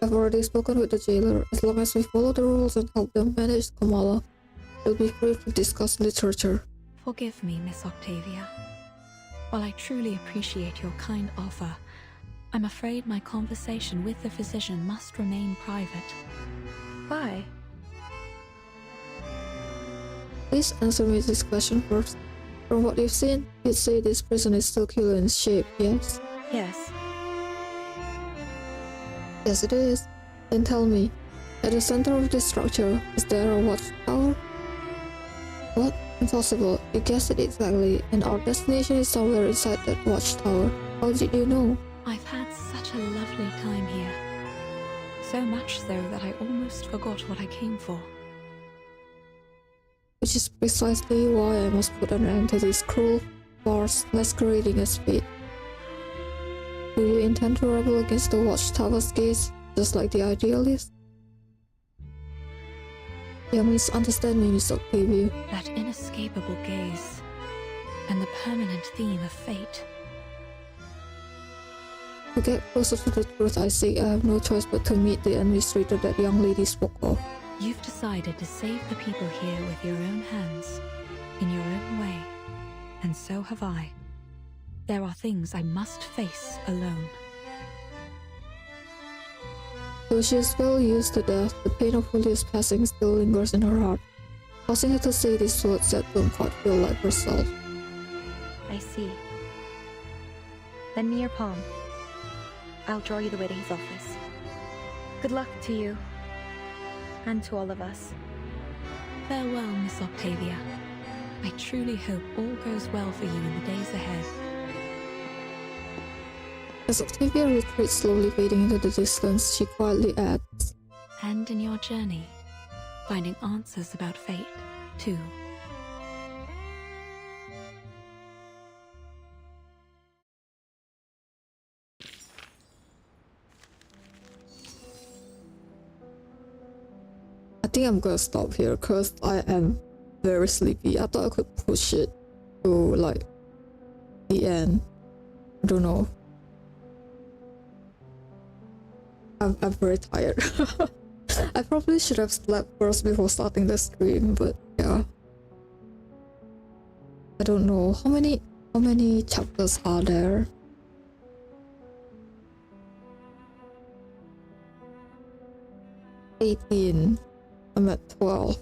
I've already spoken with the jailer. As long as we follow the rules and help them manage Kamala, we'll be free to discuss literature. Forgive me, Miss Octavia. While I truly appreciate your kind offer, I'm afraid my conversation with the physician must remain private. Why? Please answer me this question first. From what you've seen, you'd say this prison is circular in shape, yes? Yes. Yes, it is. Then tell me, at the center of this structure, is there a watchtower? What? Impossible. You guessed it exactly, and our destination is somewhere inside that watchtower. How did you know? I've had such a lovely time here. So much so that I almost forgot what I came for. Which is precisely why I must put an end to this cruel farce masquerading as fate. Do you intend to rebel against the watchtower's gaze, just like the idealist? You misunderstand me, Miss Octavia. That inescapable gaze, and the permanent theme of fate. To get closer to the truth I seek, I have no choice but to meet the administrator that young lady spoke of. You've decided to save the people here with your own hands, in your own way, and so have I. There are things I must face alone. Though she is well used to death, the pain of Folie's passing still lingers in her heart, causing her to say these words that don't quite feel like herself. I see. Lend me your palm. I'll draw you the way to his office. Good luck to you. And to all of us. Farewell, Miss Octavia. I truly hope all goes well for you in the days ahead. As Octavia retreats, slowly fading into the distance, she quietly adds, And in your journey, finding answers about fate, too. I think I'm gonna stop here because I am very sleepy. I thought I could push it to like the end. I don't know. I'm very tired. I probably should have slept first before starting the stream, but yeah. I don't know how many chapters are there. 18. I'm at 12.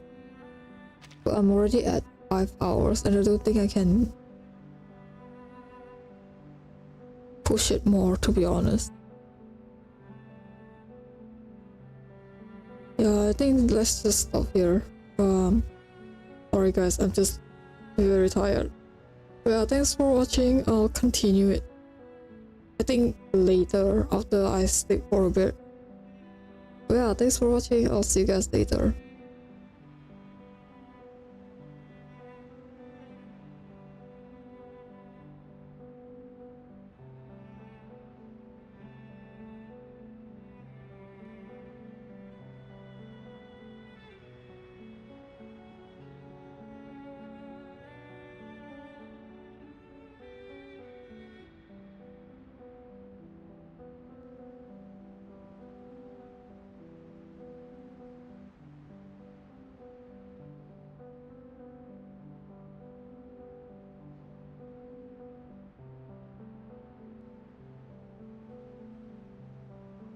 But I'm already at 5 hours and I don't think I can push it more, to be honest. Yeah, I think let's just stop here. Sorry guys, I'm just very tired. Yeah, thanks for watching. I'll continue it, I think, later after I sleep for a bit. Yeah, thanks for watching. I'll see you guys later.